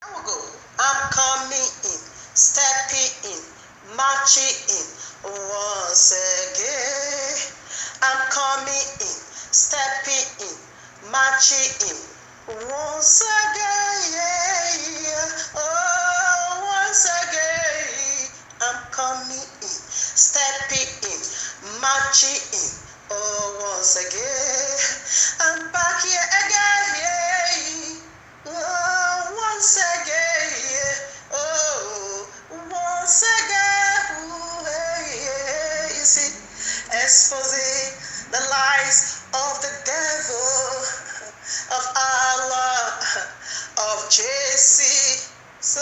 I will go. I'm coming in, stepping in, marching in once again. I'm coming in, stepping in, marching in once again. Yeah. Oh, once again. I'm coming in, stepping in, marching in. Oh, once again. I'm back here again. Yeah. Oh, once again. Yeah. Oh, once again. Ooh, hey, yeah. You see, exposing the lies of the devil, of Allah, of JC. So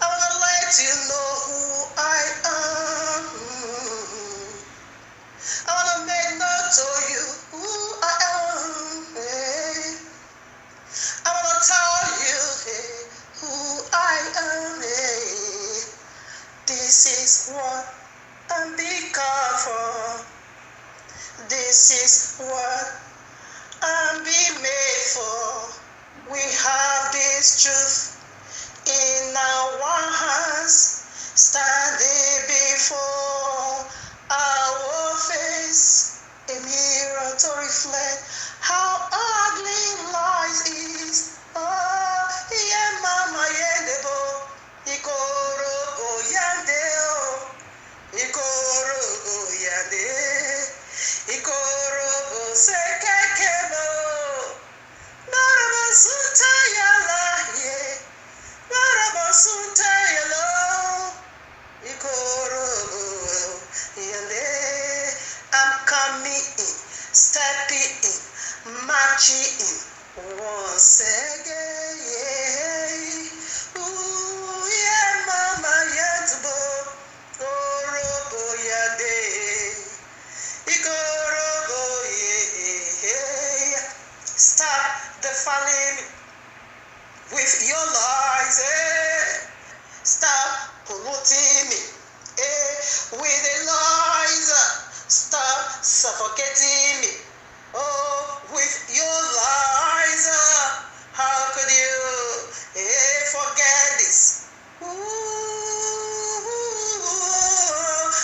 I want to let you know who I am. I want to make known to you who I am. Hey. I want to tell you hey, who I am. Hey. This is what I'm become for. This is what I'm being made for. We have this truth in our hands, standing before our face, a mirror to reflect how ugly life is. Oh, yeah, mama, yeah, debo, ikoro, oh, yande, oh, ikoro, oh, yande, ikoro, oh, sekekebo, naraba sunta yala, yeah. I'm coming in, stepping in, marching in once again. Yeah. Ooh, yeah, mama, yeah, tubo, orobo, yeah, day. Ikorobo, yeah. Stop defiling with your lies. Eh? Stop polluting me with the lies. Stop suffocating me with your lies. How could you forget this? Ooh,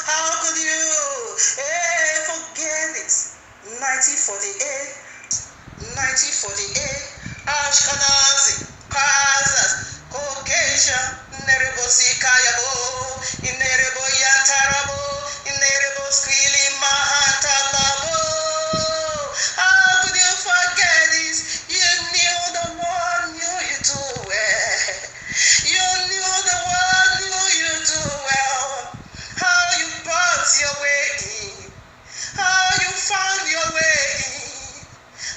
how could you forget this? 1948, 1948, Ashkenazi, Kazas, Caucasian, Nerebo Sikayabo, Inerebo Yantarabo, Inerebo Squili Mahatalabo. How could you forget this? You knew the one knew you too well. You knew the one knew you too well. How you bought your way in. How you found your way in.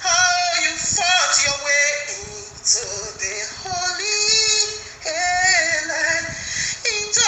How you fought your way into the holy land, into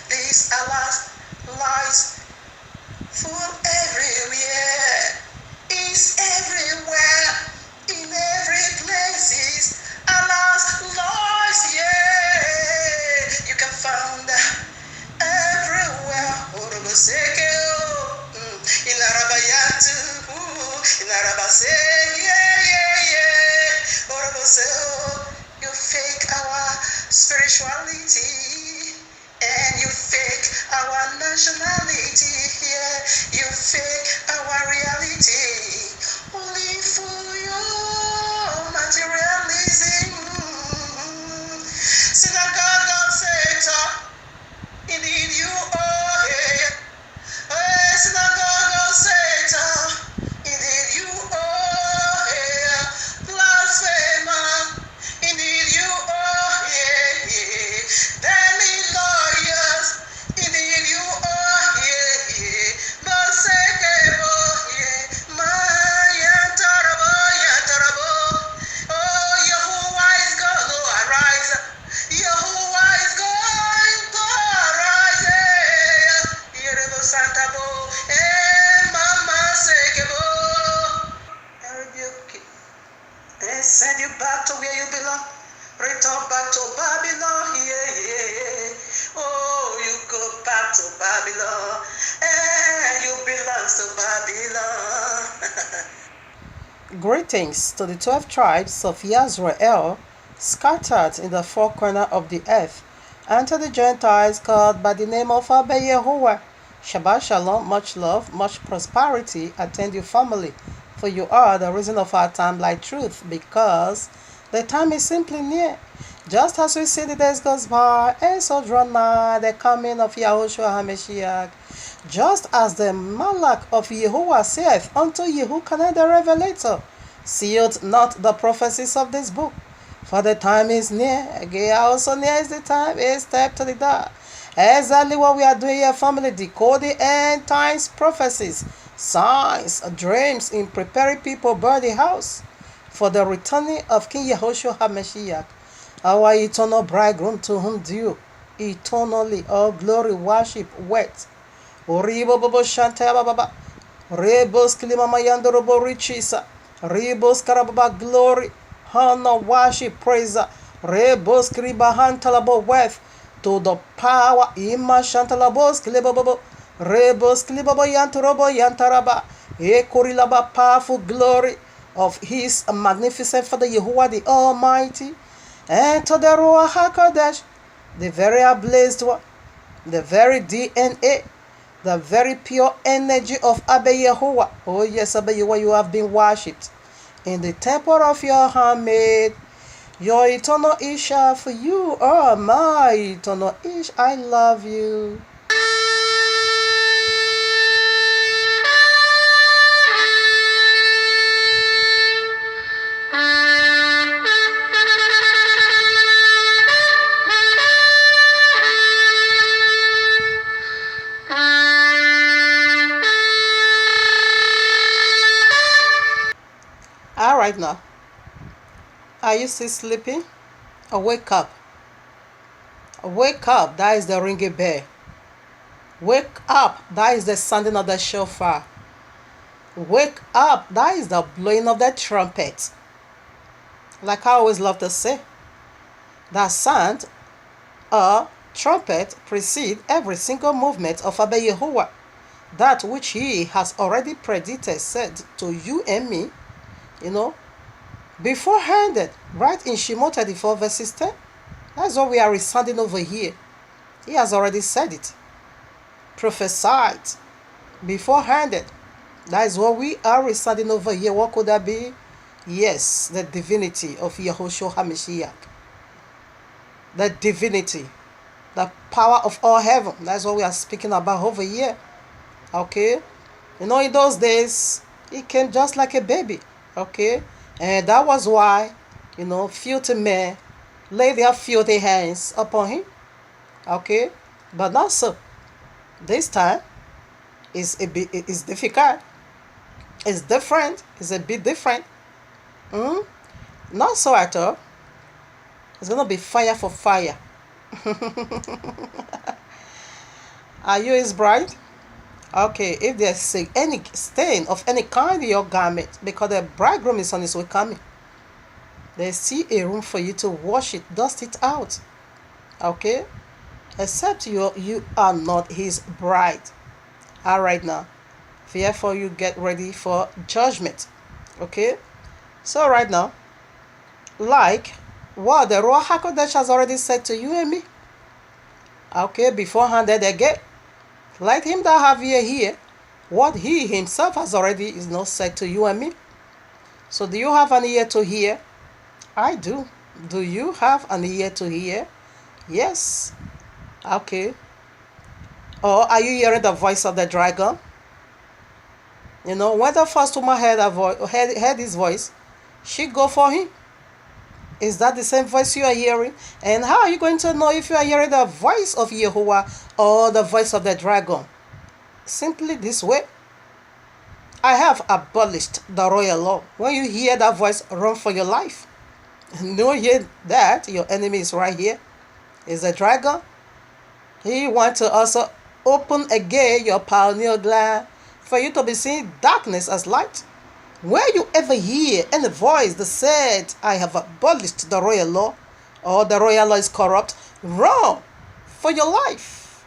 These are lies full everywhere. Is everywhere, in every places. Allah's laws, yeah. You can find everywhere. In Arabayatu, in Arabase, yeah. You fake our spirituality and you fake our nationality, yeah. You fake our reality only for your materialism. Synagogue of Satan, indeed you are here. Synagogue of Satan, indeed you are here. Blasphemer, indeed you are here. Demi lawyers, indeed you are here. Basekebo, Maya Tarabo. Oh, Yahuwah is going to arise. Yahuwah is going to arise. Yerebo Santabo, Mama Sekebo. I rebuke you and send you back to where you belong. Return back to Babylon, yeah. Oh, you go back to Babylon, and you belong to Babylon. Greetings to the 12 tribes of Yisrael scattered in the four corners of the earth, and to the Gentiles called by the name of Abba Yehovah. Shabbat Shalom, much love, much prosperity attend your family, for you are the reason of our time like truth, because the time is simply near. Just as we see the days goes by, and so draw nigh the coming of Yahushua HaMashiach. Just as the Malach of Yehovah saith unto Yehukanah the Revelator, sealed not the prophecies of this book, for the time is near. Again, also near is the time, a step to the door. Exactly what we are doing here, family, decoding end times prophecies, signs, dreams in preparing people by the house for the returning of King Yahushua HaMashiach, our eternal bridegroom, to whom due eternally all glory, worship, wait. Ribobo Shantaba Baba, Rebos Kilimama Yandorobo Richisa, Rebos Karababa glory, honor, worship, praise, Rebos Kribahan Talabo wealth, to the power, Ima Shantalabos Kilibabo, Rebos Kilibabo Yantarobo Yantaraba, Ekorilaba, powerful glory of his magnificent Father Yahuwah the Almighty, and to the Ruach HaKodesh, the very ablaze one, the very DNA, the very pure energy of Abba Yehovah. Oh yes, Abba Yehovah, you have been worshipped in the temple of your handmaid. Your eternal Isha, for you are my eternal Ish. I love you. All right now. Are you still sleeping? Wake up. Wake up. That is the ringing bell. Wake up. That is the sounding of the shofar. Wake up. That is the blowing of the trumpet. Like I always love to say, that sound or trumpet precedes every single movement of Abba Yehovah. That which he has already predicted, said to you and me, beforehand, right in Shemot 34 verses 10. That's what we are reciting over here. He has already said it. Prophesied beforehand. That is what we are reciting over here. What could that be? Yes, the divinity of Yahushua HaMashiach. The divinity. The power of all heaven. That's what we are speaking about over here. Okay? In those days, he came just like a baby. Okay? And that was why, filthy men lay their filthy hands upon him. Okay? But not so. This time is difficult. It's different. It's a bit different. Not so at all. It's going to be fire for fire. Are you his bride? Okay, if there's any stain of any kind in your garment, because the bridegroom is on his way coming, there's still a room for you to wash it, dust it out. Okay? Except you are not his bride. Alright now. Therefore you get ready for judgment. Okay? So right now, like what the Ruach HaKodesh has already said to you and me. Okay, beforehand again. Let him that have ear hear what he himself has already is not said to you and me. So do you have an ear to hear? I do. Do you have an ear to hear? Yes. Okay. Or are you hearing the voice of the dragon? You know, when the first woman heard his voice, she go for him. Is that the same voice you are hearing? And how are you going to know if you are hearing the voice of Yahuwah or the voice of the dragon? Simply this way. I have abolished the royal law. When you hear that voice, run for your life. Know ye that your enemy is right here. Is the dragon. He wants to also open again your pineal gland for you to be seeing darkness as light. Where you ever hear any voice that said, I have abolished the royal law, or the royal law is corrupt, run for your life.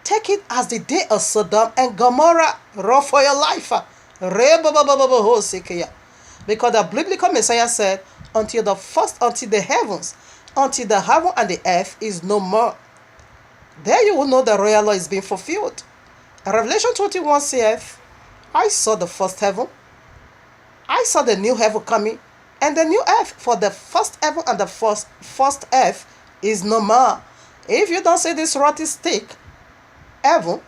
Take it as the day of Sodom and Gomorrah. Run for your life. Because the biblical Messiah said, until the heaven and the earth is no more. There you will know the royal law is being fulfilled. Revelation 21 saith, I saw the first heaven. I saw the new heaven coming, and the new earth, for the first heaven and the first earth is no more. If you don't see this rotten stick, heaven,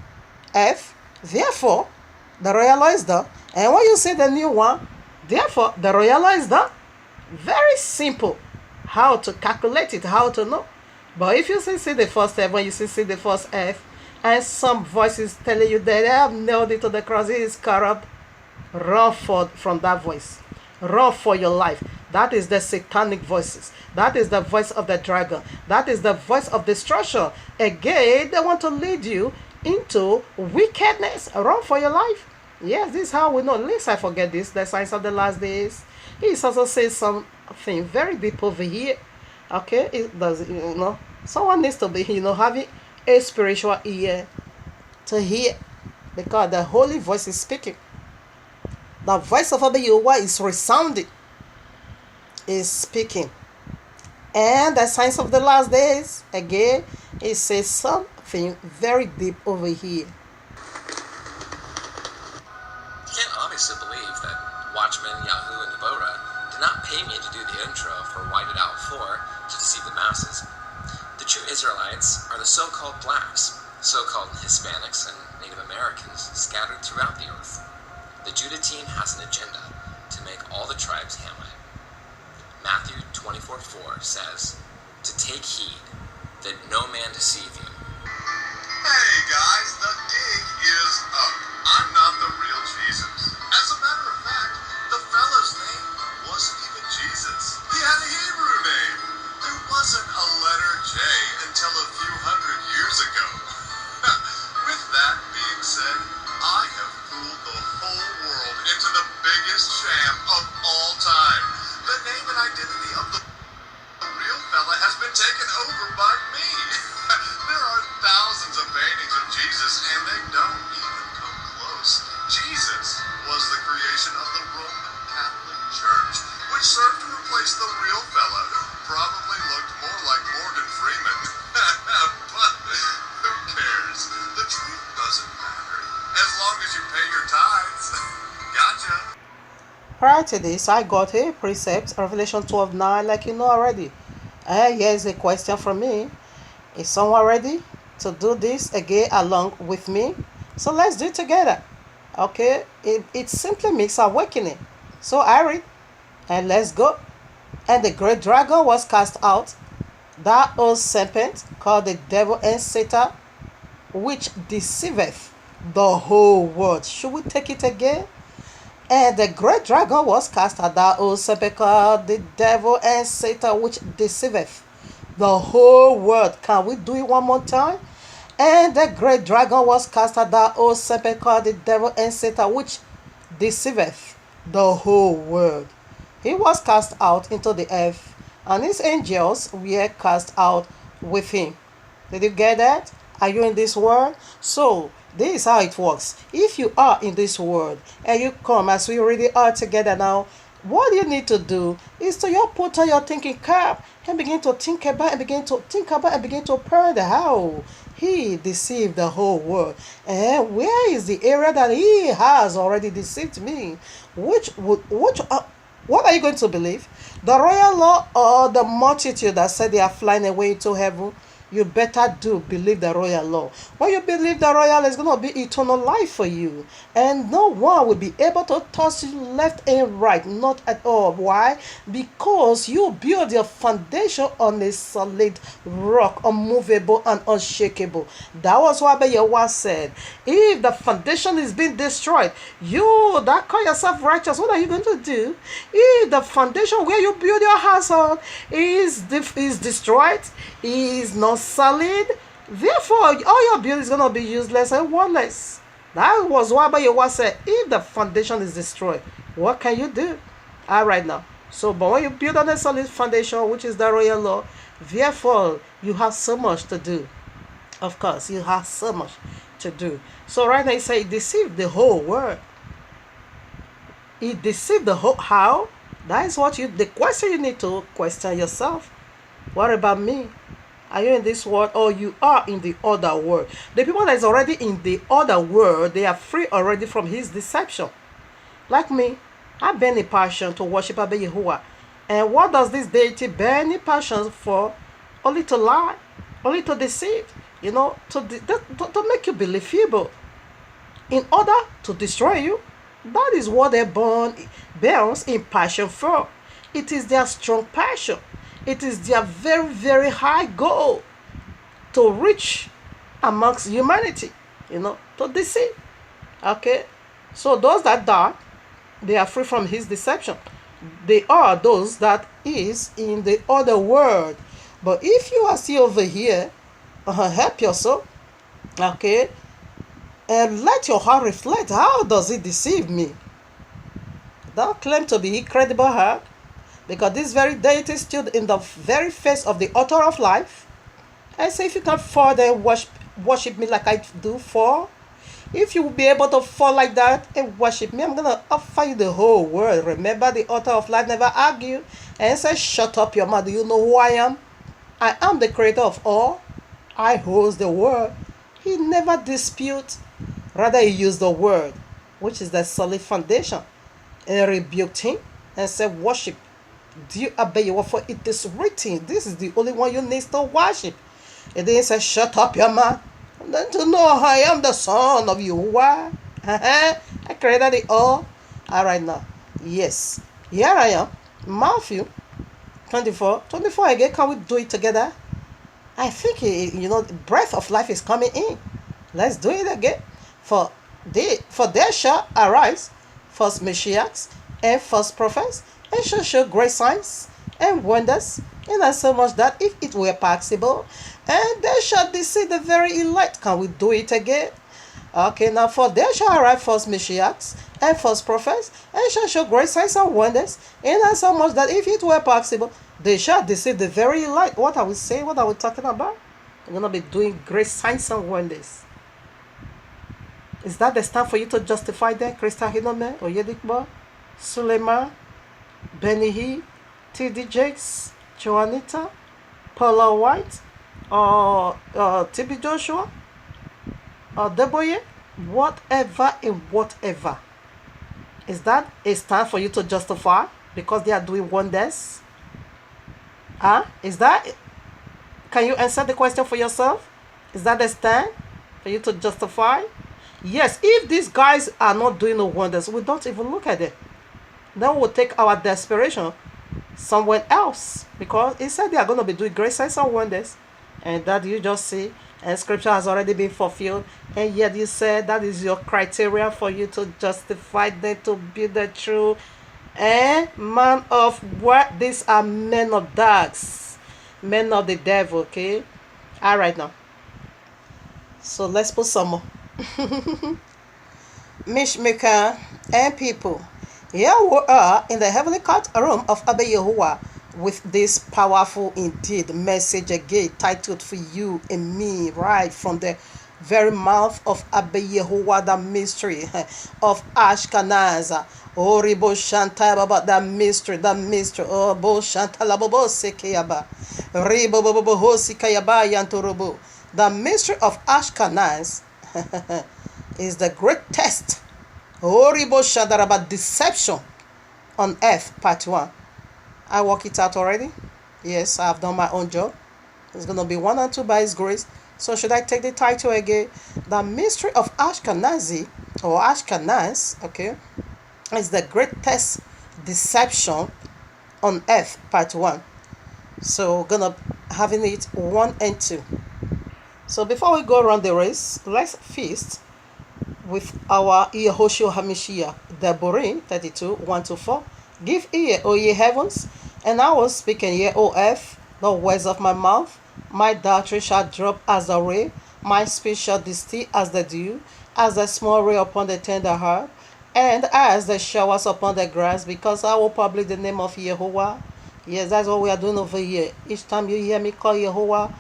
earth, therefore the royal law is done. And when you see the new one, therefore the royal law is done. Very simple how to calculate it, how to know. But if you see the first heaven, you see the first earth, and some voices telling you that they have nailed it to the cross, it is corrupt, run from that voice. Run for your life. That is the satanic voices. That is the voice of the dragon. That is the voice of destruction. Again, they want to lead you into wickedness. Run for your life. Yes, this is how we know. Lest I forget this, the signs of the last days. He also says something very deep over here. Okay, it does, someone needs to be, having a spiritual ear to hear, because the holy voice is speaking. The voice of Abba Yahuwah is resounding, is speaking. And the signs of the last days, again, it says something very deep over here. You can't obviously believe that Watchman, Yahoo, and Deborah did not pay me to do the intro for White It Out 4 to deceive the masses. The true Israelites are the so-called blacks, so-called Hispanics, and Native Americans scattered throughout the earth. The Judah team has an agenda to make all the tribes Hamite. Matthew 24:4 says, to take heed that no man deceive you. Hey guys, the gig is up. I'm not the real Jesus. As a matter of fact, the fella's name wasn't even Jesus. He had a Hebrew name. There wasn't a letter J until a few hundred years ago. With that being said, I have fooled the whole world into the biggest sham of all time. The name and identity of the real fella has been taken over by me. There are thousands of paintings of Jesus, and they don't even come close. Jesus was the creation of the Roman Catholic Church, which served to replace the real fella, who probably looked more like Morgan Freeman. But who cares? The truth doesn't matter, as long as you pay your tithes. Gotcha. Prior to this, I got a precept, Revelation 12:9, like you know already. Here's a question from me. Is someone ready to do this again along with me? So let's do it together. Okay? It simply means awakening. So I read, and let's go. And the great dragon was cast out, that old serpent called the devil and Satan, which deceiveth the whole world. Should we take it again? And the great dragon was cast out, that old serpent called the devil and Satan, which deceiveth the whole world. Can we do it one more time? And the great dragon was cast out, that old serpent called the devil and Satan, which deceiveth the whole world. He was cast out into the earth, and his angels were cast out with him. Did you get that? Are you in this world? So, this is how it works. If you are in this world and you come, as we already are together now, what you need to do is to you put on your thinking cap and begin to think about and begin to ponder how he deceived the whole world. And where is the area that he has already deceived me? What are you going to believe? The royal law or the multitude that said they are flying away to heaven? You better do believe the royal law. When you believe the royal, it's going to be eternal life for you. And no one will be able to toss you left and right. Not at all. Why? Because you build your foundation on a solid rock, unmovable and unshakable. That was what Abayewa said. If the foundation is being destroyed, you that call yourself righteous, what are you going to do? If the foundation where you build your house on is destroyed, is not solid, therefore all your building is going to be useless and worthless. That was what Abayewa said. If the foundation is destroyed, what can you do? All right now. So, but when you build on a solid foundation, which is the royal law, therefore you have so much to do. Of course, you have so much to do. So right now, he said, he deceived the whole world. He deceived the whole. How? That is what the question you need to question yourself. What about me? Are you in this world or you are in the other world? The people that is already in the other world, they are free already from his deception. Like me, I burn a passion to worship Abba Yahuwah. And what does this deity burn a passion for? Only to lie, only to deceive, to make you believe feeble. In order to destroy you, that is what they burns in passion for. It is their strong passion. It is their very, very high goal to reach amongst humanity, to deceive. Okay? So those that die, they are free from his deception. They are those that is in the other world. But if you are still over here, help yourself. Okay? And let your heart reflect. How does it deceive me? Don't claim to be incredible heart. Because this very deity stood in the very face of the author of life. And say, if you can fall, then worship me like I do fall. If you will be able to fall like that and worship me, I'm going to offer you the whole world. Remember, the author of life never argue. And say, shut up your mouth. Do you know who I am? I am the creator of all. I hold the world. He never disputes. Rather, he used the word, which is the solid foundation. And rebuked him and said, worship. Do you obey your word? For it is written, this is the only one you need to worship. And then he said, shut up your mouth. And then to know I am the son of Yahuwah. I created it all. All right now. Yes. Here I am. Matthew 24 again. Can we do it together? I think, the breath of life is coming in. Let's do it again. For there shall arise false messiahs and false prophets, and shall show great signs and wonders, and so much that if it were possible, and they shall deceive the very elect. Can we do it again? Okay, now for there shall arise false messiahs and false prophets, and shall show great signs and wonders, and so much that if it were possible, they shall deceive the very elect. What are we saying? What are we talking about? We're going to be doing great signs and wonders. Is that the time for you to justify that? Krista Hinome, Oyedikbo, Suleiman, Benny, T.D. Jakes, Joanita, Paula White, or T.B. Joshua, or Deboye, whatever and whatever. Is that a stand for you to justify because they are doing wonders? Is that? Can you answer the question for yourself? Is that a stand for you to justify? Yes, if these guys are not doing no wonders, we don't even look at it. Then we'll take our desperation somewhere else. Because he said they are going to be doing great signs and wonders. And that you just see, and scripture has already been fulfilled, and yet you said that is your criteria for you to justify them to be the true man of what? These are men of darks, men of the devil. Okay, all right now. So let's put some more. Mishmaker and people, here we are in the heavenly court room of Abba Yahuwah with this powerful indeed message again titled for you and me right from the very mouth of Abba Yahuwah, the mystery of Ashkenaz. Oh, Ribo Shanta about the mystery. Oh, Bo Shanta Labobo Sekeyaba. Ribo Bobo Hosikayaba Yanturubu. The mystery of Ashkenaz is the great test. Oh, Ribo Shadaraba deception on earth, part 1. I work it out already. Yes, I have done my own job. It's going to be 1 and 2 by His grace. So should I take the title again? The mystery of Ashkenazi or Ashkenaz, okay, is the greatest deception on earth, part 1. So gonna having it 1 and 2. So before we go around the race, let's feast with our Yehoshua HaMashiach, Deborah 32, 1 to 4. Give ear, O ye heavens, and I will speak in ye, O earth, the words of my mouth. My doctrine shall drop as the rain, my speech shall distill as the dew, as the small rain upon the tender herb, and as the showers upon the grass, because I will publish the name of Yehovah. Yes, that's what we are doing over here. Each time you hear me call Yehovah,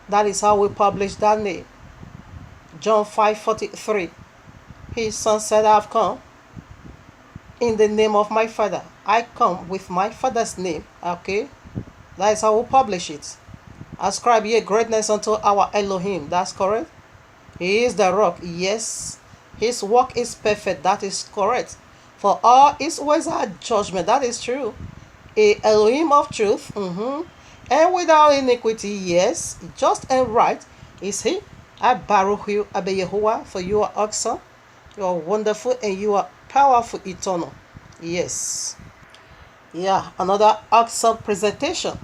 that is how we publish that name. John 5:43. His son said, I have come in the name of my Father. I come with my Father's name. Okay? That is how we publish it. Ascribe ye greatness unto our Elohim. That's correct. He is the rock. Yes. His work is perfect. That is correct. For all his ways are judgment. That is true. A Elohim of truth. And without iniquity. Yes. Just and right is he. I baruch you, Abba Yahuwah, for you are awesome. You are wonderful and you are powerful, eternal. Yes. Yeah, another awesome presentation.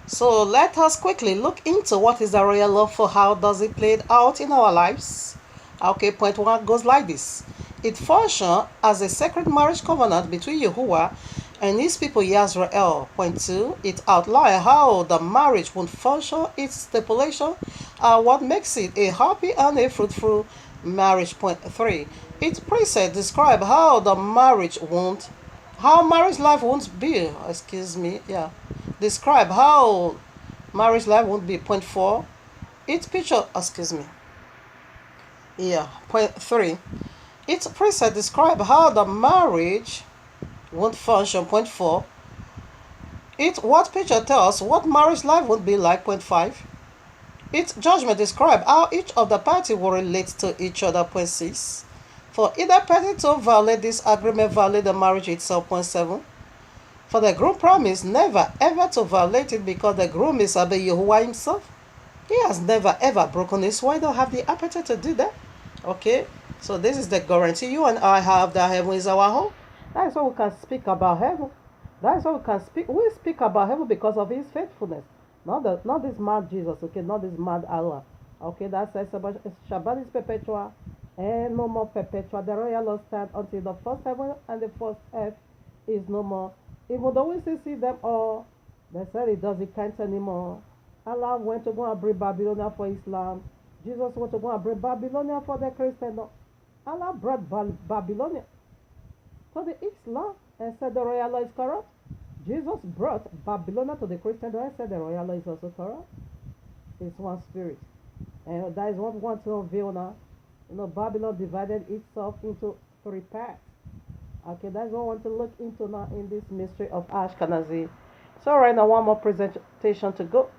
So let us quickly look into what is the royal law for how does it play out in our lives. Okay, point 1 goes like this. It functions as a sacred marriage covenant between Yahuwah and his people Yisrael. Point 2, it outlines how the marriage won't function, its stipulation, what makes it a happy and a fruitful marriage. Point 3, its precept describe how marriage life won't be. Describe how marriage life won't be. Point 4, its picture. Point 3, its precept describe how the marriage won't function. Point 4, what picture tells what marriage life would be like. Point 5, its judgment describe how each of the party will relate to each other. Point 6, for either party to violate this agreement violate the marriage itself. Point 7, for the groom promised never ever to violate it because the groom is Abba Yahuwah himself. He has never ever broken his word. Don't have the appetite to do that. Okay, so this is the guarantee you and I have that heaven is our home. That is why we can speak about heaven. That is why we can speak. We speak about heaven because of his faithfulness. Not this mad Jesus, okay, not this mad Allah. Okay, that says Shabbat is perpetual and no more perpetual. The royal law stand until the first heaven and the first earth is no more. Even though we still see them all, they said it doesn't count anymore. Allah went to go and bring Babylonia for Islam. Jesus went to go and bring Babylonia for the Christian. Allah brought Babylonia to the Islam and said the royal law is corrupt. Jesus brought Babylonia to the Christian and said the royal law is also corrupt. It's one spirit. And that is what we want to reveal now. Babylon divided itself into 3 parts. Okay, that's what I want to look into now in this mystery of Ashkenazi. So right now, one more presentation to go.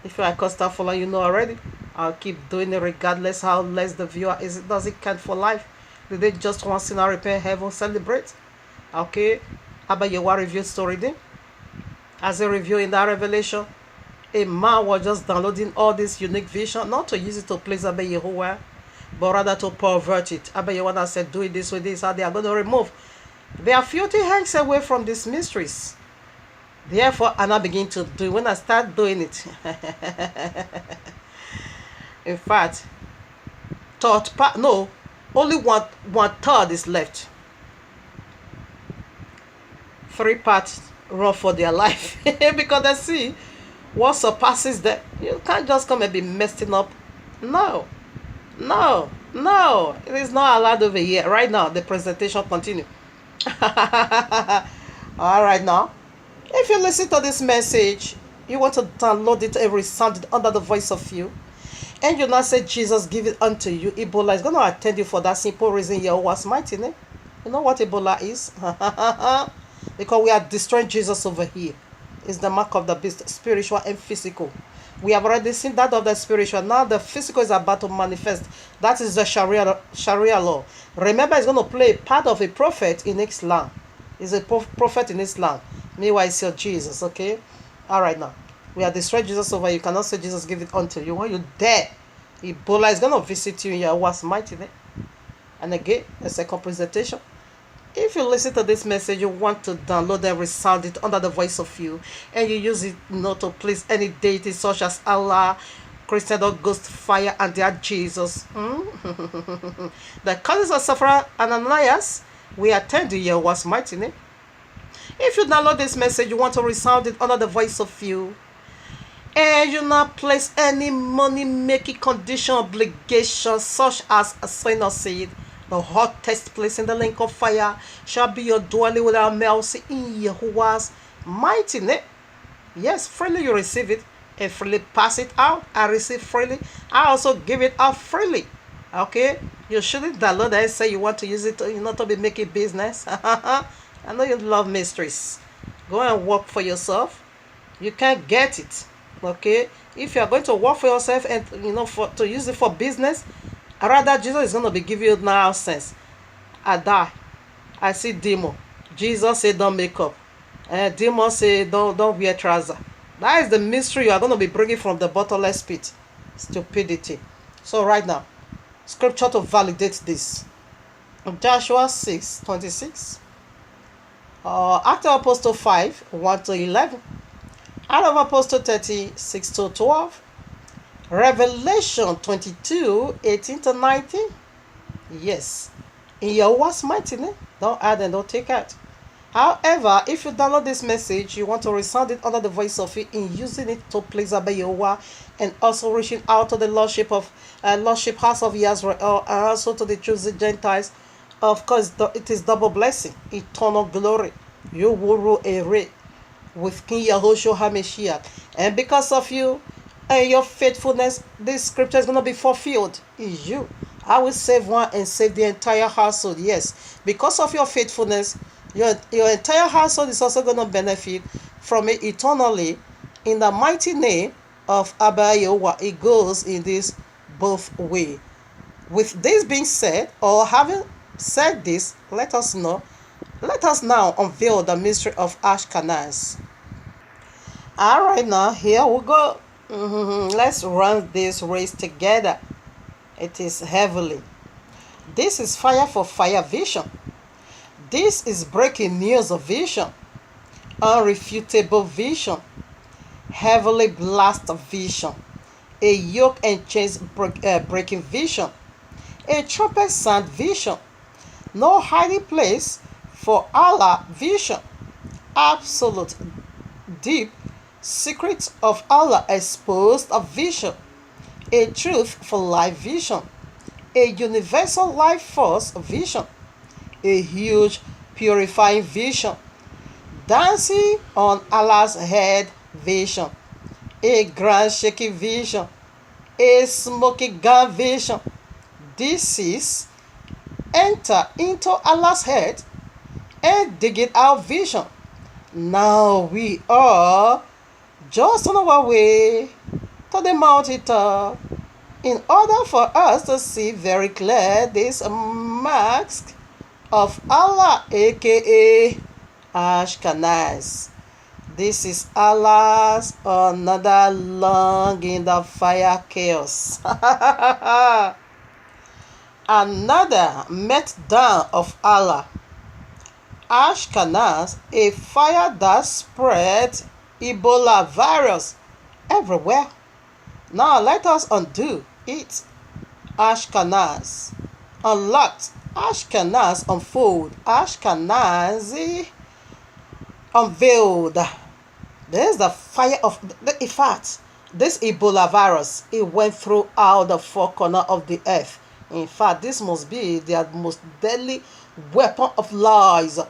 If you are a custom follower, you know already. I'll keep doing it regardless how less the viewer is. Does it count for life? Do they just want sinner repent, heaven celebrate? Okay, Abba Yahuwah review story then. As a review in that revelation, a man was just downloading all this unique vision, not to use it to please Abba Yahuwah, but rather to pervert it. Abba Yahuwah said, do it this way, this how they are going to remove their filthy hands away from these mysteries. Therefore, I now begin to do. When I start doing it, in fact, third part, no, only one third is left. 3 parts run for their life because they see what surpasses that. You can't just come and be messing up. No, no, no. It is not allowed over here. Right now, the presentation continue. All right now. If you listen to this message, you want to download it every sound under the voice of you, and you not say Jesus give it unto you, Ebola is going to attend you for that simple reason. Yahweh's mighty name. You know what Ebola is? Because we are destroying Jesus over here. It's the mark of the beast, spiritual and physical. We have already seen that of the spiritual. Now the physical is about to manifest. That is the Sharia law. Remember, it's going to play part of a prophet in Islam. He's a prophet in Islam. Meanwhile, it's your Jesus, okay? All right, now. We are destroying Jesus over. You cannot say Jesus give it unto you. When you dare, Ebola is going to visit you in your worst mighty name. And again, a second presentation. If you listen to this message, you want to download and resound it under the voice of you, and you use it not to please any deity such as Allah, Christian or Ghost, Fire, and their Jesus. The causes of Sapphira and Ananias, we attend to Yahweh's mighty name. If you download this message, you want to resound it under the voice of you, and you not place any money-making condition, obligation, such as a sowing of seed. The hottest place in the lake of fire shall be your dwelling without mercy in Yahuwah's mighty name. Yes, freely you receive it and freely pass it out. I receive freely. I also give it out freely. Okay? You shouldn't download and say you want to use it to be making business. I know you love mysteries. Go and work for yourself. You can't get it. Okay? If you are going to work for yourself and to use it for business, rather, Jesus is going to be giving you nonsense. I die. I see demon. Jesus said don't make up. And demon say don't wear trouser. That is the mystery you are going to be bringing from the bottomless pit. Stupidity. So right now, scripture to validate this. Joshua 6:26. Acts of Apostle 5, 1-11. Acts of Apostle 30, 6-12. Revelation 22, 18-19. Yes. In Yahweh's mighty name. Don't add and don't take out. However, if you download this message, you want to resound it under the voice of it in using it to please Yahweh, and also reaching out to the Lordship House of Israel, and also to the chosen Gentiles. Of course, it is double blessing, eternal glory. You will rule a reign with King Yahushua HaMashiach. And because of you, and your faithfulness, this scripture is going to be fulfilled in you. I will save one and save the entire household. Yes, because of your faithfulness, your entire household is also going to benefit from it eternally. In the mighty name of Abba Yehovah, it goes in this both way. With this being said, or having said this, let us now unveil the mystery of Ashkenaz. All right, now here we go. Let's run this race together. It is heavily. This is fire for fire vision. This is breaking news of vision. Unrefutable vision. Heavily blast vision. A yoke and chains breaking vision. A trumpet sound vision. No hiding place for Allah vision. Absolute deep secrets of Allah exposed of vision. A truth for life vision. A universal life force vision. A huge purifying vision. Dancing on Allah's head vision. A grand shaking vision. A smoking gun vision. This is enter into Allah's head and dig it out vision. Now we are just on our way to the mountaintop in order for us to see very clear this mask of Allah, aka Ashkenaz. This is Allah's another lung in the fire chaos. Another met down of Allah. Ashkenaz, a fire that spread Ebola virus everywhere. Now let us undo it. Ashkenaz unlocked. Ashkenaz unfold. Ashkenazi unveiled. There's the fire of in fact, this Ebola virus, it went throughout the four corners of the earth. In fact, this must be their most deadly weapon of lies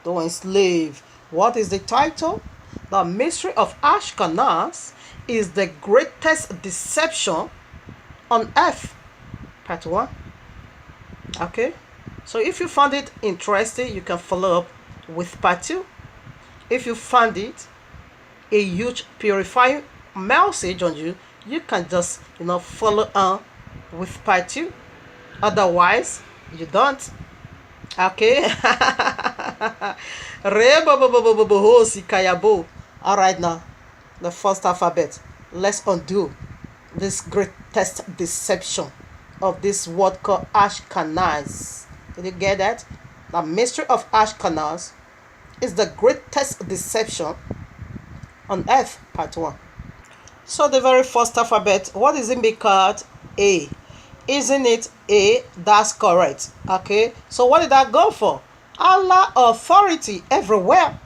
to enslave. What is the title? The mystery of Ashkenaz is the greatest deception on earth. Part 1. Okay, so if you found it interesting, you can follow up with part 2. If you found it a huge purifying message on you, you can just follow on with part 2. Otherwise, you don't. Okay. Alright, now the first alphabet. Let's undo this greatest deception of this word called Ashkenaz. Did you get that? The mystery of Ashkenaz is the greatest deception on earth. Part 1. So the very first alphabet, what is it being called? A. Isn't it A? That's correct. Okay, so what did that go for? Allah authority everywhere.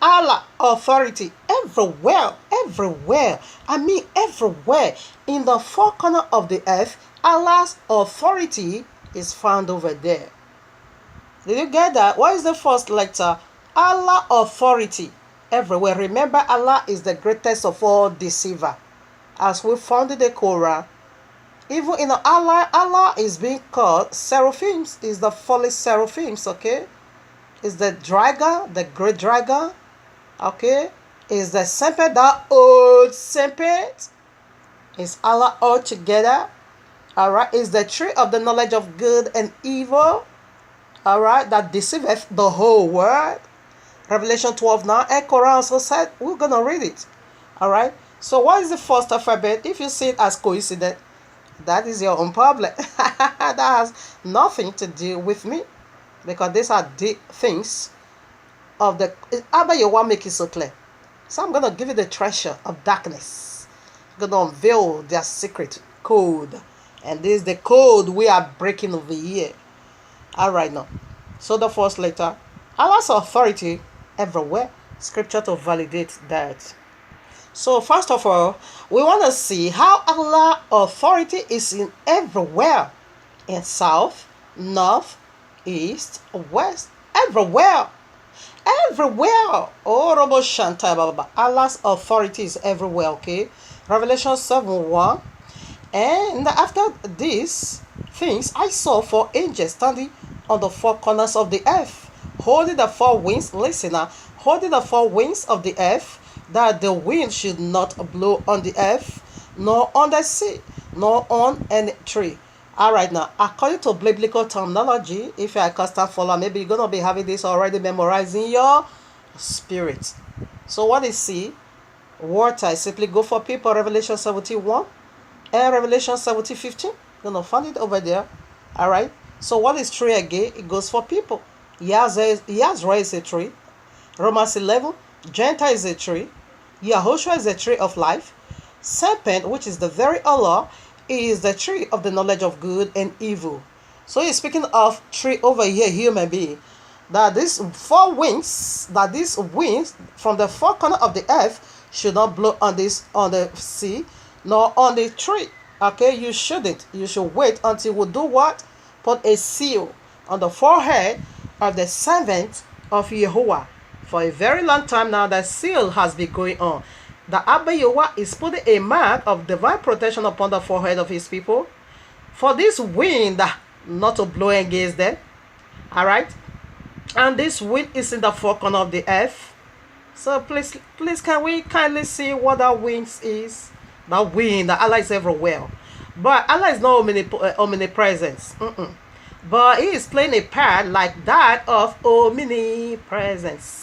Allah authority everywhere. Everywhere. I mean everywhere. In the four corners of the earth, Allah's authority is found over there. Did you get that? What is the first letter? Allah authority everywhere. Remember, Allah is the greatest of all deceiver. As we found in the Quran, even in Allah, Allah is being called seraphims. Is the fallen seraphims, okay? Is the dragon, the great dragon, okay? Is the serpent, the old serpent? Is Allah all together? Alright, is the tree of the knowledge of good and evil? Alright, that deceiveth the whole world. Revelation 12 now, and Quran also said, we're gonna read it. Alright, so what is the first alphabet? If you see it as coincidence, that is your own problem. That has nothing to do with me, because these are the things of the Abba Yahweh make it so clear. So I'm gonna give you the treasure of darkness. I'm gonna unveil their secret code, and this is the code we are breaking over here. Alright, now, so the first letter, Allah's authority everywhere. Scripture to validate that. So first of all, we want to see how Allah's authority is in everywhere. In south, north, east, west, everywhere. Everywhere. Oh, Robo Shantai Baba. Allah's authority is everywhere, okay? Revelation 7:1. And after these things, I saw 4 angels standing on the 4 corners of the earth, holding the 4 winds, listener, holding the 4 winds of the earth, that the wind should not blow on the earth, nor on the sea, nor on any tree. Alright, now, according to biblical terminology, if you're a constant follower, maybe you're going to be having this already memorized in your spirit. So what is sea? Water. I simply go for people, Revelation 17:1 and Revelation 17:15. You're going to find it over there. Alright, so what is tree again? It goes for people. Yahweh is a tree. Romans 11, Gentile is a tree. Yahushua is the tree of life. Serpent, which is the very Allah, is the tree of the knowledge of good and evil. So he's speaking of tree over here, human being. That these 4 wings, that these winds from the 4 corners of the earth should not blow on the sea, nor on the tree. Okay, you shouldn't. You should wait until we do what? Put a seal on the forehead of the servant of Yahuwah. For a very long time now, that seal has been going on. The Abba Yahweh is putting a mark of divine protection upon the forehead of his people, for this wind not to blow against them. Alright? And this wind is in the 4 corners of the earth. So please can we kindly see what that wind is? That wind, that Allah is everywhere. But Allah is not omnipresence. But he is playing a part like that of omnipresence.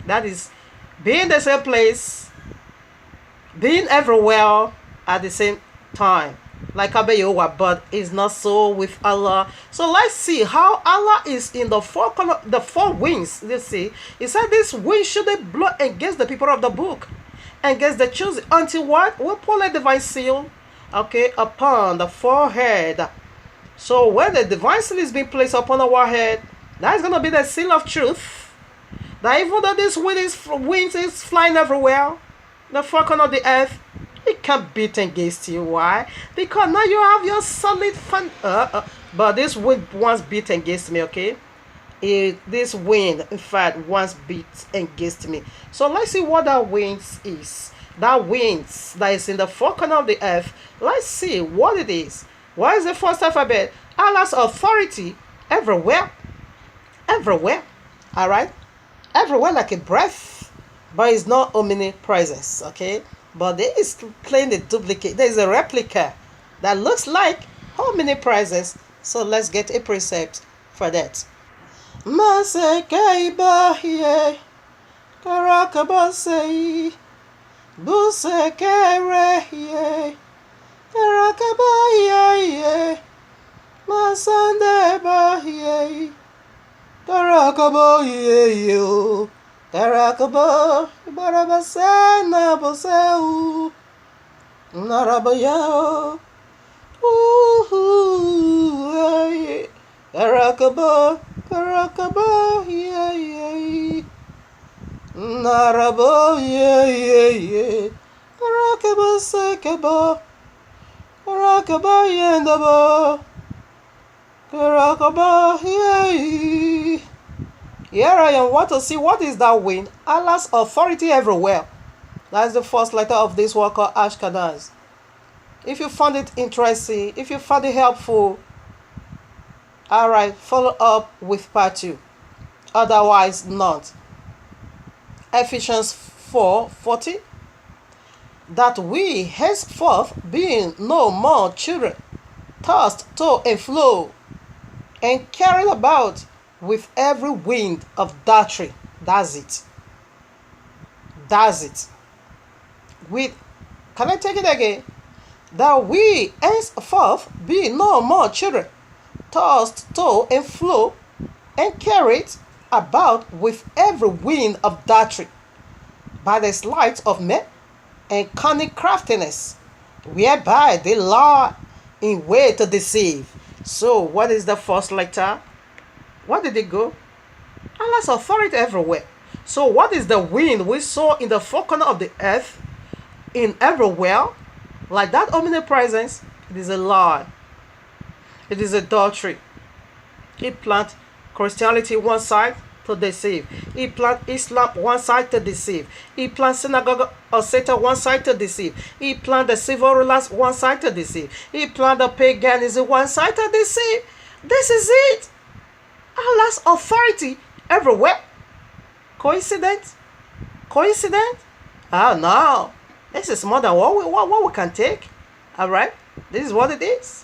That is being the same place, being everywhere at the same time. like Abeyowa, but it's not so with Allah. So let's see how Allah is in the the four winds. You see, He said this wind shouldn't blow against the people of the book, against the chosen, until what? We pull a divine seal, okay, upon the forehead. So when the divine seal is being placed upon our head, that's gonna be the seal of truth. That even though this wind is flying everywhere, the four corners of the earth, it can't beat against you. Why? Because now you have your solid fun. But this wind once beat against me, okay? This wind, in fact, once beat against me. So let's see what that wind is. That wind that is in the four corners of the earth. Let's see what it is. What is the first alphabet? Allah's authority everywhere. Everywhere. Alright? Everywhere like a breath. But it's not omnipresence, okay? But there is playing the duplicate. There is a replica that looks like omnipresence. So let's get a precept for that. Masekaibahiye karakabasei busekerehiye karakabahiye masandebahiye karakabahiye Karakaba, Barabasana, Boseu, Narabaya, Karakaba, Karakaba, Narabo, Karakaba, Sekaba, Karakaba, Yendaba, Karakaba, Here I am, want to see what is that wind? Allah's authority everywhere. That's the first letter of this word called Ashkenaz. If you found it interesting, if you found it helpful, alright, follow up with part 2. Otherwise, not. Ephesians 4:40. That we henceforth, being no more children, tossed to and fro, and carried about with every wind of doctrine. That's it. That's it. Can I take it again? That we henceforth be no more children, tossed to and fro, and carried about with every wind of doctrine, by the sleight of men and cunning craftiness, whereby they lie in way to deceive. So, what is the first letter? Where did it go? Allah's authority everywhere. So what is the wind we saw in the four corners of the earth, in everywhere? Like that omnipresence, it is a lie. It is adultery. It plant Christianity one side to deceive. It plant Islam one side to deceive. It plant synagogue or Satan one side to deceive. It plant the civil rulers one side to deceive. It plant the paganism one side to deceive. This is it. Allah's authority everywhere. Coincidence? Coincidence? Oh no. This is more than what we can take. Alright? This is what it is.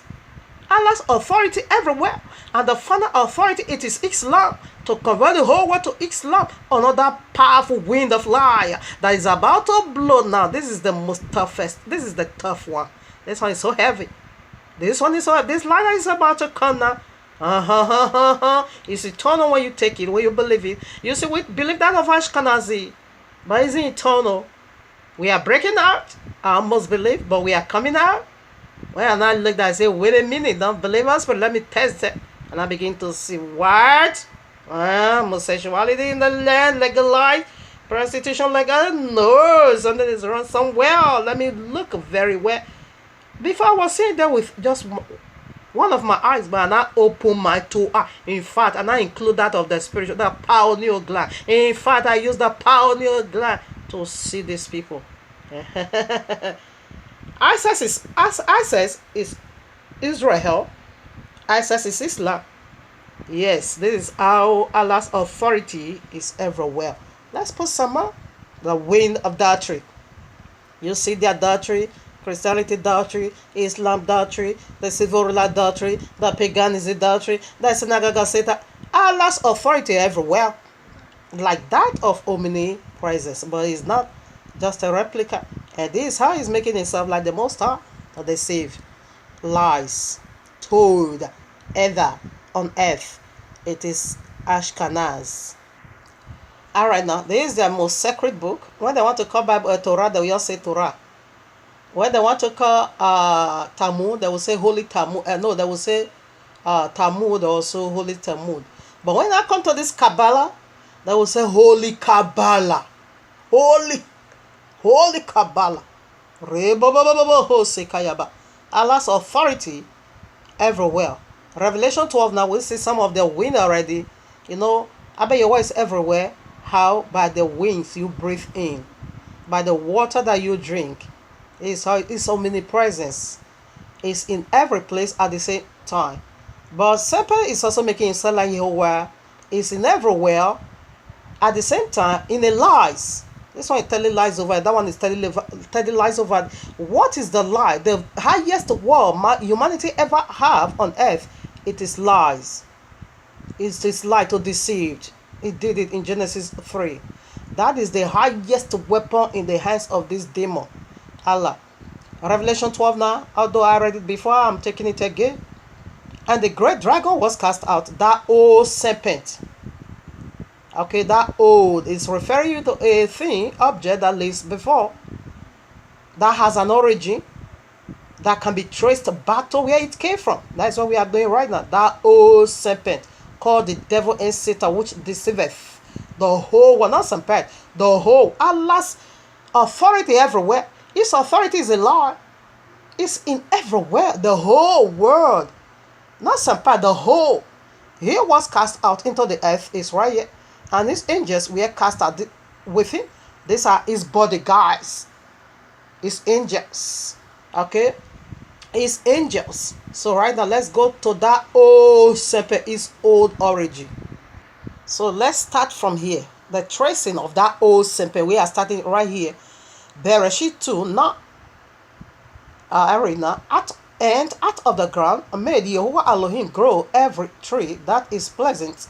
Allah's authority everywhere. And the final authority, it is Islam. To convert the whole world to Islam. Another powerful wind of liar that is about to blow now. This is the most toughest. This is the tough one. This one is so heavy. This one is so heavy. This liar is about to come now. It's eternal when you take it, when you believe it. You see, we believe that of Ashkenazi, but it's eternal. We are breaking out. I almost believe, but we are coming out. Well, and I looked at and say, wait a minute, don't believe us, but let me test it. And I begin to see what? Homosexuality in the land, legalized, prostitution legalized. No, something is wrong somewhere. Let me look very well. Before I was sitting there with just one of my eyes, but I open my two eyes. In fact, and I include that of the spiritual, the pineal gland. In fact, I use the pineal gland to see these people. ISIS is Israel. ISIS is Islam. Yes, this is how Allah's authority is everywhere. Let's put some more. The wind of adultery. You see the adultery. Christianity adultery, Islam adultery, the civil ruler adultery, the paganism adultery, the synagogue of Satan. Allah's authority everywhere, like that of omnipresence, but it's not just a replica. And this is how he's making himself like the Most High to deceive. lies told ever on earth. It is Ashkenaz. Alright, now this is their most sacred book. When they want to call Bible a Torah, they will just say Torah. When they want to call Talmud, they will say Holy Talmud. No, they will say Talmud, also Holy Talmud. But when I come to this Kabbalah, they will say Holy Kabbalah. Holy Kabbalah. Allah's authority everywhere. Revelation 12, now we see some of the wind already. You know, Abayewa is everywhere. How? By the winds you breathe in, by the water that you drink. It's omnipresence. It's in every place at the same time. But Serpent is also making himself like Yehovah. It's in everywhere at the same time in the lies. This one is telling lies over. That one is telling lies over. What is the lie? The highest war humanity ever have on earth. It is lies. It's this lie to deceive. It did it in Genesis 3. That is the highest weapon in the hands of this demon. Allah. Revelation 12 now. Although I read it before, I'm taking it again. And the great dragon was cast out. That old serpent. Okay, that old is referring you to a thing, object that lives before, that has an origin, that can be traced back to where it came from. That's what we are doing right now. That old serpent called the devil and Satan, which deceiveth the whole world, not some part, the whole. Allah's authority everywhere. His authority is a lie. It's in everywhere, the whole world, not some part, the whole. He was cast out into the earth, is right here. And his angels were cast out with him. These are his bodyguards. His angels. Okay? His angels. So right now, let's go to that old serpent, his old origin. So let's start from here. The tracing of that old serpent. We are starting right here. Bereshit 2, not arena, out of the ground, made Yehovah Elohim grow every tree that is pleasant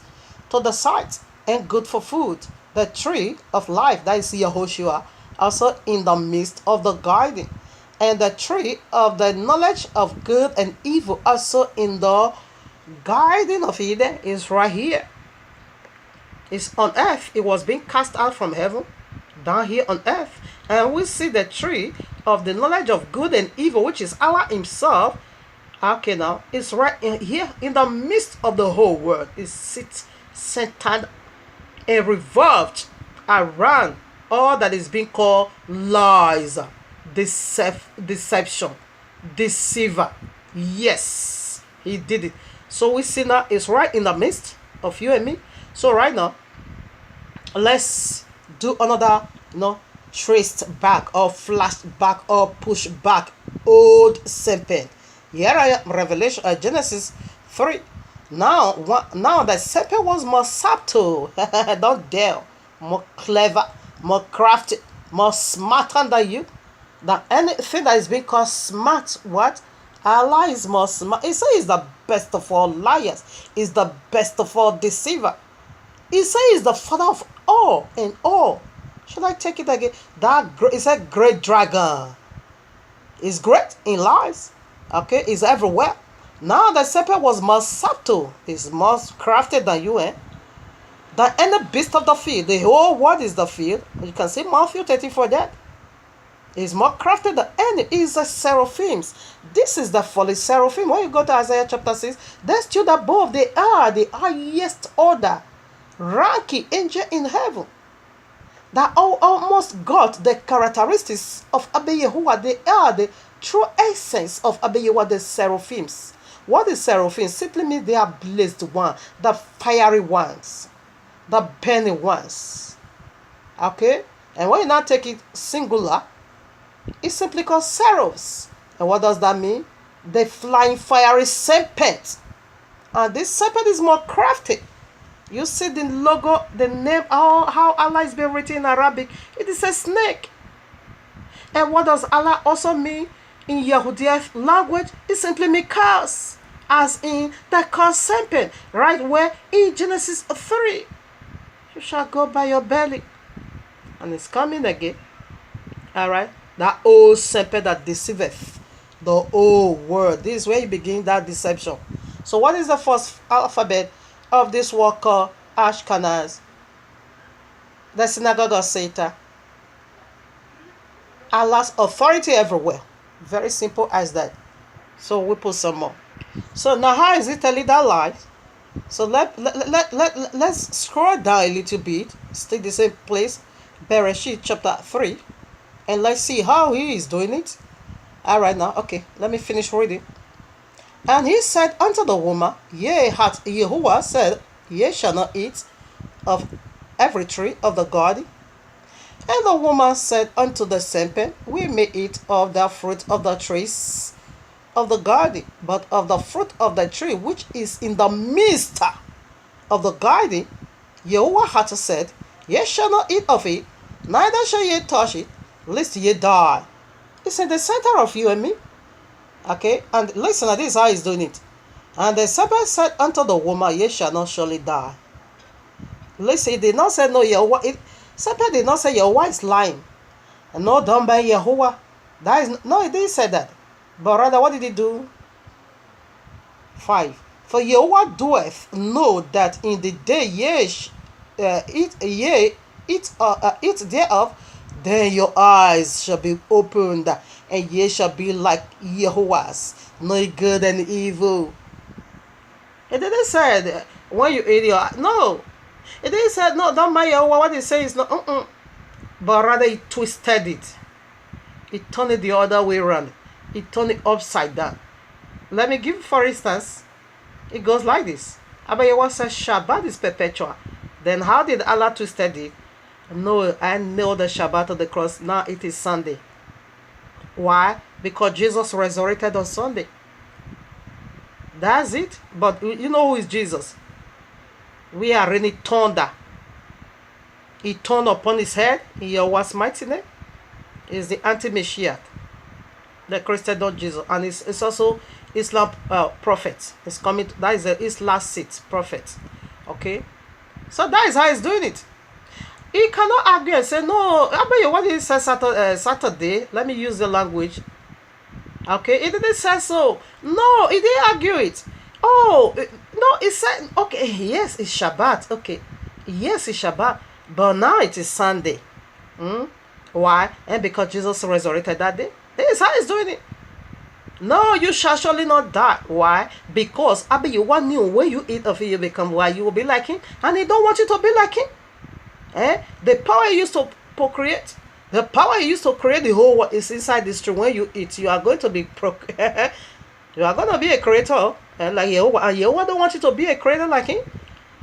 to the sight and good for food. The tree of life, that is Yehoshua, also in the midst of the garden. And the tree of the knowledge of good and evil, also in the garden of Eden, is right here. It's on earth. It was being cast out from heaven, down here on earth. And we see the tree of the knowledge of good and evil, which is Allah himself. Okay, now, it's right in here in the midst of the whole world. It sits centered and revolved around all that is being called lies, deception, deceiver. Yes, he did it. So we see now it's right in the midst of you and me. So right now, let's do another, traced back or flashed back or pushed back old serpent. Here I am, Revelation, Genesis 3. Now the serpent was more subtle, not dare, more clever, more crafty, more smarter than you. Than anything that is being called smart. What? Allah is more smart. He says he's the best of all liars. He's the best of all deceiver. He says he's the father of all and all. Should I take it again? It's a great dragon. He's great in lies. Okay, he's everywhere. Now the serpent was more subtle. He's more crafted than you, than any beast of the field. The whole world is the field. You can see Matthew 30 for that. He's more crafted than any. He's a seraphims. This is the fully seraphim. When you go to Isaiah chapter 6, they stood above. They are the highest order, ranking angel in heaven. That almost got the characteristics of Abba Yehovah. They are the true essence of Abba Yehovah, the seraphims. What is seraphim? Simply means they are blessed ones, the fiery ones, the burning ones. Okay? And when you now take it singular, it's simply called seraphs. And what does that mean? The flying fiery serpent. And this serpent is more crafty. You see the logo, the name, how Allah is being written in Arabic. It is a snake. And what does Allah also mean in Yahudiya language? It simply means curse. As in the cursed serpent. Right where in Genesis 3. You shall go by your belly. And it's coming again. Alright. That old serpent that deceiveth. The whole world. This is where you begin that deception. So what is the first alphabet of this word called Ashkenaz? The synagogue of Satan. Allah's authority everywhere. Very simple as that. So we put some more. So now how is it telling that lie? So let's scroll down a little bit. Stay the same place. Bereshit chapter 3. And let's see how he is doing it. Alright now, okay, let me finish reading. And he said unto the woman, Yea, hath Yahuwah said, Ye shall not eat of every tree of the garden. And the woman said unto the serpent, We may eat of the fruit of the trees of the garden, but of the fruit of the tree which is in the midst of the garden, Yahuwah hath said, Ye shall not eat of it, neither shall ye touch it, lest ye die. It's in the center of you and me. Okay, and listen, this is how he's doing it. And the serpent said unto the woman, Ye shall not surely die. Listen, he did not say no, Yahuwah. Serpent did not say Yahuwah is lying. No, done by Yahuwah. No, he didn't say that. But rather, what did he do? 5. For Yahuwah doeth know that in the day eat thereof, then your eyes shall be opened, and ye shall be like Yahuwah's, knowing good and evil. It didn't say when you eat your no. It didn't say no. Don't mind Yahuwah. What it says is no. But rather, he twisted it. He turned it the other way around. He turned it upside down. Let me give, for instance, it goes like this. Abba Yahuwah says Shabbat is perpetual. Then how did Allah twisted it? No, I know the Shabbat of the cross. Now it is Sunday. Why? Because Jesus resurrected on Sunday. That's it. But you know who is Jesus? We are really thunder. He turned upon his head in Yahuwah's mighty name. Is the anti-Mashiach, the Christian Jesus, and it's also Islam prophet. It's coming. That is the Islam seat prophet. Okay, so that is how he's doing it. He cannot argue and say, no, what did he say Saturday? Let me use the language. Okay, he didn't say so. No, he didn't argue it. Oh, no, he said, okay, yes, it's Shabbat. Okay, yes, it's Shabbat. But now it is Sunday. Why? And because Jesus resurrected that day. This is how he's doing it. No, you shall surely not die. Why? Because Yahuwah knew when you eat of it, you become why you will be like him. And he don't want you to be like him. The power he used to procreate, the power he used to create the whole world is inside this tree. When you eat, you are going to be you are going to be a creator, like Yahuwah. And Yahuwah don't want you to be a creator like him.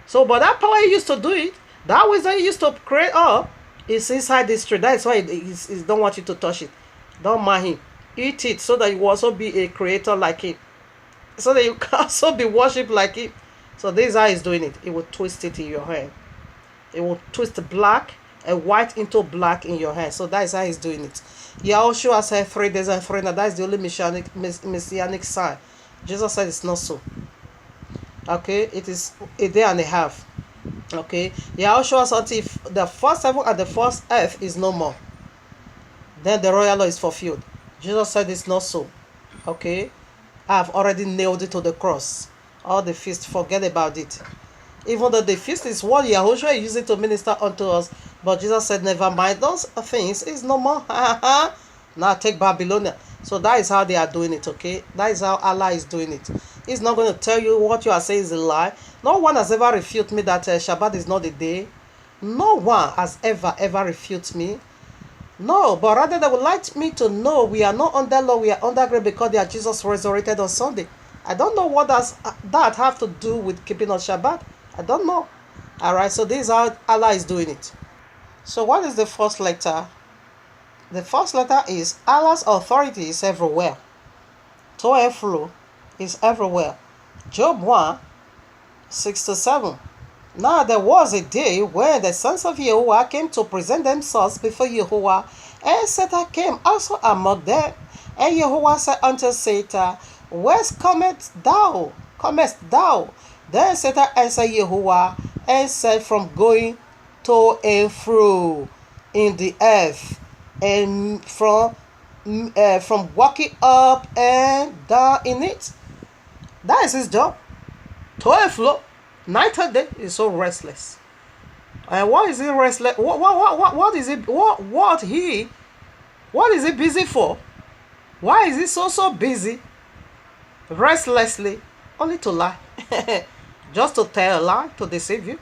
So, but that power he used to do it, that wisdom he used to create all, is inside this tree. That's why he don't want you to touch it. Don't mind him. Eat it so that you will also be a creator like him. So that you can also be worshipped like him. So this is how he's doing it. He will twist it in your hand. It will twist black and white into black in your hand. So that is how he's doing it. Yahushua said 3 days and 3 nights. That is the only messianic sign. Jesus said it's not so. Okay, it is a day and a half. Okay, Yahushua said if the first heaven and the first earth is no more, then the royal law is fulfilled. Jesus said it's not so. Okay, I have already nailed it to the cross. All the feast, forget about it. Even though the feast is what Yahushua used it to minister unto us, but Jesus said, never mind those things, it's no more. Now take Babylonia. So that is how they are doing it, okay? That is how Allah is doing it. He's not going to tell you what you are saying is a lie. No one has ever refuted me that Shabbat is not the day. No one has ever refuted me. No, but rather they would like me to know we are not under law, we are under grace because they are Jesus resurrected on Sunday. I don't know what does that have to do with keeping on Shabbat. I don't know. Alright, so this is how Allah is doing it. So what is the first letter? The first letter is Allah's authority is everywhere. To and fro is everywhere. Job 1, 6-7. Now there was a day when the sons of Yahuwah came to present themselves before Yahuwah, and Satan came also among them. And Yahuwah said unto Satan, Whence comest thou? Then Satan answered Yahuwah and said, From going to and fro in the earth, and from from walking up and down in it. That is his job. To and fro, night and day. He's so restless. And why is he restless? What is it? What is he busy for? Why is he so busy? Restlessly, only to lie. Just to tell a lie, to deceive you.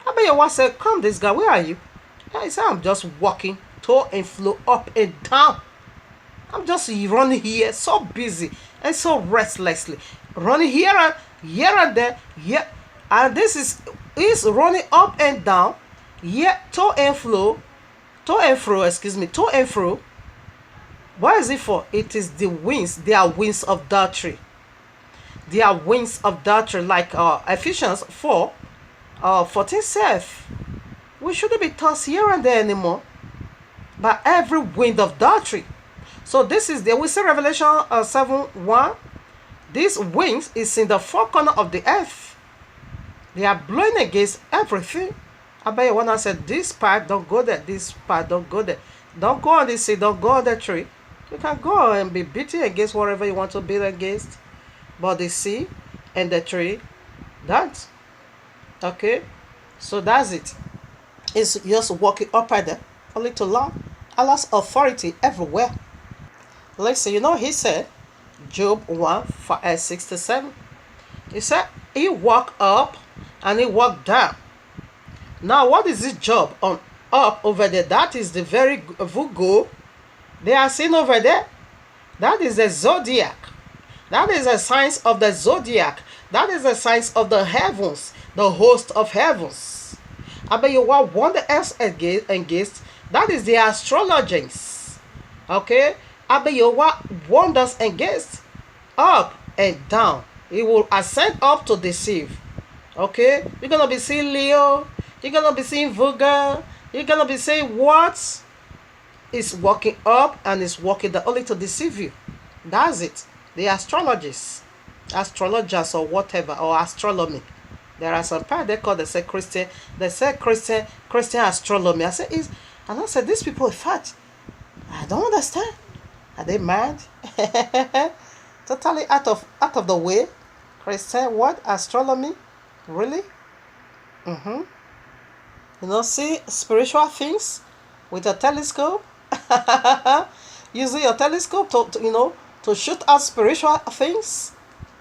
I bet your wife said, "Come, this guy, where are you?" And he said, "I'm just walking to and fro, up and down. I'm just running here, so busy and so restlessly. Running here and there, yeah. And this is running up and down, yeah, to and fro, to and fro. What is it for? It is the winds, they are winds of adultery. They are winds of adultery, like Ephesians 4, 14 says. We shouldn't be tossed here and there anymore by every wind of adultery. So this is we see Revelation 7:1. These winds is in the four corner of the earth. They are blowing against everything. I bet you one said, this part don't go there, this part don't go there. Don't go on the sea, don't go on the tree. You can go and be beating against whatever you want to beat against. But the sea and the tree, that. Okay? So that's it. It's just walking up and down, only to learn Allah's authority everywhere. Listen, he said, Job 1:6-7. He said, he walked up and he walked down. Now, what is this job on up over there? That is the very Vugo. They are seen over there. That is the zodiac. That is the signs of the zodiac. That is the signs of the heavens, the host of heavens. I bet you what wonder else against. That is the astrologers. Okay? I bet you what wonders against. Up and down. It will ascend up to deceive. Okay? You're gonna be seeing Leo. You're gonna be seeing Virgo. You're gonna be saying what? It's walking up and it's walking down only to deceive you. That's it. The astrologers or whatever, or astronomy. There are some part they call Christian astronomy. I said and I said these people are fat. I don't understand. Are they mad? Totally out of the way. Christian what? Astronomy? Really? See spiritual things with a telescope. Using your telescope to shoot out spiritual things.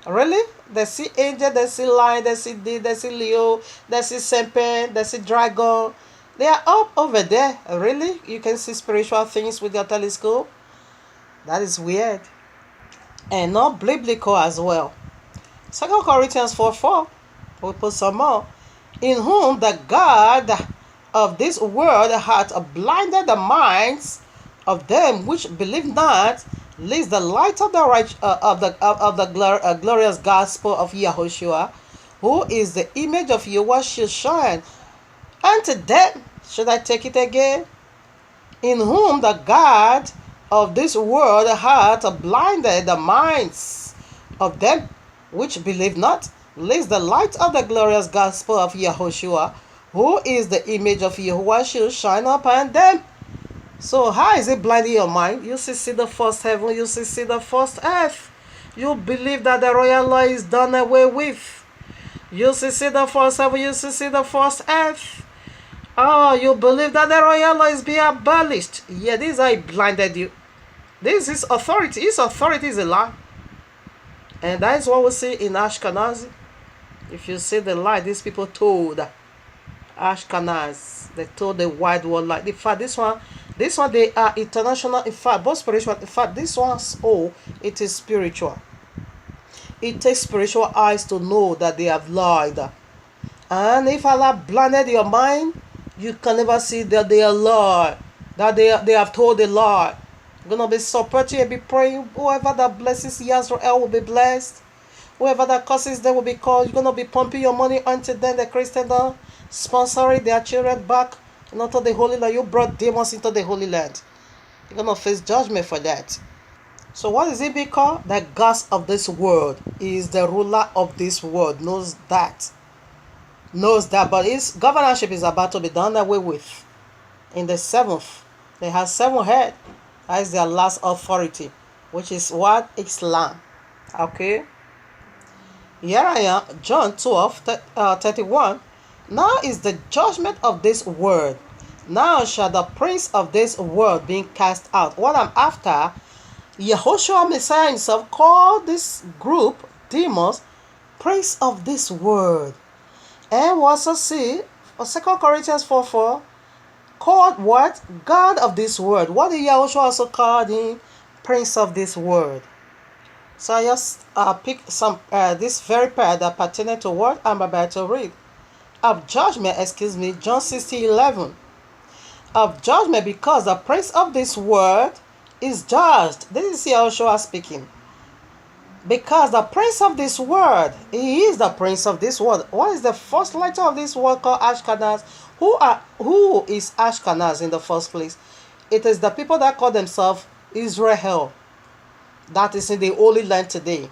Really? They see angel, they see lion, they see D, they see Leo, they see serpent, they see dragon. They are up over there. Really? You can see spiritual things with your telescope? That is weird. And not biblical as well. 2 Corinthians 4:4. We put some more. In whom the God of this world hath blinded the minds of them which believe not, lest the light of the glorious gospel of Yahushua, who is the image of Yahuwah, should shine. Unto them, should I take it again? In whom the God of this world hath blinded the minds of them which believe not, lest the light of the glorious gospel of Yahushua, who is the image of Yahuwah, should shine upon them. So how is it blinding your mind? You see the first heaven, you see the first earth. You believe that the royal law is done away with. You see the first heaven, you see the first earth. Oh, you believe that the royal law is being abolished. Yeah, this is how it blinded you. This is authority. His authority is a lie. And that is what we see in Ashkenazi. If you see the lie, these people told Ashkenaz, they told the wide world lie. In fact, this one they are international. In fact, both spiritual. In fact, this one's it is spiritual. It takes spiritual eyes to know that they have lied. And if Allah blinded your mind, you can never see that they are lied. That they have told a lie. You're gonna be supporting and be praying. Whoever that blesses Yisrael will be blessed. Whoever that curses them will be called. You're gonna be pumping your money unto them, the Christian, sponsoring their children back into the Holy Land. You brought demons into the Holy Land. You're gonna face judgment for that. So what is it being called? The God of this world is the ruler of this world. Knows that, but his governorship is about to be done away with. In the seventh, they have 7 heads. That is their last authority, which is what? Islam. Okay. Here I am, John 12, 31. Now is the judgment of this world. Now shall the prince of this world be cast out. What I'm after, Yahushua Messiah himself called this group, demons, prince of this world. And we also see, 2 Corinthians 4:4, called what? God of this world. What did Yahushua also call him? Prince of this world. So I just pick some this very part that pertained to what I'm about to read. Of judgment, John 16:11. Of judgment, because the prince of this world is judged. This is Yahushua speaking. Because the prince of this world, he is the prince of this world. What is the first letter of this word called Ashkenaz? Who is Ashkenaz in the first place? It is the people that call themselves Israel. That is in the Holy Land today.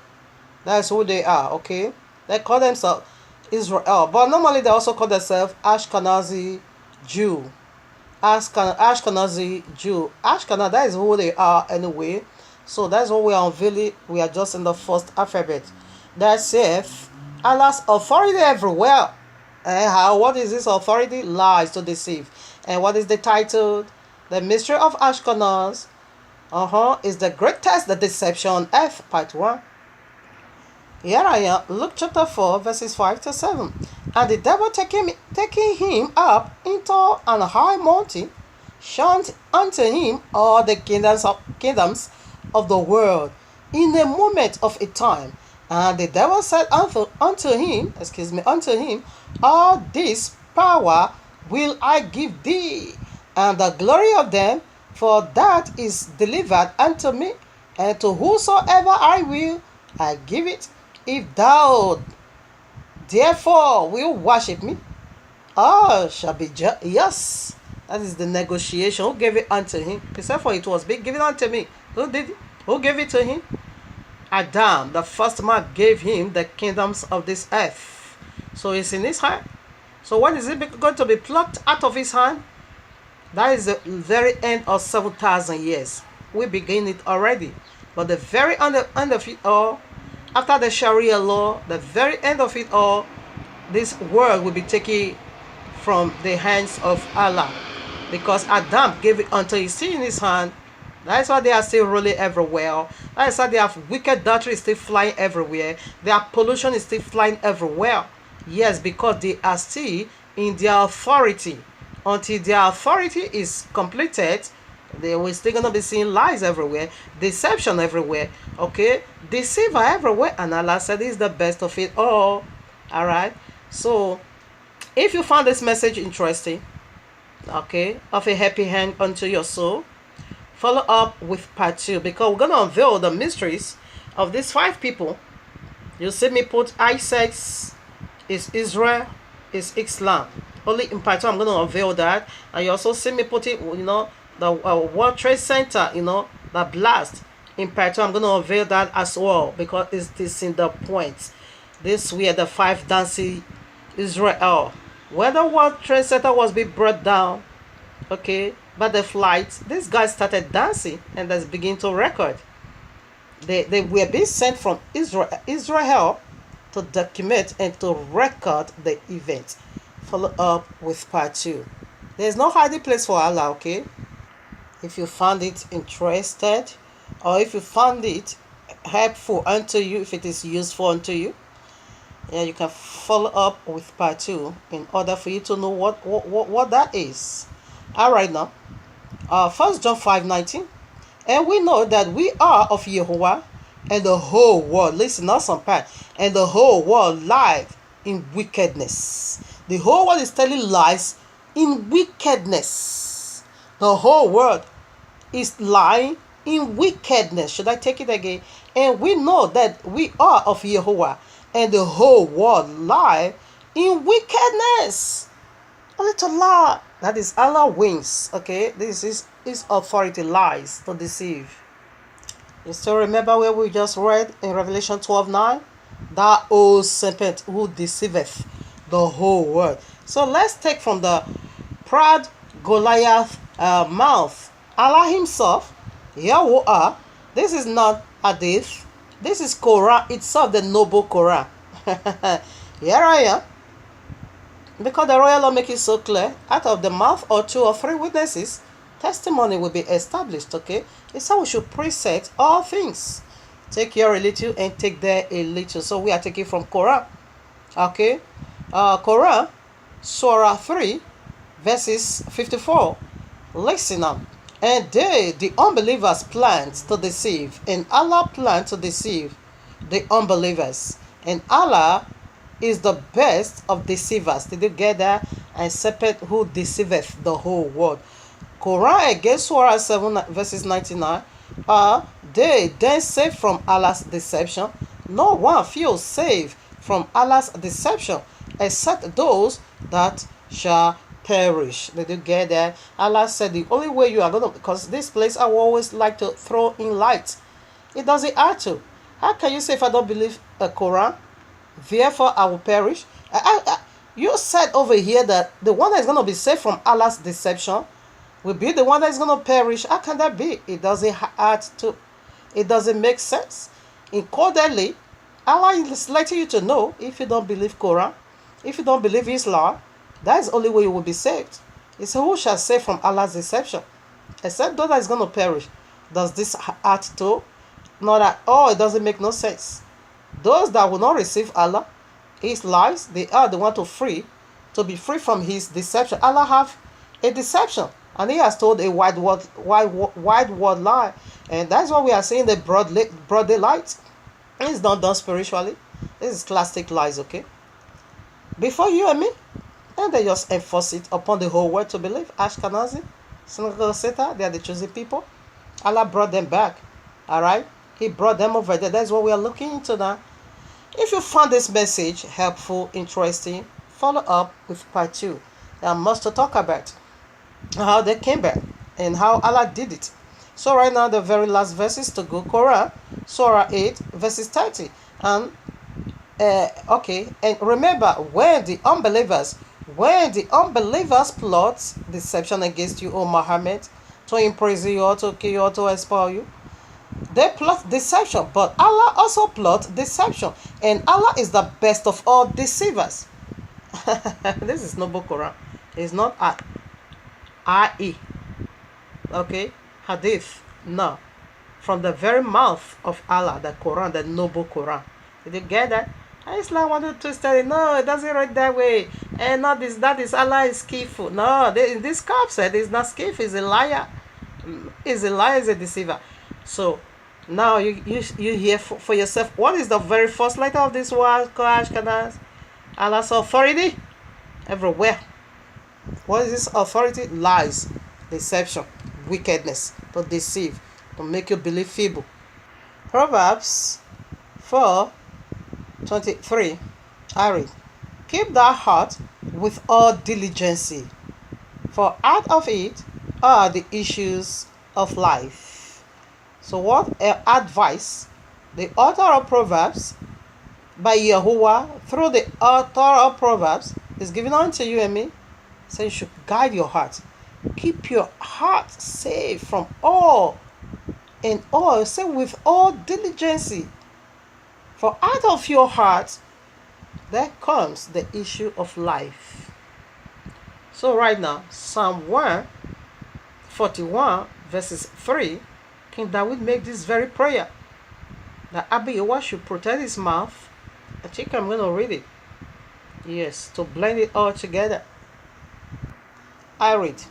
That's who they are, okay? They call themselves Israel. But normally they also call themselves Ashkenazi Jew. Ashkenazi Jew. Ashkenaz, that is who they are anyway. So that's what we are unveiling. We are just in the first alphabet. That says Allah's authority everywhere. And what is this authority? Lies to deceive. And what is the title? The mystery of Ashkenaz. Is the greatest, the deception on earth, part 1. Here I am, Luke chapter 4, verses 5 to 7. And the devil taking him up into an high mountain, showed unto him all the kingdoms of the world in a moment of a time. And the devil said unto him, all this power will I give thee, and the glory of them, for that is delivered unto me, and to whosoever I will, I give it. If thou therefore will worship me, all shall be just. Yes, that is the negotiation. Who gave it unto him? He said, for it was given unto me. Who did it? Who gave it to him? Adam, the first man, gave him the kingdoms of this earth. So it's in his hand. So when is it going to be plucked out of his hand? That is the very end of 7,000 years. We begin it already. But the very end of it all, after the Sharia law, the very end of it all, this world will be taken from the hands of Allah. Because Adam gave it unto his still in his hand. That's why they are still ruling everywhere. That's why they have wicked doctrine is still flying everywhere. Their pollution is still flying everywhere. Yes, because they are still in their authority. Until their authority is completed, they will still gonna be seeing lies everywhere, deception everywhere, okay, deceiver everywhere, and Allah said is the best of it all. All right. So, if you found this message interesting, okay, of a happy hand unto your soul, follow up with part 2, because we're gonna unveil the mysteries of these 5 people. You see me put Isaac is Israel, is Islam. Only in part 2 I'm going to unveil that. And you also see me put it, the World Trade Center, the blast. In part 2 I'm going to unveil that as well, because it's in the point. This where the 5 dancing Israel. Where the World Trade Center was being brought down, okay, by the flights, these guys started dancing and that's begin to record. They were being sent from Israel to document and to record the event. Follow up with part 2. There's no hiding place for Allah, okay? If you found it interested, or if you found it helpful unto you, if it is useful unto you, yeah, you can follow up with part 2 in order for you to know what that is. All right, now, 1 John 5:19, and we know that we are of Yehovah, and the whole world, listen, not some part, and the whole world live in wickedness. The whole world is telling lies in wickedness. The whole world is lying in wickedness. Should I take it again? And we know that we are of Yehovah, and the whole world lie in wickedness. A little lie. That is Allah wins. Okay, this is His authority lies to deceive. You still remember where we just read in Revelation 12:9? That old serpent who deceiveth the whole world. So let's take from the proud Goliath mouth. Allah himself Here we are. This is not Hadith. This is Quran itself, the noble Quran. Here I am. Because the royal law make it so clear, out of the mouth or two or three witnesses, testimony will be established, okay? It's how we should preset all things. Take here a little and take there a little. So we are taking from Quran, okay? Quran, Surah 3, verses 54. Listen up. And they, the unbelievers, planned to deceive, and Allah planned to deceive the unbelievers. And Allah is the best of deceivers. Did you get that? And separate who deceiveth the whole world. Quran again, Surah 7, verses 99. Are they then saved from Allah's deception? No one feels safe from Allah's deception except those that shall perish. Did you get that? Allah said the only way you are going to, because this place I will always like to throw in light. It doesn't add to. How can you say if I don't believe a Quran, therefore I will perish? You said over here that the one that is going to be saved from Allah's deception will be the one that is going to perish. How can that be? It doesn't add to. It doesn't make sense. Accordingly, Allah is letting you to know, if you don't believe Quran, if you don't believe Islam, that is the only way you will be saved. He said, who shall save from Allah's deception? Except those that is going to perish. Does this add to? Not at all. It doesn't make no sense. Those that will not receive Allah, His lies, they are the one to be free from His deception. Allah have a deception, and He has told a wide word lie, and that's what we are seeing, the broad daylight. It's not done spiritually. This is classic lies, okay? Before you and me, and they just enforce it upon the whole world to believe. Ashkenazi, Synagogue Seta, they are the chosen people. Allah brought them back. Alright? He brought them over there. That's what we are looking into now. If you found this message helpful, interesting, follow up with part 2. There are much to talk about. How they came back and how Allah did it. So right now the very last verses to go. Quran, Surah 8, verses 30. And okay, and remember, when the unbelievers plot deception against you, O Muhammad, to imprison you or to kill you or to expel you, they plot deception, but Allah also plot deception, and Allah is the best of all deceivers. This is noble Quran. It's not I.E. Okay, Hadith. No, from the very mouth of Allah, the Quran, the noble Quran. Did you get that? Islam wanted to twist it. No, it doesn't write that way. And not this, that is Allah is skillful. No, this cop said it's not skillful. He's a liar. He's a liar, he's a deceiver. So now you hear for yourself. What is the very first letter of this word called Ashkenaz? Allah's authority everywhere. What is this authority? Lies, deception, wickedness, to deceive, to make you believe feeble. Proverbs 4:23. I read, keep thy heart with all diligence, for out of it are the issues of life. So what advice the author of Proverbs by Yahuwah through the author of Proverbs is giving unto you and me? So you should guide your heart. Keep your heart safe from all and all. Say with all diligence. For out of your heart there comes the issue of life. So right now, Psalm 141 verses 3, King David made this very prayer that Yahuwah should protect his mouth. I think I'm going to read it. Yes, to blend it all together. I read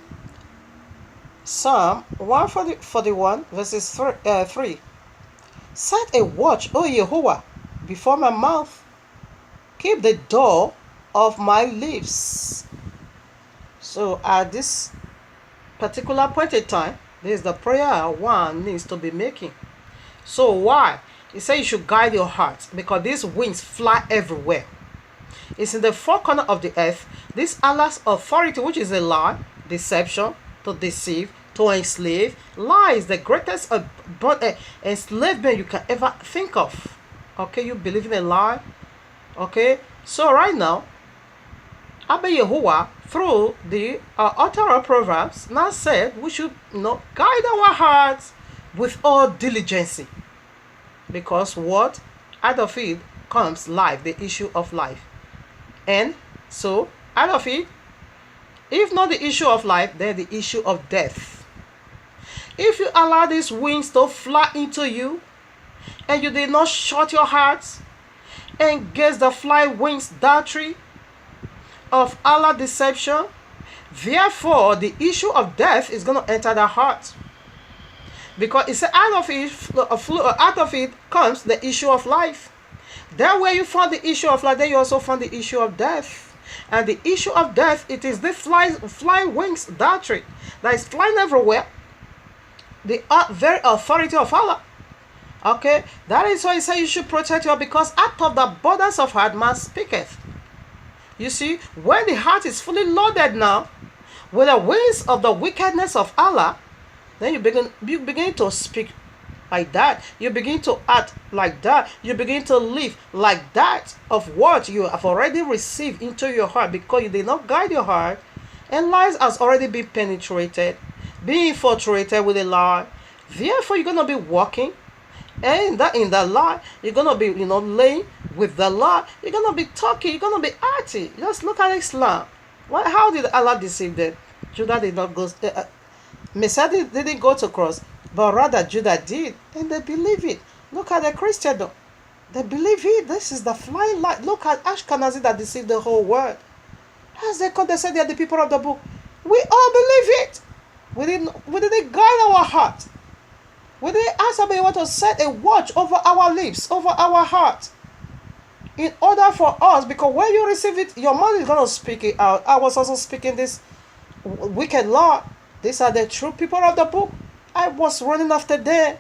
Psalm 141 verses 3. Set a watch, O Yahuwah, before my mouth. Keep the door of my lips. So at this particular point in time, this is the prayer one needs to be making. So why? He said you should guide your heart, because these winds fly everywhere. It's in the four corners of the earth. This Allah's authority, which is a lie, deception, to deceive, to enslave. Lie is the greatest enslavement you can ever think of. Okay, you believe in a lie. Okay, so right now, Abba Yahuwah, through the author of Proverbs, now said we should guide our hearts with all diligence. Because what? Out of it comes life, the issue of life. And so, out of it, if not the issue of life, then the issue of death. If you allow these wings to fly into you, and you did not shut your heart, and gaze the fly wings dartry of Allah deception, therefore the issue of death is going to enter the heart. Because it's out of it comes the issue of life. There where you found the issue of life, then you also found the issue of death. And the issue of death, it is the fly wings dartry that is flying everywhere. The very authority of Allah. Okay, that is why he said you should protect your, because out of the abundance of heart man speaketh. You see, when the heart is fully loaded now with the ways of the wickedness of Allah, then you begin to speak like that. You begin to act like that. You begin to live like that of what you have already received into your heart, because you did not guide your heart, and lies has already been penetrated, being infiltrated with a lie. Therefore, you're gonna be walking, and in that lie, you're gonna be laying with the lie. You're gonna be talking. You're gonna be acting. Just look at Islam. How did Allah deceive them? Judah did not go. Messiah didn't go to cross, but rather Judah did, and they believe it. Look at the Christendom. They believe it. This is the flying light. Look at Ashkenazi that deceived the whole world. As they come, they said they are the people of the book. We all believe it. We didn't guide our heart. We didn't ask somebody want to set a watch over our lips, over our heart, in order for us, because when you receive it, your mouth is going to speak it out. I was also speaking this wicked law. These are the true people of the book. I was running after them.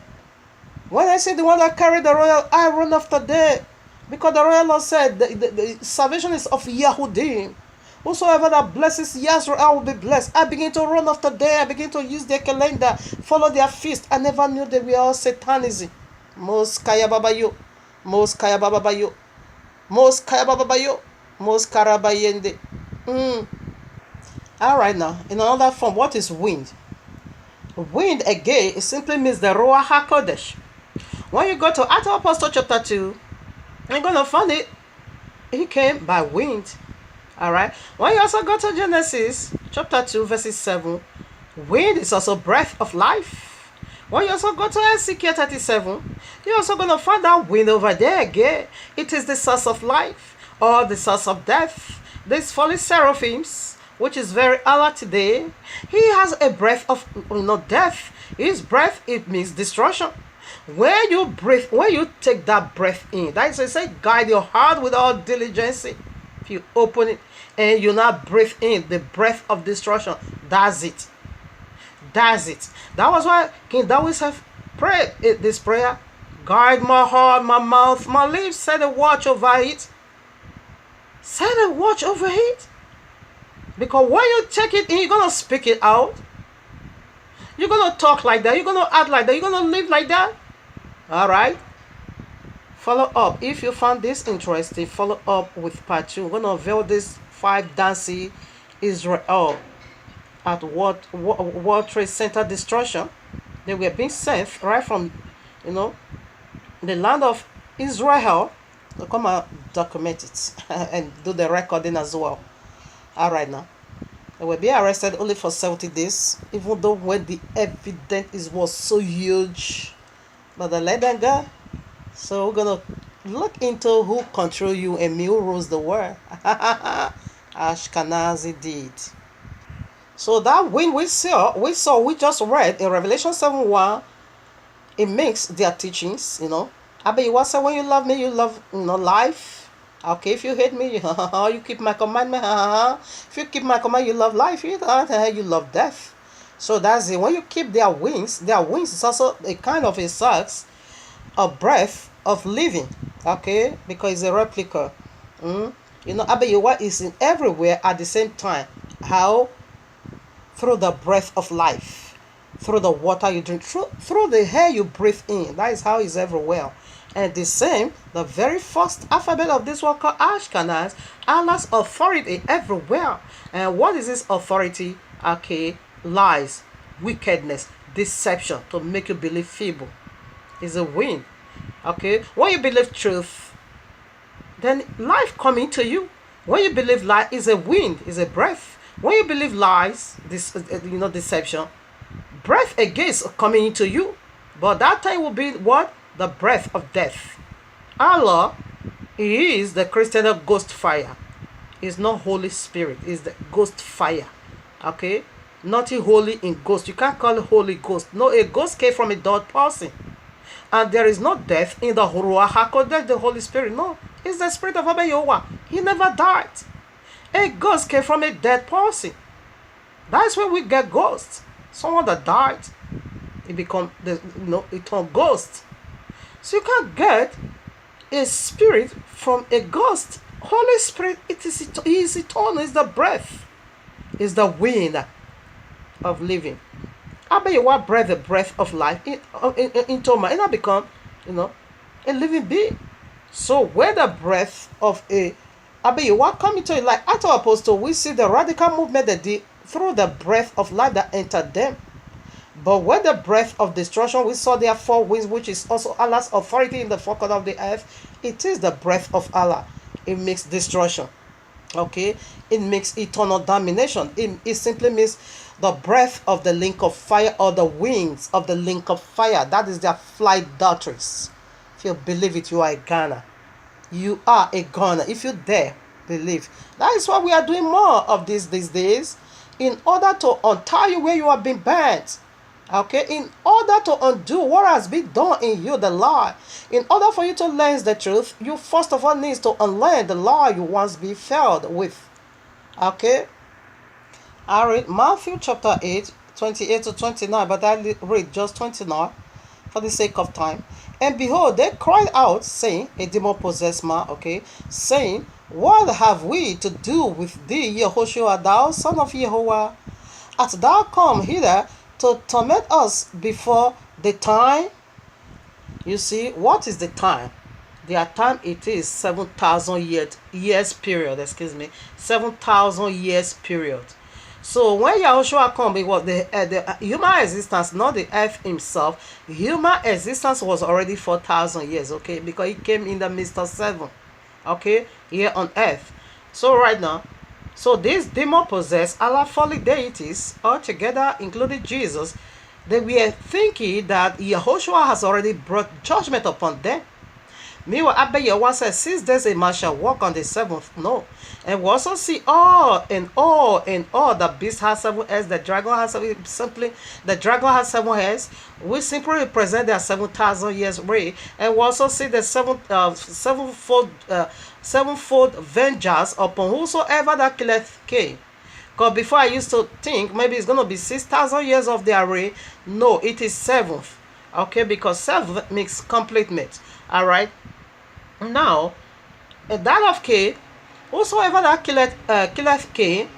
When I say the one that carried the royal, I run after them. Because the royal law said the salvation is of Yahudim. Whosoever that blesses Yahweh will be blessed. I begin to run after them. I begin to use their calendar, follow their feast. I never knew they were all satanism. Mos kaya babayo. Mos kaya babayo. Mos kaya babayo. Mos karabayende. All right, now in another form, what is wind? Wind again, it simply means the Ruach HaKodesh. When you go to Acts of Apostles chapter 2, you're gonna find it. He came by wind. All right. When you also go to Genesis chapter 2 verses 7, wind is also breath of life. When you also go to Ezekiel 37, you're also gonna find that wind over there again. It is the source of life or the source of death. These fallen seraphims, which is very Allah today, he has a breath of death. His breath, it means destruction. When you breathe, when you take that breath in, that is to say, guide your heart with all diligence. If you open it and you not breathe in the breath of destruction, that's it. That's it. That was why King David have prayed this prayer. Guide my heart, my mouth, my lips. Set a watch over it. Set a watch over it. Because when you take it in, you're going to speak it out. You're going to talk like that. You're going to act like that. You're going to live like that. All right. Follow up. If you found this interesting, follow up with part 2. We're going to unveil this 5 dancing Israel at World Trade Center destruction. They were being sent right from, the land of Israel to come and document it and do the recording as well. All right, now they will be arrested only for 70 days, even though when the evidence was so huge, but they let them go. So we're gonna look into who control you and who rules the world. Ashkenazi did. So that wind we just read in Revelation 7:1, it makes their teachings, I bet you what say, when you love me, you love life. Okay, if you hate me, you keep my commandment. If you keep my command, you love life. You love death. So that's it. When you keep their wings is also a kind of a source of breath of living. Okay, because it's a replica. Abayuwa is in everywhere at the same time. How? Through the breath of life, through the water you drink, through the air you breathe in. That is how it's everywhere. And the same, the very first alphabet of this word called Ashkenaz, Allah's authority everywhere. And what is this authority? Okay, lies, wickedness, deception to make you believe feeble. It's a wind. Okay? When you believe truth, then life come into you. When you believe lie, is a wind, is a breath. When you believe lies, this deception, breath again is coming into you. But that time will be what? The breath of death. Allah is the Christian ghost fire. It's not Holy Spirit, it's the ghost fire. Okay? Nothing holy in ghost. You can't call it Holy Ghost. No, a ghost came from a dead person. And there is no death in the Ruach HaKodesh, the Holy Spirit. No, it's the Spirit of Abba Yehovah. He never died. A ghost came from a dead person. That's where we get ghosts. Someone that died, it become it turned ghost. So you can't get a spirit from a ghost. Holy Spirit, it is eternal. It's the breath. It's the wind of living. Abba Yehovah breathe the breath of life into man, and I become, a living being. So where the breath of Abba Yehovah come into it, like Acts of Apostle, we see the radical movement that did through the breath of life that entered them. But when the breath of destruction, we saw their four winds, which is also Allah's authority in the four corners of the earth. It is the breath of Allah. It makes destruction. Okay? It makes eternal domination. It simply means the breath of the link of fire, or the wings of the link of fire. That is their flight doctrines. If you believe it, you are a Ghana. You are a Ghana. If you dare believe. That is why we are doing more of this these days. In order to untie you where you have been bent. Okay, in order to undo what has been done in you, the lie. In order for you to learn the truth, you first of all need to unlearn the lie you once be filled with. Okay, I read Matthew chapter 8, 28 to 29, but I read just 29 for the sake of time. And behold, they cried out, saying, a demon-possessed man, okay, saying, what have we to do with thee, Yehoshua, thou son of Jehovah? Art thou come hither to torment us before the time? You see, what is the time? Their time, it is 7,000 years period, 7,000 years period. So when Yahushua come, it was the human existence, not the earth himself. Human existence was already 4,000 years, okay, because he came in the midst of 7, okay, here on earth. So right now, so these demon-possessed, Allah-fallen deities, altogether, including Jesus, they were thinking that Yahushua has already brought judgment upon them. Meanwhile, Abba Yehovah says, 6 days a man shall walk on the 7th. No. And we also see all the beast has 7 heads, the dragon has the dragon has 7 heads. We simply represent their 7,000 years reign. And we also see the sevenfold vengeance upon whosoever that killeth Cain. Because before I used to think maybe it's going to be 6,000 years of their reign. No, it is 7th. Okay, because 7th makes completement. Alright. Now, that of Cain, whosoever that killeth Cain,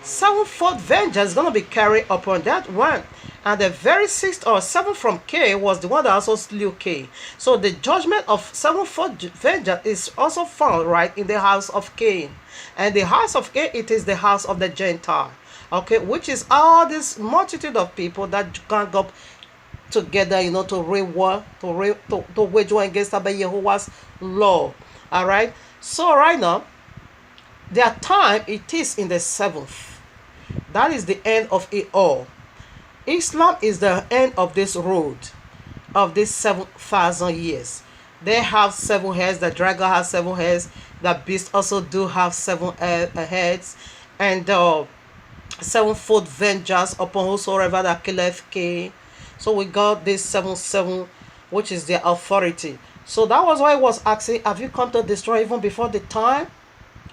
7fold vengeance is going to be carried upon that one. And the very 6th or 7th from Cain was the one that also slew Cain. So the judgment of 7fold vengeance is also found right in the house of Cain. And the house of Cain, it is the house of the Gentile. Okay, which is all this multitude of people that gang up together, to wage war against Abba Yehovah's law. All right. So right now, their time, it is in the 7th. That is the end of it all. Islam is the end of this road of this 7,000 years. They have 7 heads. The dragon has 7 heads. The beast also do have 7 heads, and 7fold vengeance upon whosoever that killeth Cain. So we got this 7, which is their authority. So that was why he was asking, have you come to destroy even before the time?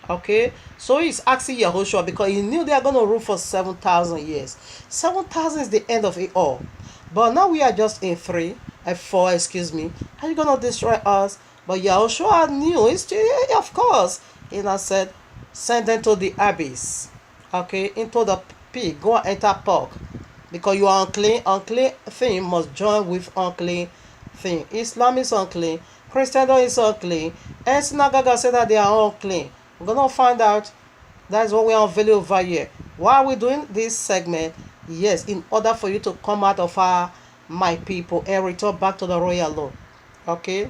Okay, so he's asking Yahushua because he knew they are going to rule for 7,000 years. 7,000 is the end of it all. But now we are just in 4, Are you going to destroy us? But Yahushua knew, of course. He now said, send them to the abyss. Okay, into the pig. Go and enter pork. Because you are unclean. Unclean thing must join with unclean thing. Islam is unclean. Christendom is unclean. And synagogue said that they are unclean. We're going to find out. That's what we are unveiling over here. Why are we doing this segment? Yes, in order for you to come out of my people and return back to the royal law. Okay?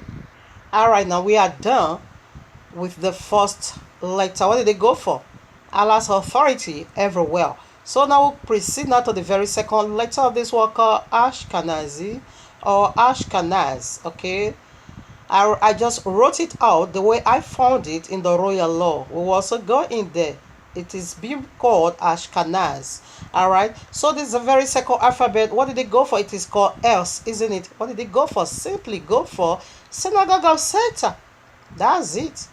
Alright, now we are done with the first letter. What did they go for? Allah's authority everywhere. So now we'll proceed now to the very second letter of this word called Ashkenazi or Ashkenaz. Okay? I just wrote it out the way I found it in the royal law. We will also go in there. It is being called Ashkenaz. Alright, so this is a very second alphabet. What did they go for? It is called else, isn't it? What did they go for? Simply go for synagogue of Satan. That's it.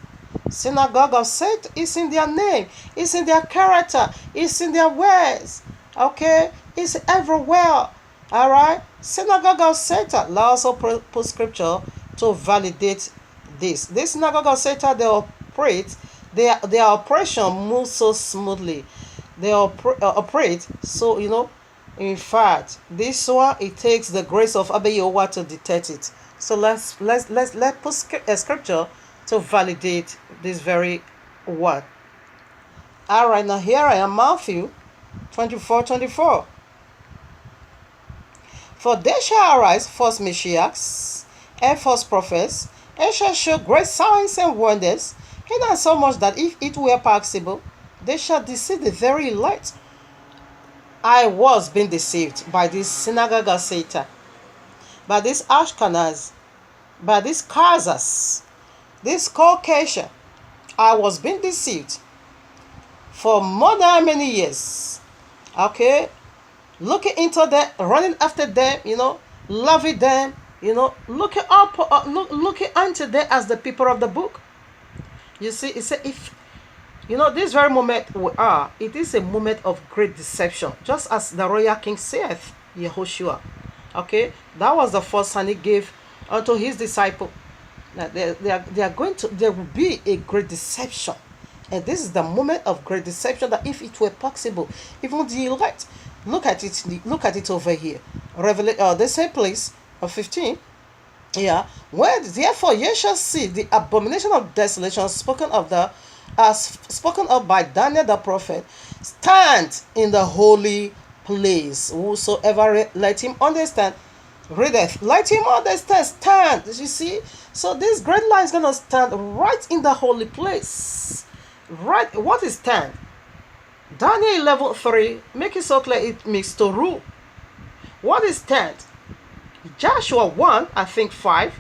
Synagogue of Satan is in their name, it's in their character, it's in their words. Okay, it's everywhere. Alright, synagogue of Satan. Let's also put scripture to validate this. This synagogue of Satan, they operate, their operation moves so smoothly. They operate so, in fact, this one, it takes the grace of Abba Yehovah to detect it. So let's put a scripture to validate this very word. All right, now here I am, Matthew 24:24. For they shall arise false messiahs and false prophets, and shall show great signs and wonders, and so much that if it were possible, they shall deceive the very elect. I was being deceived by this synagogue of Satan, by this Ashkenaz, by this Khazars, this Caucasian. I was being deceived for more than many years. Okay? Looking into them, running after them, loving them, looking up, looking unto them as the people of the book. You see, it said if this very moment we are, it is a moment of great deception, just as the royal king saith, Yehoshua. Okay, that was the first sign he gave unto his disciple. Now there will be a great deception, and this is the moment of great deception. That if it were possible, even the elect, look at it over here, Revelation, the same place of 15. Yeah, where therefore ye shall see the abomination of desolation spoken of by Daniel the prophet stand in the holy place. Whosoever let him understand, readeth, let him understand, stand. You see, so this great light is gonna stand right in the holy place. Right, what is stand? Daniel 11:3 make it so clear, it means to rule. What is stand? Joshua 1, I think 5,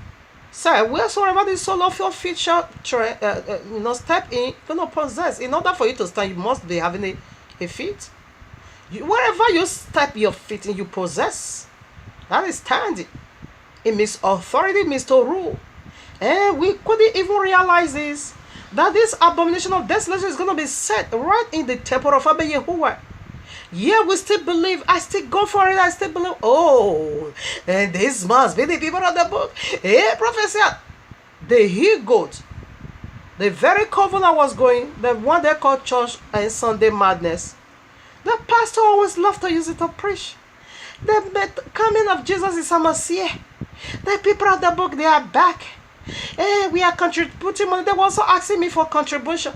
say, wheresoever the sole of your feet shall step in, gonna possess. In order for you to stand, you must be having a feet. Wherever you step your feet in, you possess. That is standing. It means authority, it means to rule. And we couldn't even realize this, that this abomination of desolation is gonna be set right in the temple of Abba Yehovah. Yeah, we still believe. I still go for it. I still believe. Oh, and this must be the people of the book. Hey, Professor, the he-goat, the very covenant was going, the one they called church and Sunday madness. The pastor always loved to use it to preach. The coming of Jesus is a Messiah. The people of the book, they are back. Hey, we are contributing money. They were also asking me for contribution.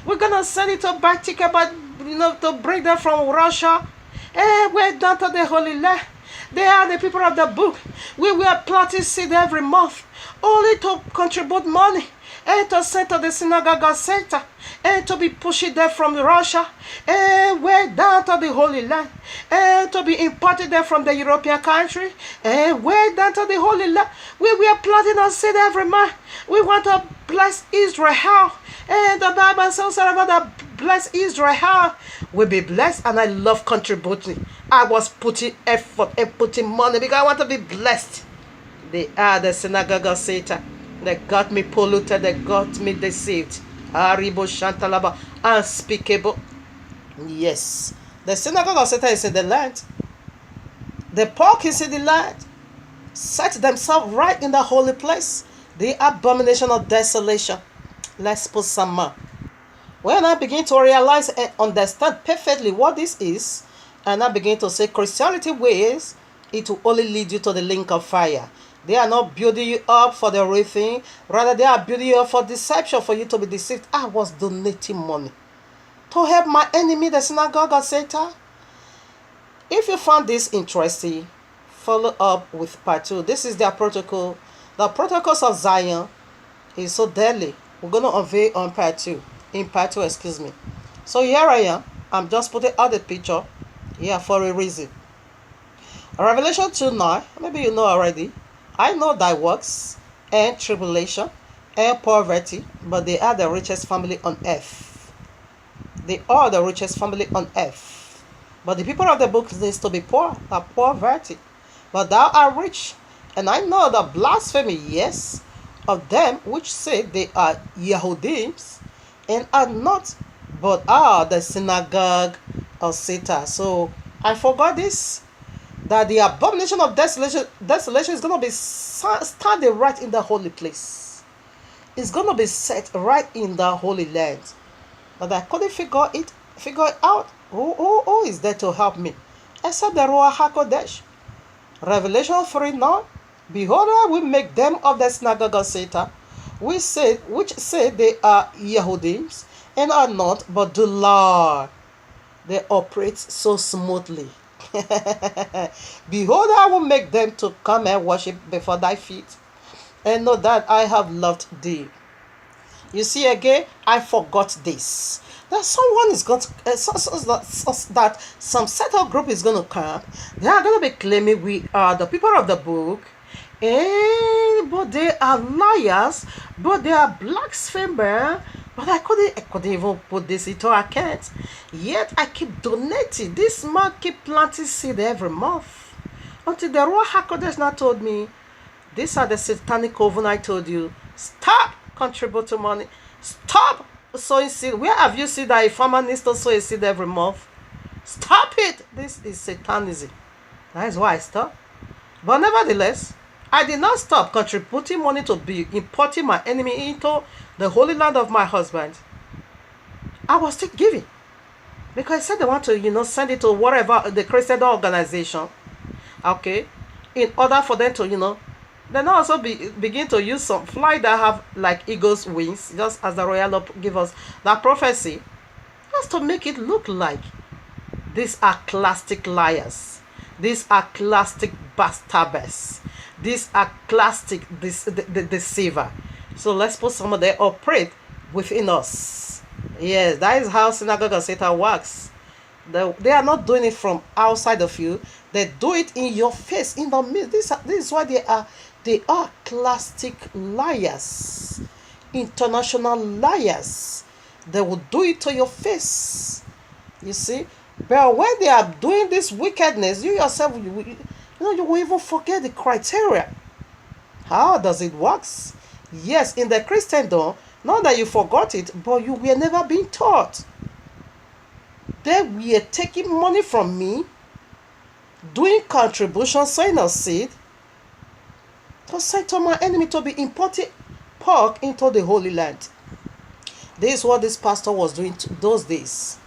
We're gonna send it to buy ticket, but to bring them from Russia. We're down to the Holy Land. They are the people of the book. We will planting seed every month, only to contribute money and to send to the synagogue of Satan and to be pushing them from Russia. We're down to the Holy Land and to be imported them from the European country. We're down to the Holy Land. We are planting a seed every month. We want to bless Israel. And the Bible says about the bless Israel will be blessed. And I love contributing. I was putting effort and putting money because I want to be blessed. They are the synagogue of Satan. They got me polluted. They got me deceived. Haribo Shantalaba. Unspeakable. Yes. The synagogue of Satan is in the land. The pork is in the land. Set themselves right in the holy place. The abomination of desolation. Let's put some more. When I begin to realize and understand perfectly what this is, and I begin to say Christianity ways, it will only lead you to the link of fire. They are not building you up for the real thing. Rather, they are building you up for deception, for you to be deceived. I was donating money to help my enemy, the synagogue of Satan. If you found this interesting, follow up with part 2. This is their protocol. The protocols of Zion is so deadly. We're going to unveil on part 2. In part 2, excuse me. So here I am. I'm just putting out the picture here for a reason. Revelation 2:9. Maybe you know already. I know thy works and tribulation and poverty, but they are the richest family on earth. They are the richest family on earth. But the people of the book needs to be poor, are poverty. But thou art rich, and I know the blasphemy, yes, of them which say they are Yahudims, and are not, but are the synagogue of Satan. So I forgot this, that the abomination of desolation is going to be standing right in the holy place. It's going to be set right in the holy land. But I couldn't figure it out. Who is there to help me? Except the Ruach HaKodesh. Revelation 3:9. Behold, I will make them of the synagogue of Satan, which say they are Yahudims, and are not, but do lie. They operate so smoothly. Behold, I will make them to come and worship before thy feet, and know that I have loved thee. You see again, I forgot this. That someone is going to, that some settled group is going to come. They are going to be claiming we are the people of the book, but they are liars, but they are blasphemers. But I couldn't even put this into account. Yet I keep donating. This man keep planting seed every month. Until the Ruach HaKodesh now told me, these are the satanic coven I told you. Stop contributing money. Stop sowing seed. Where have you seen that a farmer needs to sow a seed every month? Stop it. This is satanism. That is why I stopped. But nevertheless, I did not stop contributing money to be importing my enemy into the holy land of my husband. I was still giving. Because I said they want to, send it to whatever, the Christian organization. Okay? In order for them to, then also begin to use some fly that have like eagle's wings, just as the royal Lord give us that prophecy, just to make it look like these are classic liars. These are classic bastards. These are classic the deceiver. So let's put some of them operate within us. Yes, that is how synagogue of Satan works. They are not doing it from outside of you. They do it in your face, in the midst. This is why they are. They are classic liars, international liars. They will do it to your face. You see, but when they are doing this wickedness, you yourself, you will even forget the criteria. How does it work? Yes, in the Christendom, not that you forgot it, but you were never being taught. They were taking money from me, doing contributions, sowing a seed, to send to my enemy to be importing pork into the Holy Land. This is what this pastor was doing those days.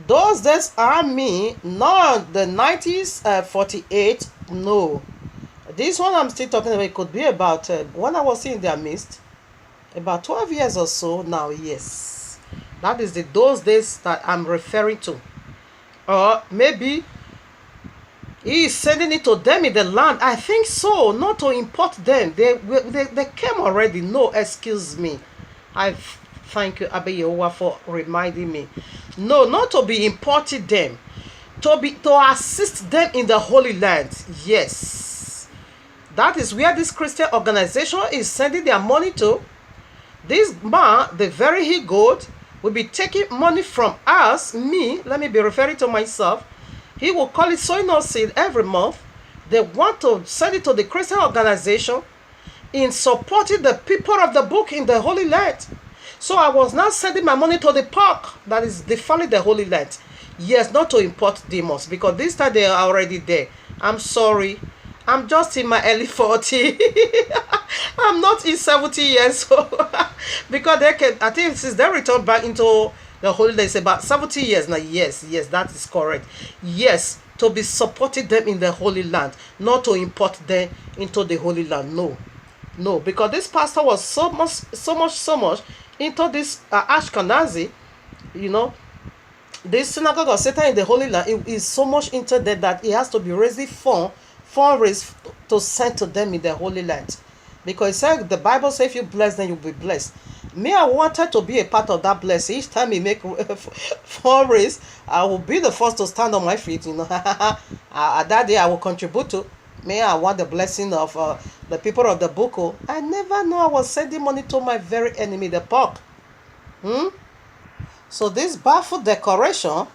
Those days are me, not the 90s, 48, no. This one I'm still talking about, it could be about, when I was in their midst, about 12 years or so now, yes. That is those days that I'm referring to. Or maybe he is sending it to them in the land. I think so, not to import them. They came already. No, excuse me. I thank you, Abba Yehovah, for reminding me. No, not to be importing them. To assist them in the Holy Land. Yes. That is where this Christian organization is sending their money to. This man, the very he God, will be taking money from us, me, let me be referring to myself. He will call it sowing no seed every month. They want to send it to the Christian organization in supporting the people of the book in the Holy Land. So I was now sending my money to the park that is defiling the Holy Land. Yes, not to import demons, because this time they are already there. I'm sorry. I'm just in my early 40. I'm not in 70 years old. Because I think since they returned back into the Holy Land, it's about 70 years now. Yes, that is correct. Yes, to be supporting them in the Holy Land, not to import them into the Holy Land. No, because this pastor was so much into this Ashkenazi, This synagogue of Satan in the Holy Land is so much into that he has to be raising funds to send to them in the Holy Land. Because the Bible says if you bless, then you'll be blessed. Me, I wanted to be a part of that blessing. Each time we make fundraise, I will be the first to stand on my feet. That day I will contribute to. Me, I want the blessing of the people of the book. I never know I was sending money to my very enemy, the pork. So this baffled decoration,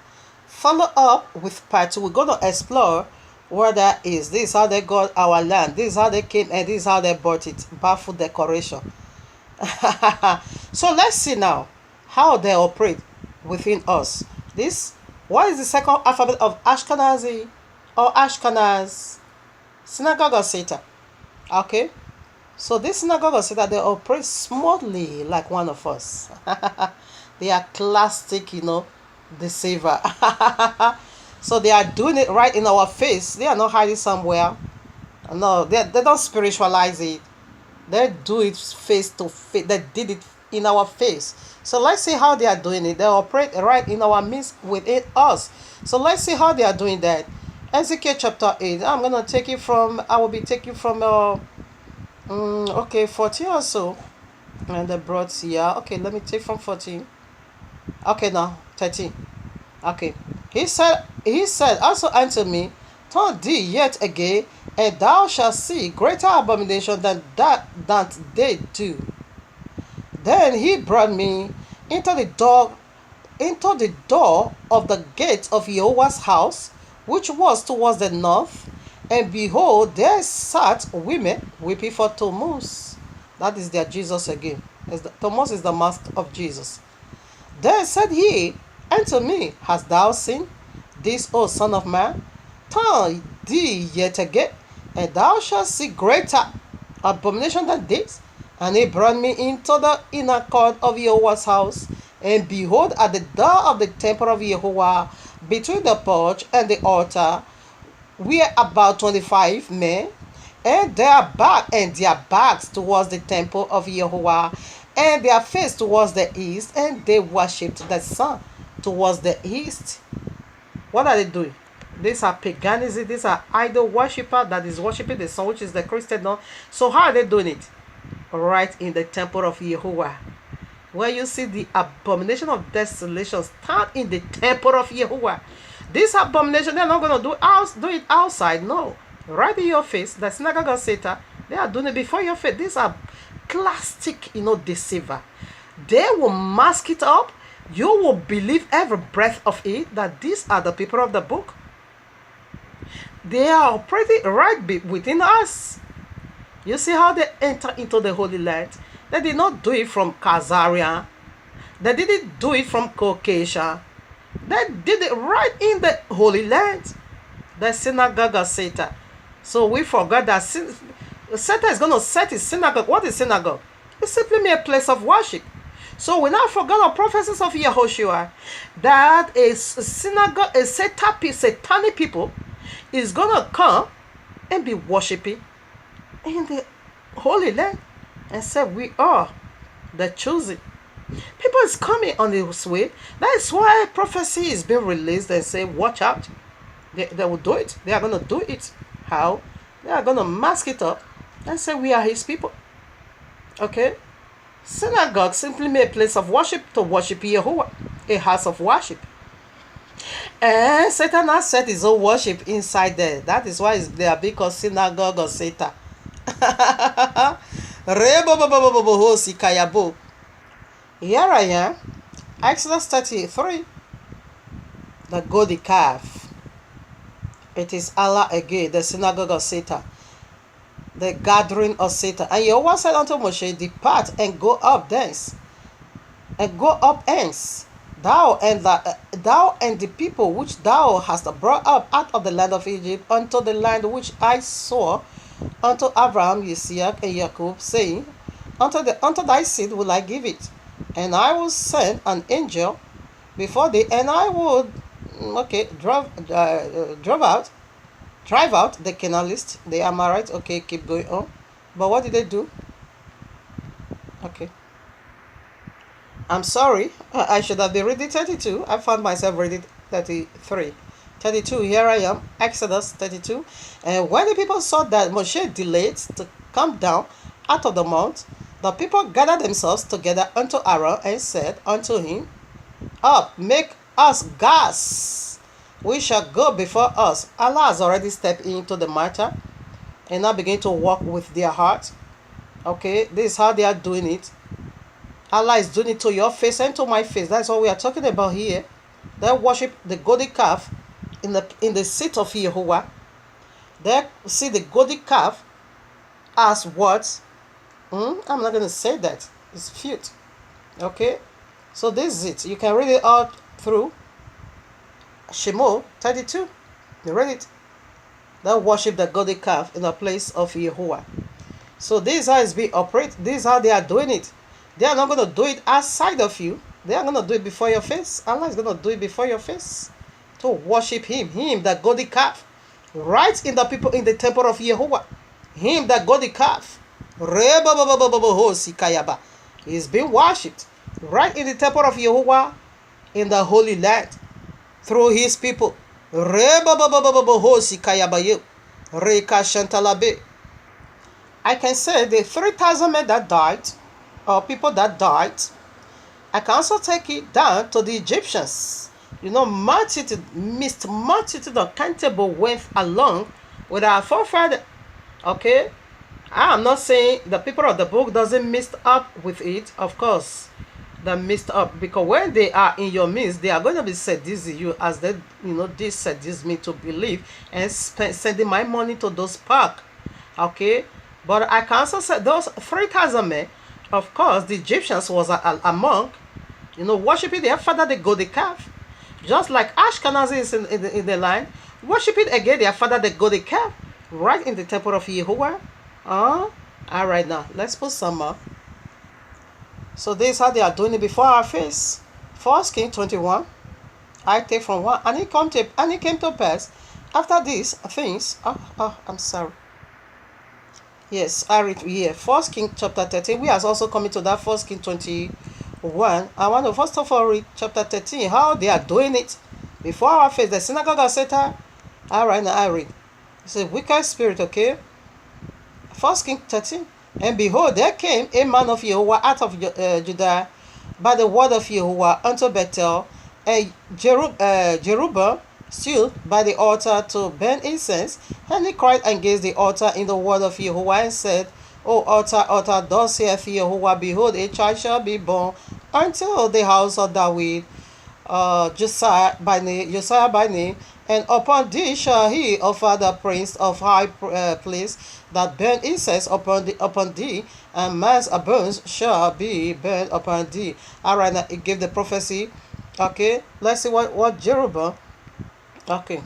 follow up with part 2. We're going to explore where that is. This is how they got our land. This is how they came, and this is how they bought it. Baffled decoration. So let's see now how they operate within us. What is the second alphabet of Ashkenazi or Ashkenaz? Synagogue of Satan. Okay. So this synagogue of Satan, they operate smoothly like one of us. They are classic, deceiver. So they are doing it right in our face. They are not hiding somewhere. No, they don't spiritualize it. They do it face to face. They did it in our face. So let's see how they are doing it. They operate right in our midst within us. So let's see how they are doing that. Ezekiel chapter 8. I will be taking from 14 or so. And they brought here. Okay, let me take from 14. Okay, now 13. Okay. He said also unto me, turn thee yet again, and thou shalt see greater abomination than they do. Then he brought me into the door of the gate of Jehovah's house, which was towards the north, and behold, there sat women weeping for Tammuz. That is their Jesus again. Tammuz is the mask of Jesus. Then said he unto me, hast thou seen this, O son of man? Turn thee yet again, and thou shalt see greater abomination than this. And he brought me into the inner court of Jehovah's house, and behold, at the door of the temple of Jehovah, between the porch and the altar, were about 25 men, and their backs towards the temple of Jehovah, and their face towards the east, and they worshipped the sun towards the east. What are they doing? These are paganism. These are idol worshippers that is worshipping the sun, which is the Christian. No? So how are they doing it? Right in the temple of Jehovah, where you see the abomination of desolation stand in the temple of Jehovah. This abomination, they're not going to do it outside. No, right in your face. The synagogue of Satan, they are doing it before your face. These are classic, deceiver. They will mask it up. You will believe every breath of it that these are the people of the book. They are operating right within us. You see how they enter into the Holy Land? They did not do it from Khazaria. They didn't do it from Caucasia. They did it right in the Holy Land. The synagogue of Satan. So we forgot that Satan is going to set his synagogue. What is synagogue? It's simply a place of worship. So we now forgot the prophecies of Yehoshua that a synagogue, a satanic people is going to come and be worshiping in the Holy Land and say we are the chosen. People is coming on this way. That is why prophecy is being released and say watch out. They will do it. They are going to do it. How? They are going to mask it up and say we are his people. Okay? Synagogue simply means a place of worship to worship Yehovah, a house of worship. And Satan has set his own worship inside there. That is why they are being called synagogue of Satan. Here I am, Exodus 33, the golden calf. It is Allah again, the synagogue of Satan, the gathering of Satan. And Jehovah said unto Moshe, depart and go up thence, and go up hence, thou and the people which thou hast brought up out of the land of Egypt unto the land which I swore unto Abraham, Isaac, and Jacob, saying, unto thy seed will I give it, and I will send an angel before thee, and I would drive out the Canaanites, the Amorites. Okay, keep going on. But what did they do? Okay. I'm sorry, I should have been reading 32. I found myself reading 33. 32, here I am, Exodus 32. And when the people saw that Moshe delayed to come down out of the mount, the people gathered themselves together unto Aaron and said unto him, Up, make us gods. We shall go before us. Allah has already stepped into the matter and now begin to walk with their heart. Okay, this is how they are doing it. Allah is doing it to your face and to my face. That's what we are talking about here. They worship the golden calf in the seat of Yehovah. They see the golden calf as what? I'm not going to say that. It's filth. Okay? So this is it. You can read it all through. Shemo 32. You read it. They worship the golden calf in the place of Yehovah. So this is how it's being operated. This is how they are doing it. They are not going to do it outside of you. They are going to do it before your face. Allah is going to do it before your face. To worship Him, the golden calf. Right in the people in the temple of Yehovah. Him, the golden calf. He's being worshipped. Right in the temple of Yehovah. In the Holy Land. Through His people. I can say the 3,000 men that died, or people that died, I can also take it down to the Egyptians. Multitude uncountable went along with our forefather. Okay? I am not saying the people of the book doesn't mix up with it. Of course, they mixed up. Because when they are in your midst, they are going to be seducing you as they, this seduce me to believe and sending my money to those parks. Okay? But I can also say those 3,000 men, of course, the Egyptians was among, worshiping their father, the golden calf. Just like Ashkenazi is in the line, worshiping again their father, the golden calf, right in the temple of Yehovah. All right, now, let's put some more. So this is how they are doing it before our face. 1 Kings 21, I take from 1, and it came to pass, after these things, I'm sorry. Yes, I read here. 1 Kings chapter 13. We are also coming to that 1 Kings 21. I want to first of all read chapter 13. How they are doing it before our face. The synagogue of Satan. Alright, now I read. It's a wicked spirit, okay? 1 Kings 13. And behold, there came a man of Yehovah out of Judah by the word of Yehovah unto Bethel, and Jerubbaal stood by the altar to burn incense, and he cried against the altar in the word of Yehovah and said, O altar, altar, thus saith Yehovah, behold, a child shall be born unto the house of David, Josiah by name, and upon thee shall he offer the prince of high place that burn incense upon thee, and man's bones shall be burned upon thee. Alright, now it gave the prophecy. Okay, let's see what Jerubbaal. Okay,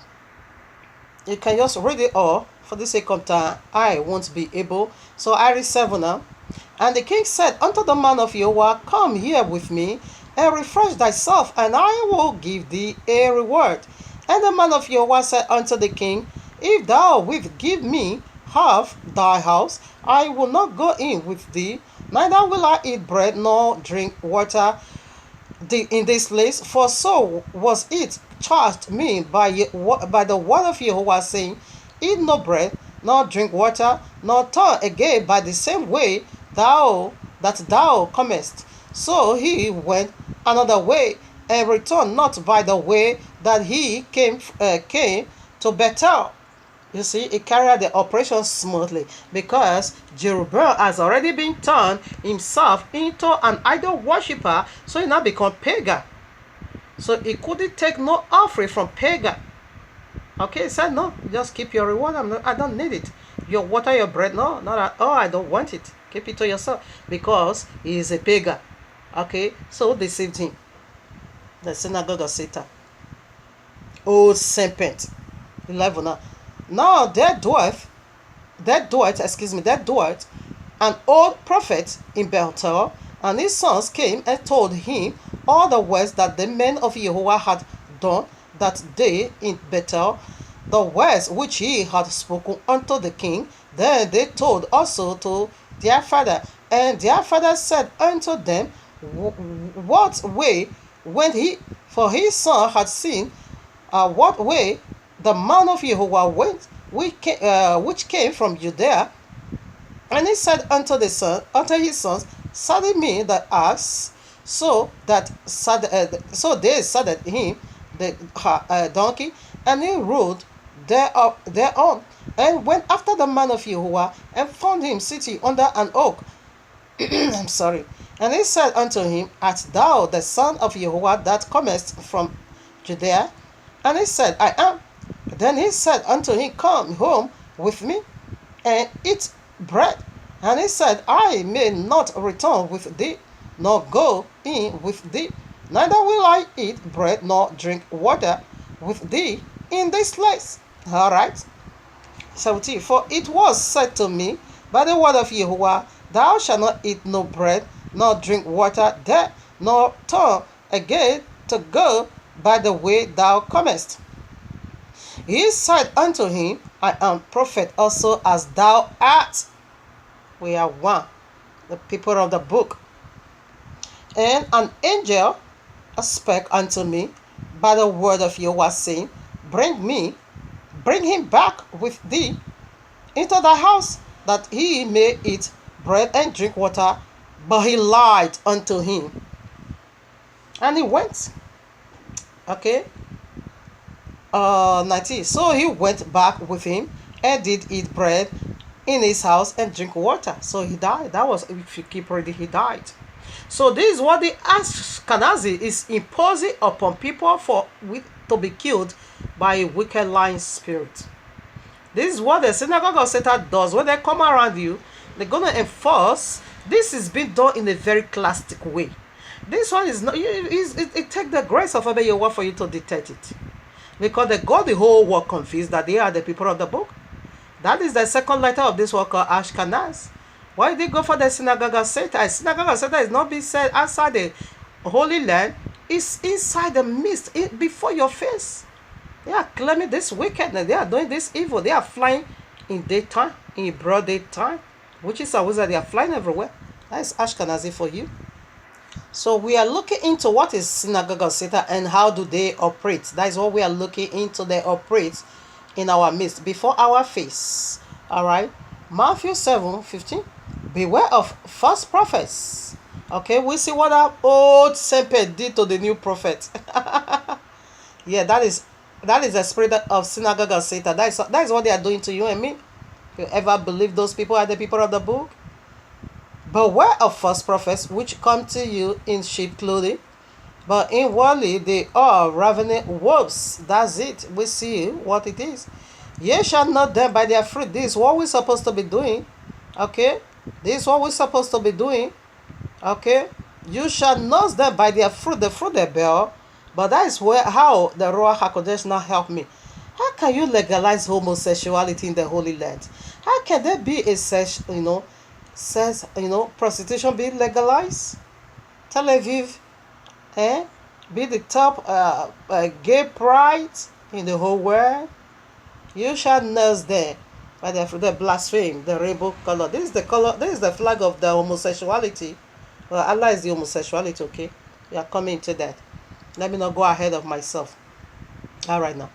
you can just read it all. For the sake of time, I won't be able. So I read 7 now. And the king said unto the man of Yehovah, Come here with me, and refresh thyself, and I will give thee a reward. And the man of Yehovah said unto the king, If thou wilt give me half thy house, I will not go in with thee, neither will I eat bread nor drink water in this place, for so was it charged me by the word of Yehovah, saying, Eat no bread, nor drink water, nor turn again by the same way that thou comest. So he went another way, and returned not by the way that he came to Bethel. You see, he carried the operation smoothly, because Jerubbaal has already been turned himself into an idol worshipper, so he now become pagan. So he couldn't take no offering from pagan. Okay, he said, no, just keep your reward. I don't need it. Your water, your bread, no, not at all. I don't want it. Keep it to yourself, because he is a pagan. Okay, so deceived him. The synagogue of Satan. Old serpent. 11 now. Now there dwelt an old prophet in Bethel, and his sons came and told him all the words that the men of Yehovah had done that day in Bethel, the words which he had spoken unto the king. Then they told also to their father, and their father said unto them, what way went he? For his son had seen what way the man of Jehovah went, which came from Judea. And he said unto his sons, saddle me the ass, so they saddled him the donkey, and he rode thereon, and went after the man of Jehovah, and found him sitting under an oak. I'm sorry. And he said unto him, art thou the son of Jehovah that comest from Judea? And he said, I am. Then he said unto him, come home with me, and eat bread. And he said, I may not return with thee, nor go in with thee, neither will I eat bread nor drink water with thee in this place. All right. 17. For it was said to me by the word of Jehovah, thou shalt not eat no bread, nor drink water there, nor turn again to go by the way thou comest. He said unto him, I am prophet also as thou art. We are one, the people of the book. And an angel spake unto me by the word of Jehovah, saying, bring him back with thee into thy house, that he may eat bread and drink water. But he lied unto him. And he went. Okay. 19. So he went back with him and did eat bread in his house and drink water. So he died. That was, if you keep reading, he died. So this is what the Ashkenazi is imposing upon people to be killed by a wicked lying spirit. This is what the synagogue of Satan does. When they come around you, they're going to enforce. This is being done in a very classic way. This one is not, it takes the grace of Jehovah for you to detect it. Because they got the whole world confused that they are the people of the book. That is the second letter of this word called Ashkenaz. Why did they go for the synagogue of Satan? Synagogue of Satan is not being said outside the Holy Land. It's inside the midst, before your face. They are claiming this wickedness. They are doing this evil. They are flying in daytime, in broad daytime, which is a wizard. They are flying everywhere. That is Ashkenazi for you. So we are looking into what is synagogue of Satan and how do they operate. That is what we are looking into. They operate in our midst, before our face. All right. Matthew 7:15. Beware of false prophets. Okay, we see what our old serpent did to the new prophet. Yeah, that is the spirit of synagogue of Satan. That is what they are doing to you and me. If you ever believe those people are the people of the book, beware of false prophets which come to you in sheep clothing, but inwardly they are ravening wolves. That's it. We see what it is. Ye shall know them by their fruit. This is what we're supposed to be doing. Okay? This is what we're supposed to be doing. Okay? You shall know them by their fruit, the fruit they bear. But that is how the Ruach HaKodesh now help me. How can you legalize homosexuality in the Holy Land? How can there be a prostitution be legalized? Tel Aviv, be the top gay pride in the whole world. You shall know them by their fruit. They blaspheme the rainbow color. This is the color. This is the flag of the homosexuality. Well, Allah is the homosexuality. Okay, we are coming to that. Let me not go ahead of myself. All right now.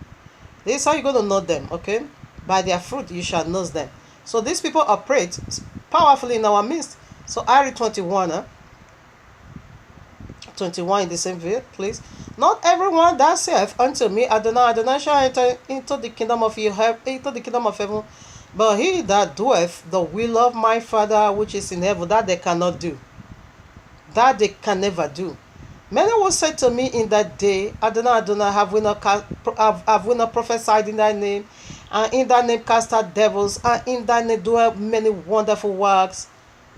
This is how you're going to know them, okay? By their fruit you shall know them. So these people operate powerfully in our midst. So I read 21. 21 in the same verse, please. Not everyone that saith unto me, Adonai, Adonai, shall enter into the kingdom of heaven, but he that doeth the will of my Father which is in heaven. That they cannot do. That they can never do. Many will say to me in that day, Adonai, Adonai, have we not prophesied in thy name, and in thy name cast out devils, and in thy name do many wonderful works?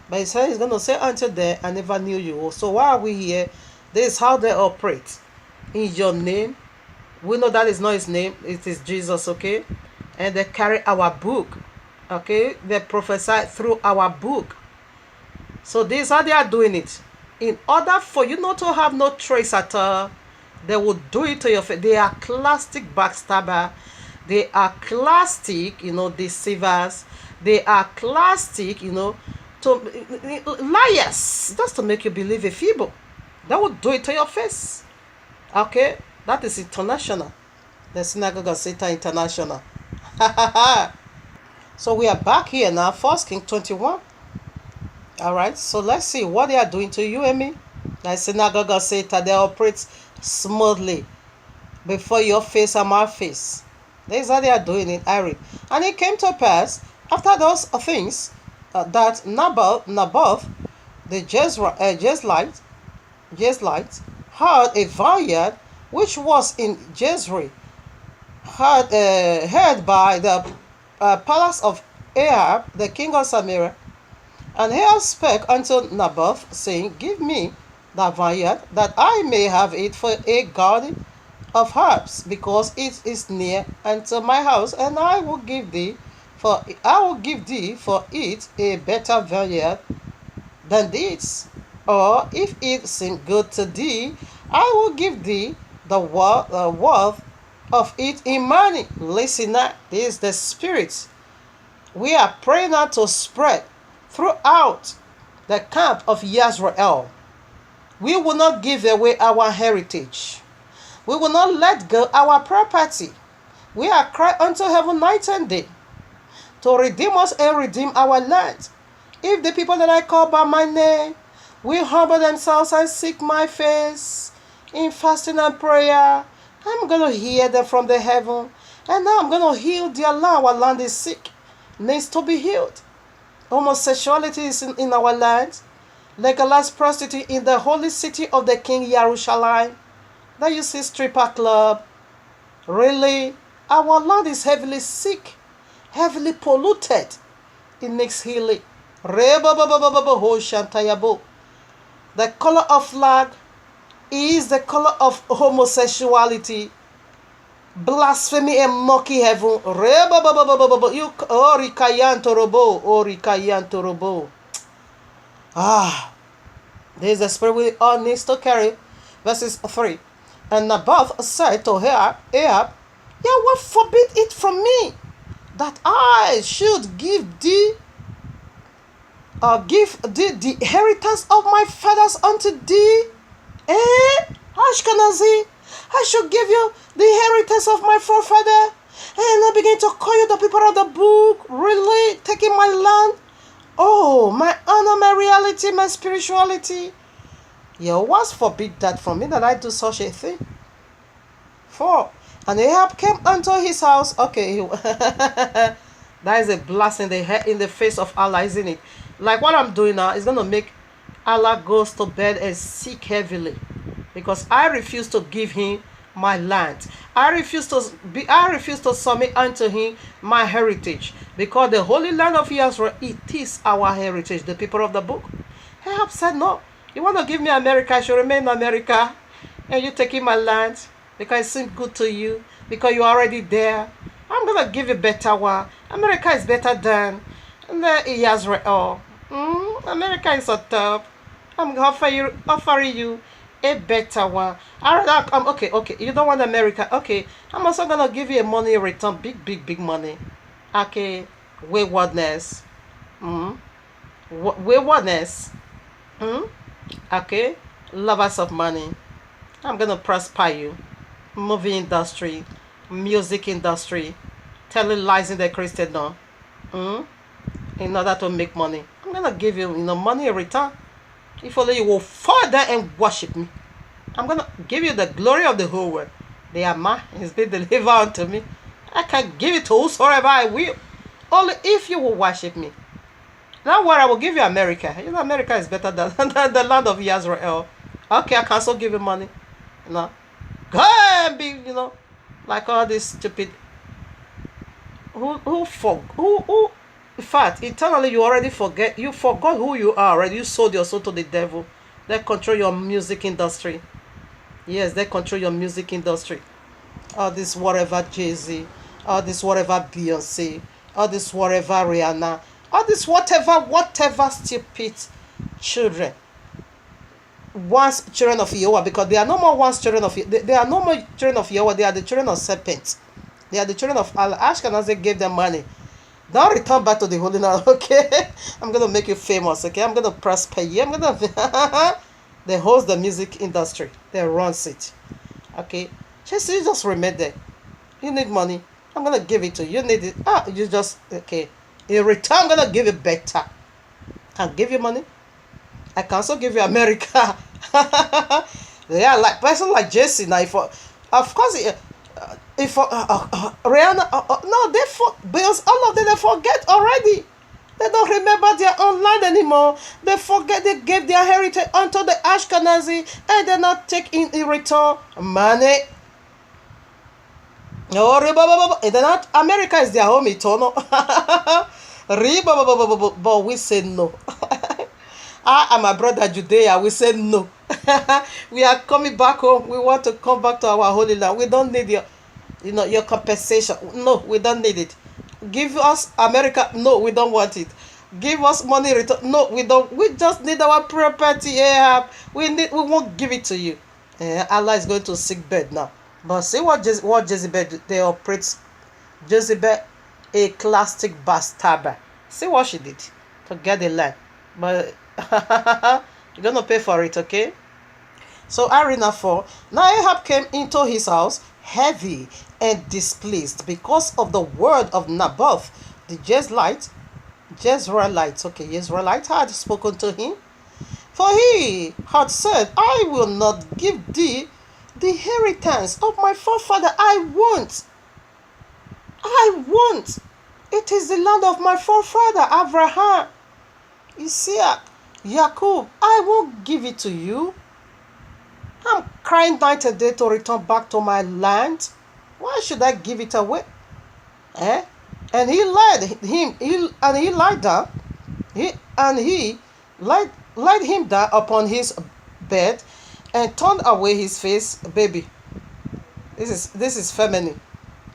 But he said he's going to say unto them, I never knew you. So why are we here? This is how they operate. In your name. We know that is not his name. It is Jesus, okay? And they carry our book. Okay? They prophesy through our book. So this is how they are doing it. In order for you not to have no trace at all, they will do it to your face. They are classic backstabber. They are classic, deceivers. They are classic, liars. Just to make you believe a feeble. They will do it to your face. Okay? That is international. The Synagogue of Satan International. So we are back here now, 1 Kings 21. Alright, so let's see what they are doing to you and me. The Synagogue of Satan, they operate smoothly before your face and my face. This is how they are doing it. I read. And it came to pass after those things that Naboth the Jezreelite had a vineyard which was in Jezreel, heard by the palace of Ahab, the king of Samaria. And Ahab spake unto Naboth, saying, Give me that vineyard, that I may have it for a garden of herbs, because it is near unto my house, and I will give thee for it a better vineyard than this. Or if it seem good to thee, I will give thee the worth of it in money. Listen now, this is the spirit. We are praying now to spread throughout the camp of Yisrael. We will not give away our heritage. We will not let go our property. We are crying unto heaven night and day to redeem us and redeem our land. If the people that I call by my name will humble themselves and seek my face in fasting and prayer, I'm going to hear them from the heaven. And now I'm going to heal their land. Our land is sick, needs to be healed. Homosexuality is in our land. Legalized prostitute in the holy city of the King Jerusalem. Now you see stripper club. Really, our land is heavily sick, heavily polluted. It needs healing. The color of flag is the color of homosexuality, blasphemy and mocking heaven. There is a spirit we all need to carry. Verses 3. And Naboth said to Ahab, Yahweh forbid it from me, that I should give thee the inheritance of my fathers unto thee. Ashkenazi, I should give you the inheritance of my forefather. And I begin to call you the people of the book. Really? Taking my land? Oh, my honor, my reality, my spirituality. Yahweh forbid that from me, that I do such a thing. 4. And Ahab came unto his house. Okay, that is a blessing in the face of Allah, isn't it? Like what I'm doing now is going to make Allah goes to bed and seek heavily, because I refuse to give him my land. I refuse to submit unto him my heritage, because the holy land of Israel, it is our heritage, the people of the book. Ahab said, no, you want to give me America, I should remain in America, and you taking my land because it seems good to you, because you're already there. I'm going to give you better one. America is better than Israel. America is a top. I'm offering you a better one. Okay. You don't want America. Okay. I'm also gonna give you a money return. Big money. Okay. Waywardness. Waywardness. Okay. Lovers of money. I'm gonna prosper you. Movie industry, music industry, telling lies in the Christendom. In order to make money. I'm gonna give you, money in return. If only you will fall down and worship me. I'm gonna give you the glory of the whole world. They are mine. It's been delivered unto me. I can give it to whosoever I will. Only if you will worship me. Now what I will give you America. America is better than the land of Israel. Okay, I can also give you money. Go and be, like all this stupid. Who in fact, eternally you already forget. You forgot who you are already. You sold your soul to the devil. They control your music industry. Yes, they control your music industry. All this whatever Jay-Z, all this whatever Beyonce, all this whatever Rihanna, all this whatever stupid children. Once children of Yahweh, because they are no more once children of Yahweh. They are no more children of Yahweh. They are the children of serpents. They are the children of Allah. Ashkenazi gave them money. Don't return back to the holy land, okay? I'm going to make you famous, okay? I'm going to prosper you. I'm going to... They host the music industry. They runs it. Okay. Jesse, you just remain there. You need money. I'm gonna give it to you. You need it. You just okay. In return, I'm gonna give you better. Can give you money. I can also give you America. Yeah, like person like Jesse now. Of course, if Rihanna, no, because all of them they forget already. They don't remember their own land anymore. They forget they gave their heritage unto the Ashkenazi, and they not take in return money. Oh, they're not. America is their home eternal. But we say no. I and my brother Judea, we say no. We are coming back home. We want to come back to our holy land. We don't need your compensation. No, we don't need it. Give us America. No, we don't want it. Give us money return. No, we don't. We just need our property. Ahab. We won't give it to you. Allah is going to sick bed now. But see what Jezebel they operate. Jezebel, a classic bastard. See what she did to get the land. But you're gonna pay for it, okay? So Arena 4. Now Ahab came into his house heavy and displeased because of the word of Naboth, the Jezreelite. Okay, Jezreelite had spoken to him. For he had said, I will not give thee the inheritance of my forefather. I won't. It is the land of my forefather, Abraham, Isaac, Jacob. I won't give it to you. I'm crying night and day to return back to my land. Why should I give it away? And he lied down. He laid him down upon his bed and turned away his face, baby. This is feminine.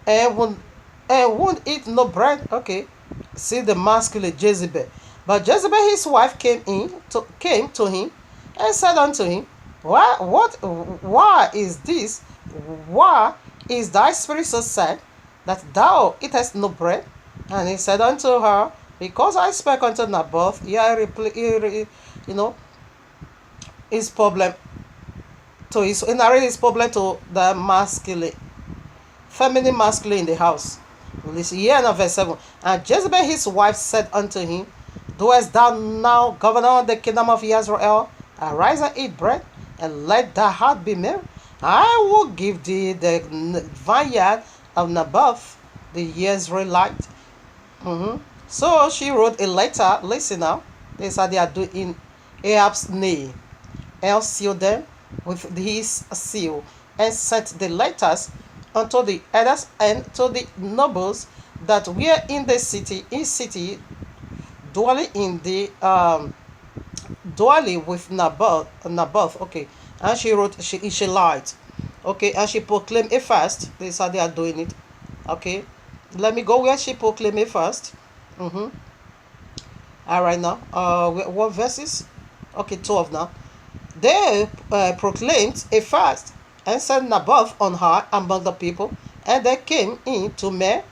And won't eat no bread. Okay. See the masculine Jezebel. But Jezebel his wife came to him and said unto him, Why is this? Why is thy spirit so sad that thou eatest no bread? And he said unto her, Because I spake unto Naboth, his problem to his problem to the masculine, feminine masculine in the house. Listen here now, verse 7. And Jezebel his wife said unto him, Doest thou now governor of the kingdom of Israel? Arise and eat bread, and let thy heart be merry. I will give thee the vineyard of Naboth, the Jezreelite. So she wrote a letter. Listen now. This is how they are doing in Ahab's name. And sealed them with his seal, and sent the letters unto the elders and to the nobles that were in the city, dwelling with Naboth. Okay. And she wrote, she lied. Okay. And she proclaimed a fast. This is how they are doing it. Okay. Let me go where she proclaimed a fast. All right now. What verses? Okay, 12 now. They proclaimed a fast and sent Naboth on her among the people, and they came in to me,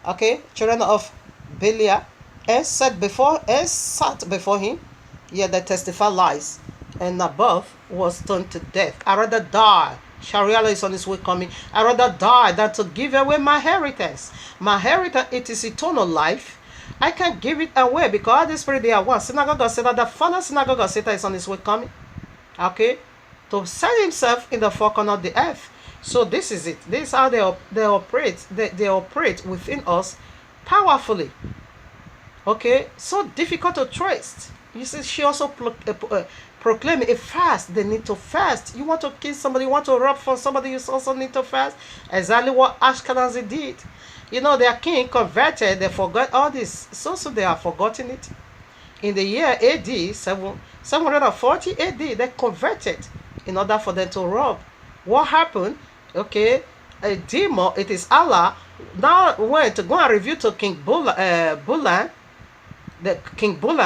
okay, children of Belial, and sat before him. Yet they testify lies, and Naboth was stoned to death. I rather die. Sharia is on its way coming. I rather die than to give away my inheritance. My inheritance, it is eternal life. I can't give it away because the spirit they are one. Synagogue of Satan, the final synagogue of Satan is on its way coming. Okay, to set himself in the four corners of the earth. So this is it. This is how they operate. They operate within us powerfully. Okay, so difficult to trace. You see, she also proclaimed a fast. They need to fast. You want to kill somebody, you want to rob from somebody, you also need to fast. Exactly what Ashkenazi did. You know, their king converted. They forgot all this. So they have forgotten it. In the year AD 740 AD, they converted in order for them to rob. What happened? Okay, a demon, it is Allah, now went to go and reveal to King Bulan,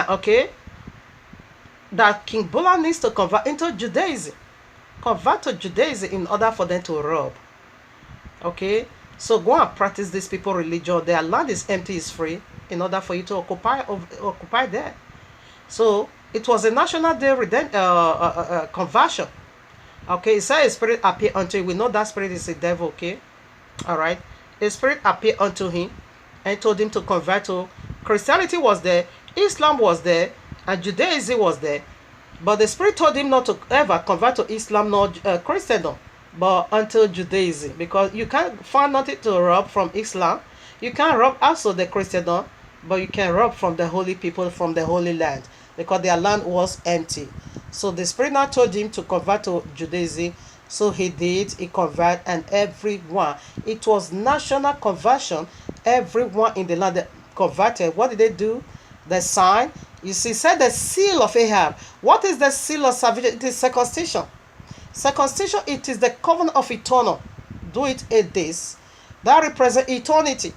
okay, that King Bulan needs to convert into Judaism. Convert to Judaism in order for them to rob. Okay, so go and practice these people religion. Their land is empty, is free, in order for you to occupy there. So It was a national day conversion. Okay, it said a spirit appeared unto him. We know that spirit is a devil, okay? All right. A spirit appeared unto him and told him to convert to Christianity was there, Islam was there, and Judaism was there. But the spirit told him not to ever convert to Islam nor Christendom, but until Judaism, because you can't find nothing to rob from Islam. You can't rob also the Christendom, but you can rob from the holy people from the Holy Land, because their land was empty. So the spirit now told him to convert to Judaism. So he did, he converted, and everyone, it was national conversion. Everyone in the land converted. What did they do? The sign, you see, said the seal of Ahab. What is the seal of salvation? It is circumcision. Circumcision, it is the covenant of eternal. Do it 8 days. That represents eternity.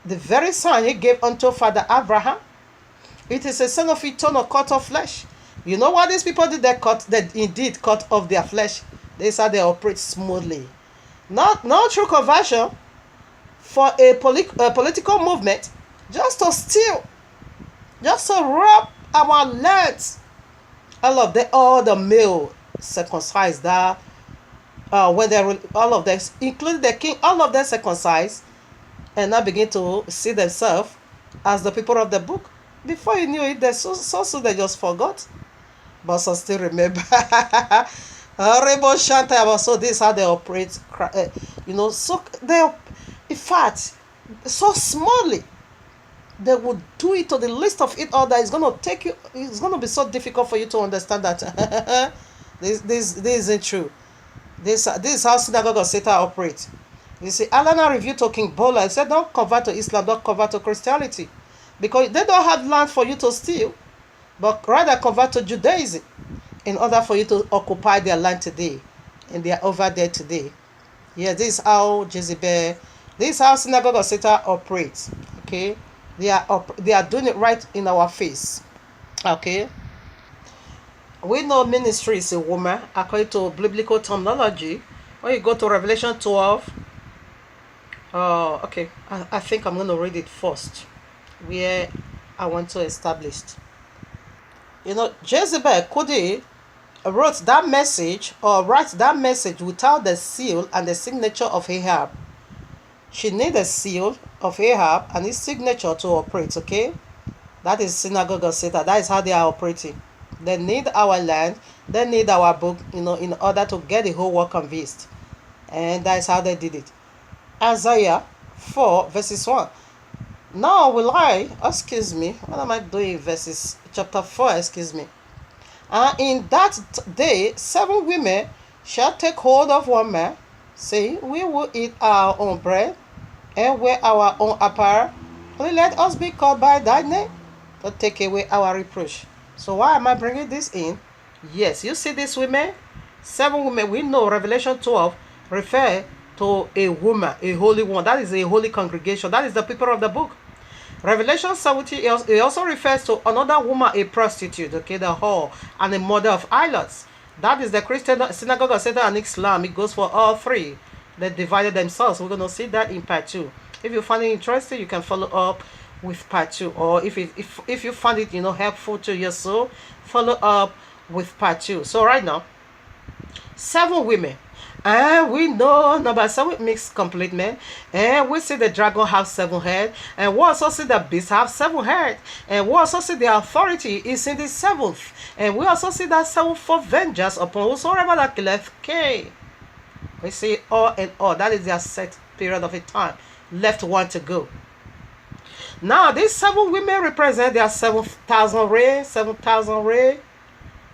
The very sign he gave unto Father Abraham, it is a sign of eternal cut of flesh. You know what these people did? They indeed cut off their flesh. They said they operate smoothly. Not true conversion for a political movement, just to steal, just to rob our lands. All the male circumcised that when they all of them, including the king, all of them circumcised, and now begin to see themselves as the people of the book. Before you knew it, they so they just forgot. But some still remember. Rainbow Shanta, so this is how they operate. So they, in fact, so smallly, they would do it to the least of it all that it's going to take you. It's going to be so difficult for you to understand that this isn't true. This is how synagogue of Satan operates. You see, Allah revealed to King Bola. He said, "Don't convert to Islam. Don't convert to Christianity, because they don't have land for you to steal, but rather convert to Judaism in order for you to occupy their land today, and they are over there today." Yeah, this is how Jezebel, this is how synagogue of Satan operates. Okay, they are doing it right in our face. Okay, we know ministry is a woman according to biblical terminology. When you go to Revelation 12, okay, I think I'm going to read it first, where I want to establish. Jezebel could wrote that message or write that message without the seal and the signature of Ahab. She needs the seal of Ahab and his signature to operate, okay? That is synagogue of Satan. That is how they are operating. They need our land. They need our book, in order to get the whole world convinced. And that is how they did it. Isaiah 4 verses 1. Now will I, what am I doing? Chapter 4, And in that day 7 women shall take hold of one man, saying, We will eat our own bread and wear our own apparel. Only let us be called by thy name to take away our reproach. So why am I bringing this in? Yes, you see these women? 7 women. We know Revelation 12 refer to a woman, a holy one. That is a holy congregation. That is the people of the book. Revelation 17, it also refers to another woman, a prostitute, okay, the whore, and a mother of idols. That is the Christian synagogue of Satan and Islam. It goes for all three. They divided themselves. We're going to see that in part 2. If you find it interesting, you can follow up with part 2. Or if you find it, helpful to your soul, follow up with part 2. So right now, 7 women. And we know number 7 makes complete man. And we see the dragon have 7 heads. And we also see the beast have 7 heads. And we also see the authority is in the 7th. And we also see that 7 for vengeance upon whosoever that killeth Cain. We see all and all. That is their set period of a time. Left one to go. Now these 7 women represent their 7,000 rays. 7,000 rays.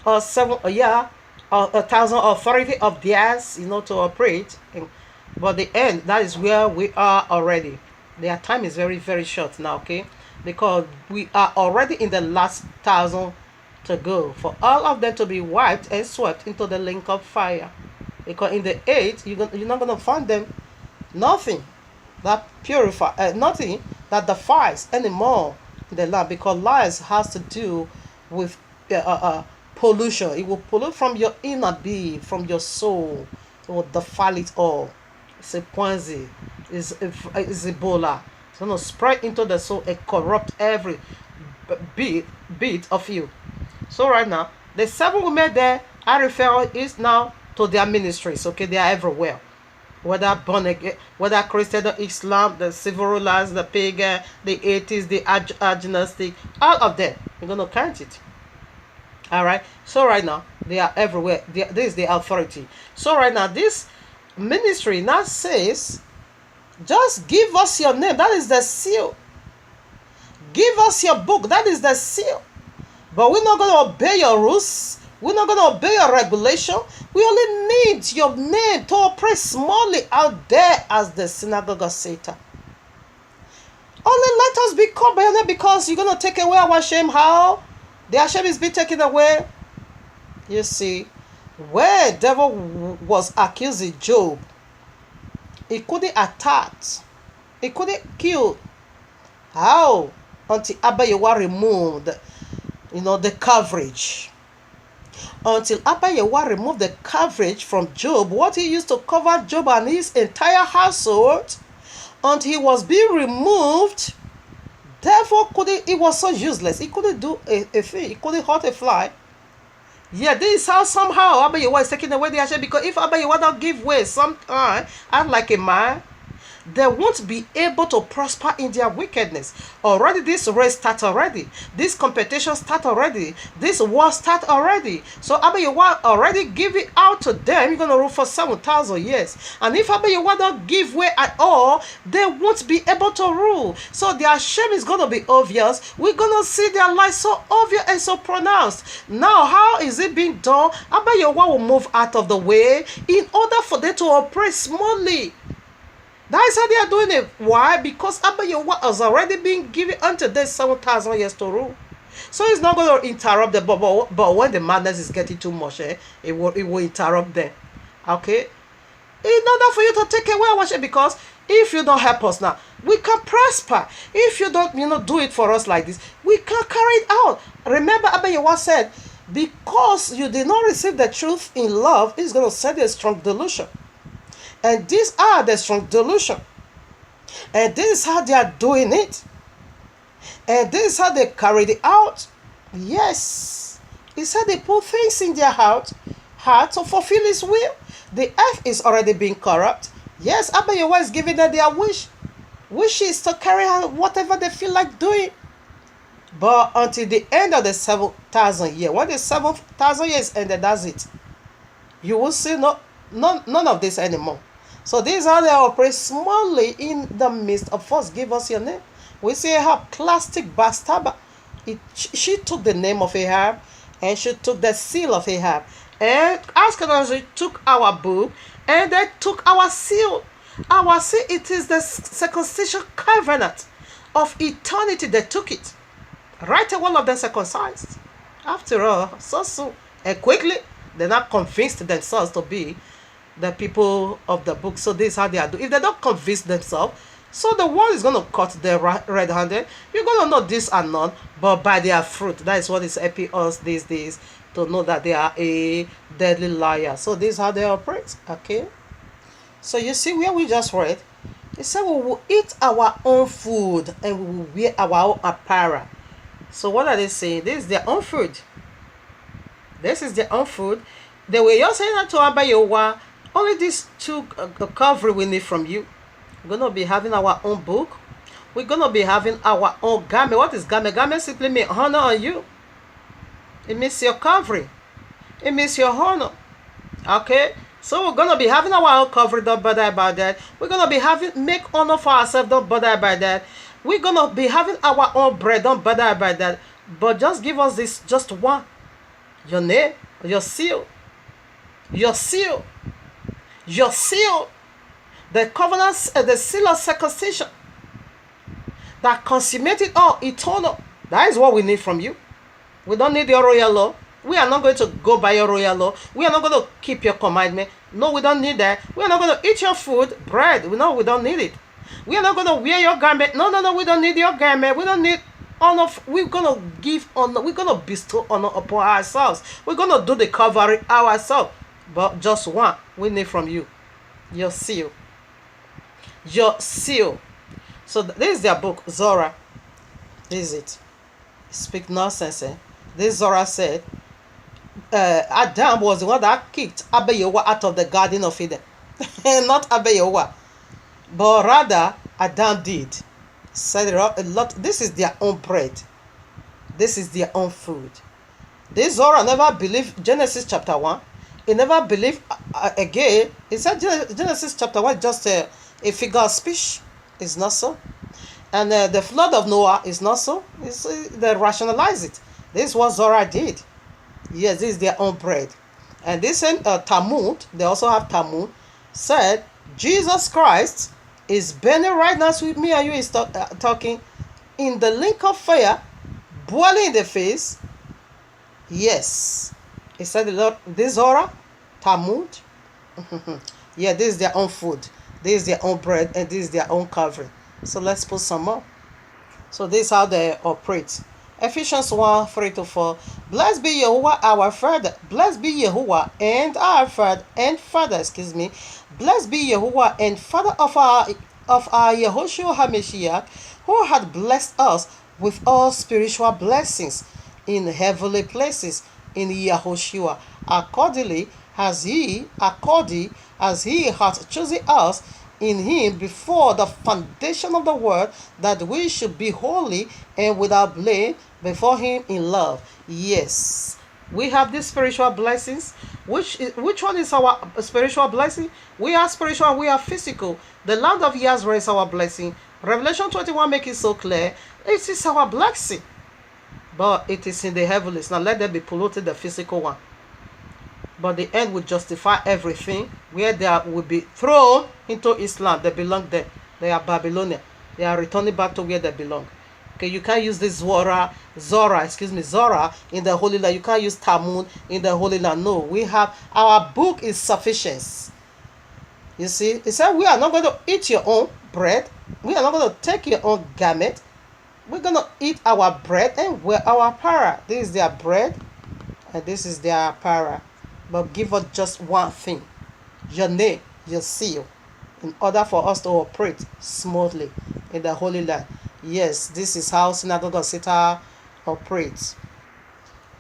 Or 7, 1,000 authority of theirs, to operate. But the end, that is where we are already. Their time is very, very short now, okay? Because we are already in the last 1,000 to go. For all of them to be wiped and swept into the lake of fire. Because in the 8th, you're not going to find them. Nothing that purifies, nothing that defies anymore in the land. Because lies has to do with pollution. It will pollute from your inner being, from your soul. It will defile it all. It's a poison. It's Ebola. It's going to spread into the soul and corrupt every bit of you. So right now, the 7 women there I refer is now to their ministries. Okay, they are everywhere. Whether born again, whether Christian or Islam, the civil rulers, the pagan, the atheists, the agnostic, all of them. We're gonna count it. All right. So right now they are everywhere. This is the authority. So right now this ministry now says, just give us your name. That is the seal. Give us your book. That is the seal. But we're not going to obey your rules. We're not going to obey your regulation. We only need your name to operate smallly out there as the synagogue of Satan. Only let us be called by your name, because you're going to take away our shame. How? Their shame is being taken away. You see, where the devil was accusing Job, he couldn't attack. He couldn't kill. How? Until Abba Yewa removed, the coverage. Until Abba Yewa removed the coverage from Job, what he used to cover Job and his entire household, until he was being removed, therefore it was so useless. He couldn't do a thing. He couldn't hurt a fly. Yeah, this is how somehow Abba Yewa is taking away the shame, because if Abba Yewa don't give way sometime, and like a man, they won't be able to prosper in their wickedness. Already this race start already. This competition start already. This war start already. So Abba Yewa already give it out to them. You're going to rule for 7,000 years. And if Abba Yewa don't give way at all, they won't be able to rule. So their shame is going to be obvious. We're going to see their lies so obvious and so pronounced. Now, how is it being done? Abba Yewa will move out of the way in order for them to operate smoothly. That is how they are doing it. Why? Because Abba Yewa has already been given unto them 7,000 years to rule. So it's not going to interrupt them. But when the madness is getting too much, it will interrupt them. Okay? In order for you to take away our shame, because if you don't help us now, we can prosper. If you don't, do it for us like this, we can carry it out. Remember, Abba Yewa said, because you did not receive the truth in love, it's going to send you a strong delusion. And these are the strong delusion. And this is how they are doing it. And this is how they carried it out. Yes. He said they put things in their heart to fulfill his will. The earth is already being corrupt. Yes, Abba Yewa is giving them their wishes to carry out whatever they feel like doing. But until the end of the 7,000 years, when the 7,000 years ended, that's it. You will see none of this anymore. So these are they operate smallly in the midst of us. Give us your name. We see Ahab, classic Bastaba. She took the name of Ahab, and she took the seal of Ahab. And Ashkenaz took our book, and they took our seal. Our seal, it is the circumcision covenant of eternity. They took it. Right away, all of them circumcised. After all, so and quickly, they're not convinced themselves to be the people of the book. So this is how they are doing. If they don't convince themselves, so the world is going to cut their red-handed. You're going to know this and none, but by their fruit. That is what is helping us these days to know that they are a deadly liar. So this is how they operate. Okay. So you see where we just read, it said we will eat our own food and we will wear our own apparel. So what are they saying? This is their own food. This is their own food. They were just saying that to Abba Yewa, only these two covering we need from you. We're going to be having our own book. We're going to be having our own garment. What is garment? Garment simply means honor on you. It means your covering. It means your honor. Okay? So we're going to be having our own covering. Don't bother about that. We're going to be make honor for ourselves. Don't bother about that. We're going to be having our own bread. Don't bother about that. But just give us this, just one. Your name, your seal. Your seal. Your seal. The covenant, the seal of circumcision. That consummated all eternal. That is what we need from you. We don't need your royal law. We are not going to go by your royal law. We are not going to keep your commandment. No, we don't need that. We are not going to eat your food, bread. No, we don't need it. We are not going to wear your garment. No, we don't need your garment. We don't need honor. We're going to give honor. We're going to bestow honor upon ourselves. We're going to do the covering ourselves. But just one we need from you. Your seal. Your seal. So this is their book, Zora. This is it. Speak nonsense. This Zora said, Adam was the one that kicked Abayewa out of the Garden of Eden. Not Abayewa. But rather, Adam did. Said a lot. This is their own bread. This is their own food. This Zora never believed Genesis chapter 1. He never believed again. He said Genesis chapter 1 is just a figure of speech. It's not so. And the flood of Noah is not so. They rationalize it. This is what Zora did. Yes, this is their own bread. And this Talmud, they also have Talmud, said Jesus Christ is burning right now with me and you is talking in the lake of fire, boiling in the face. Yes. He said the Lord, this Zora, Talmud. Yeah, this is their own food. This is their own bread and this is their own covering. So let's put some more. So this is how they operate. Ephesians 1:3-4. Blessed be Yahuwah our Father. Blessed be Yahuwah and our Father excuse me. Blessed be Yahuwah and Father of our Yehoshua HaMashiach, who had blessed us with all spiritual blessings in heavenly places in Yahushua, according as he hath chosen us in him before the foundation of the world, that we should be holy and without blame before him in love. Yes, we have these spiritual blessings. Which one is our spiritual blessing? We are spiritual, we are physical. The land of Yazra is our blessing. Revelation 21 makes it so clear. It is our blessing. But it is in the heavens. Now let them be polluted, the physical one. But the end will justify everything, where they will be thrown into Islam. They belong there. They are Babylonian. They are returning back to where they belong. Okay, you can't use this Zora in the Holy Land. You can't use Talmud in the Holy Land. No, we have, our book is sufficient. You see, it said we are not going to eat your own bread. We are not going to take your own garment. We're going to eat our bread and wear our para. This is their bread and this is their para. But give us just one thing, your name, your seal, in order for us to operate smoothly in the Holy Land. Yes, this is how Synagogue of Satan operates.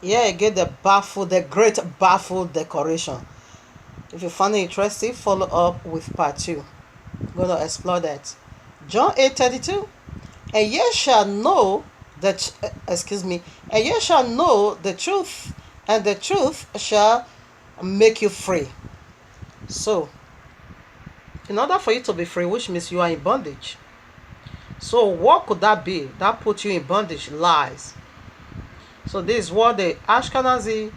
Here again, the great baffle decoration. If you find it interesting, follow up with part 2. I'm going to explore that. John 8:32. And ye shall know that, and ye shall know the truth, and the truth shall make you free. So, in order for you to be free, which means you are in bondage. So, what could that be? That put you in bondage? Lies. So, this is what the Ashkenazi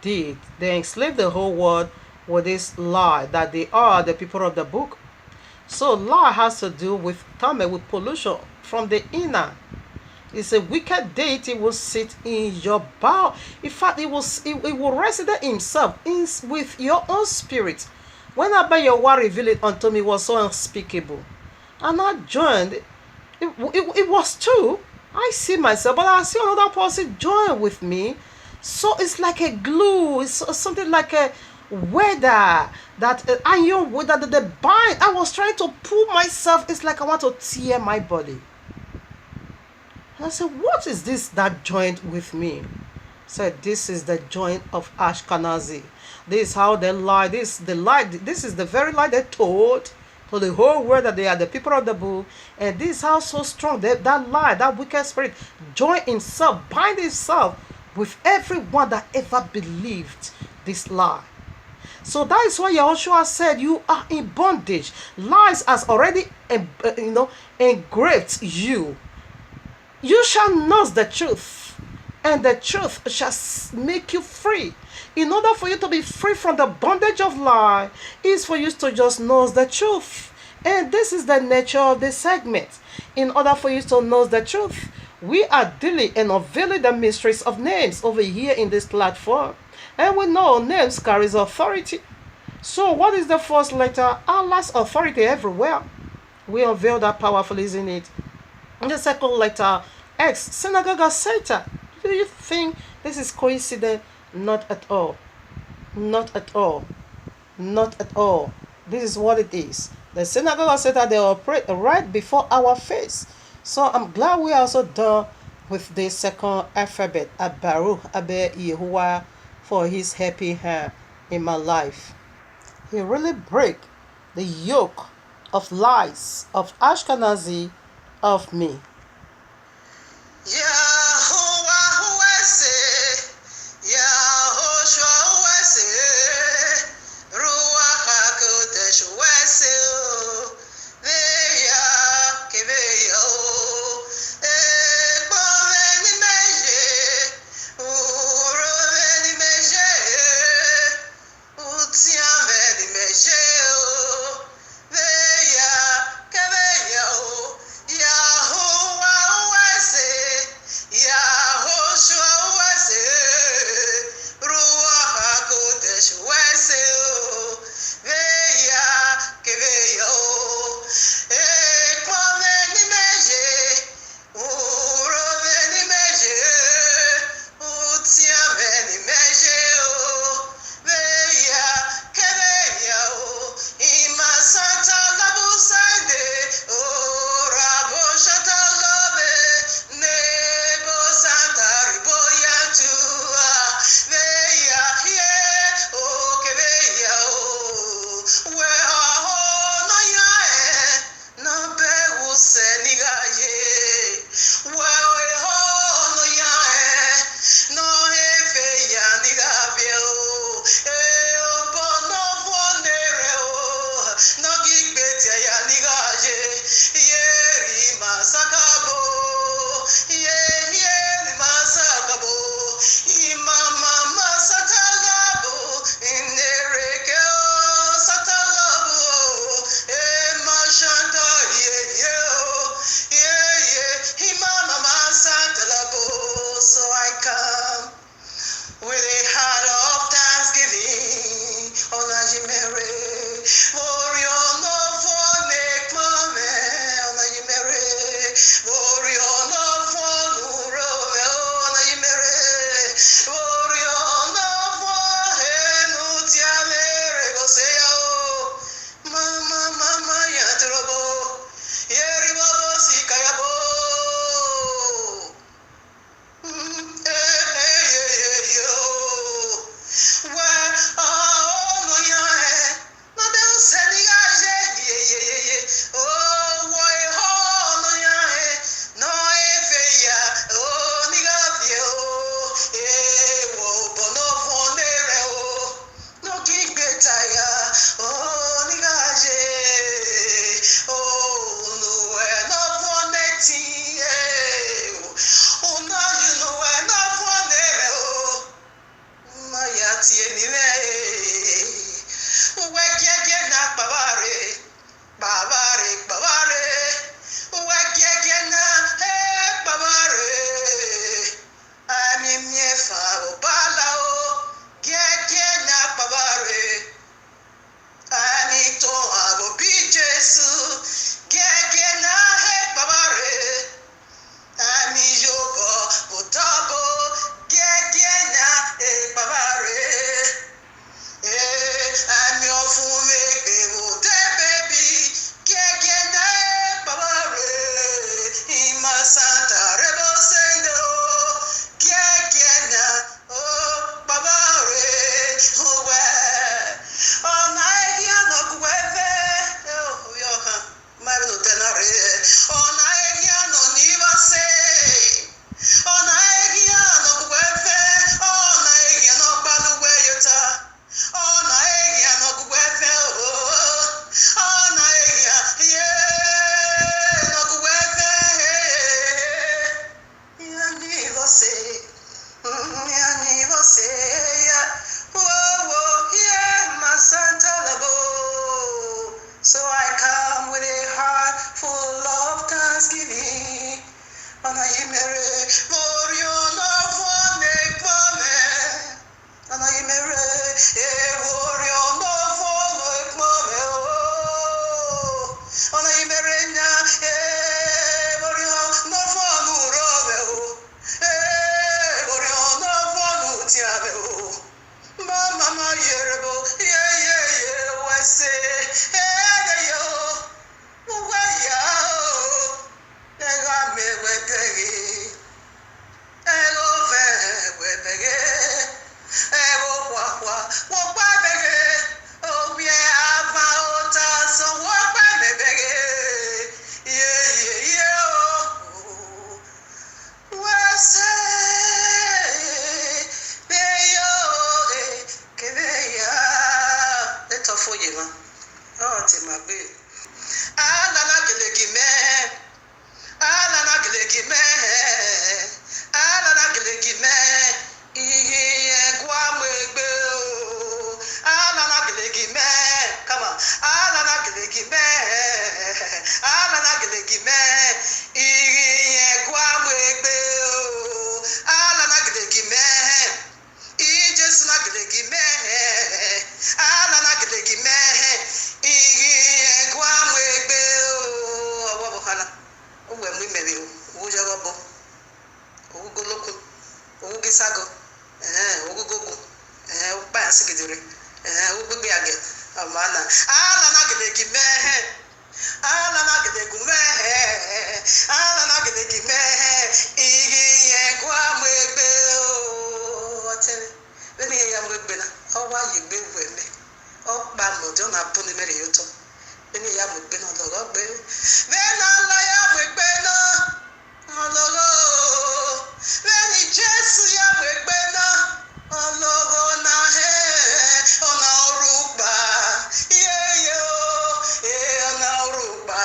did. They enslaved the whole world with this lie that they are the people of the book. So, lie has to do with with pollution from the inner. It's a wicked deity will sit in your bowel. In fact, it will resident himself with your own spirit. When Abayewa revealed it unto me, it was so unspeakable. And I joined. It was true. I see myself, but I see another person join with me. So it's like a glue. It's something like a weather that iron weather that they bind. I was trying to pull myself. It's like I want to tear my body. And I said, what is this that joined with me? I said, this is the joint of Ashkenazi. This is how they lie. This is the very lie they told to the whole world that they are the people of the book. And this is how so strong that lie, that wicked spirit, join himself, bind himself with everyone that ever believed this lie. So that is why Yahushua said, you are in bondage. Lies has already engraved you. You shall know the truth, and the truth shall make you free. In order for you to be free from the bondage of lie, is for you to just know the truth. And this is the nature of this segment. In order for you to know the truth, we are dealing and unveiling the mysteries of names over here in this platform. And we know names carries authority. So what is the first letter? Allah's authority everywhere. We unveil that powerfully, isn't it? And the second letter, X, Synagogue of Satan. Do you think this is coincident? Not at all. Not at all. Not at all. This is what it is. The Synagogue of Satan, they operate right before our face. So I'm glad we are also done with the second alphabet, Baruch Abe Yehovah, for his happy hand in my life. He really break the yoke of lies of Ashkenazi of me. Yahuwah Huwase, Yahoshua Huwase, Ruach HaKodesh Huwase, Veya Keveyo, Ekboveni Meje, Uroveni Meje, Utiameni Meje, Veya Keveyo, Yahuwah Huwase, Yahoshua Huwase, Ruach HaKodesh Huwase, Veya Keveyo, Ekboveni Meje, Uroveni Meje, Utiameni Meje, Veya Keveyo, Ima Santa Labusande, Rabo Shanta Lobe, Nebo Santa Riboyantua, Veya Ye, Keveyo, where are no yae, no be usenigaye, where no yae, no efe ya nigabio, bono bonere no gigbete ya nigaye, yeri masakabo, yeri masakabo, imama masatalabo, inereke satalabo, mashanta imama masatalabo. So I come with a heart of thanksgiving, honor you, Mary. Orion of Onek Mame, honor you, Mary. Orion of Onurove, honor you, Mary. Orion of Ohenutia Mere Goseo, Mama Yatrobo, Yeribabo Sikayabo. So I come with a heart full of thanksgiving. Honor you, Mary, for your love for make moment. Honor you, Mary, for your love for make moment. Honor you, Mary, for your love for Nurove. For your love for Nutiabe. Mama, Yerebo, I say, magbe ala na gelegi me ala na gelegi me ala na gelegi me ihe gwa megbe o ala na gelegi me come on ala na gelegi me ala na gelegi me ihe gwa megbe o ala na gelegi me Jesu na gelegi me ala na gelegi me ihe gwa megbe o owo hana o we mu mebe o joro bo o goloko o gisago o gogogo o pa asigidere o gbegbe age amana ala na gelegi me ala na gelegi me ala na gelegi me ihe gwa megbe o otele beni ya megbe na owa yegbe weme ọpa mọjọ na pụ n'imere ya ụtọ beni ya megbe na ọlọrọ gbe bena ala ya megbe na ọlọrọ beni Jesu ya megbe na ọlọrọ na ọna ọrụ gba ihe ọna ọrụ gba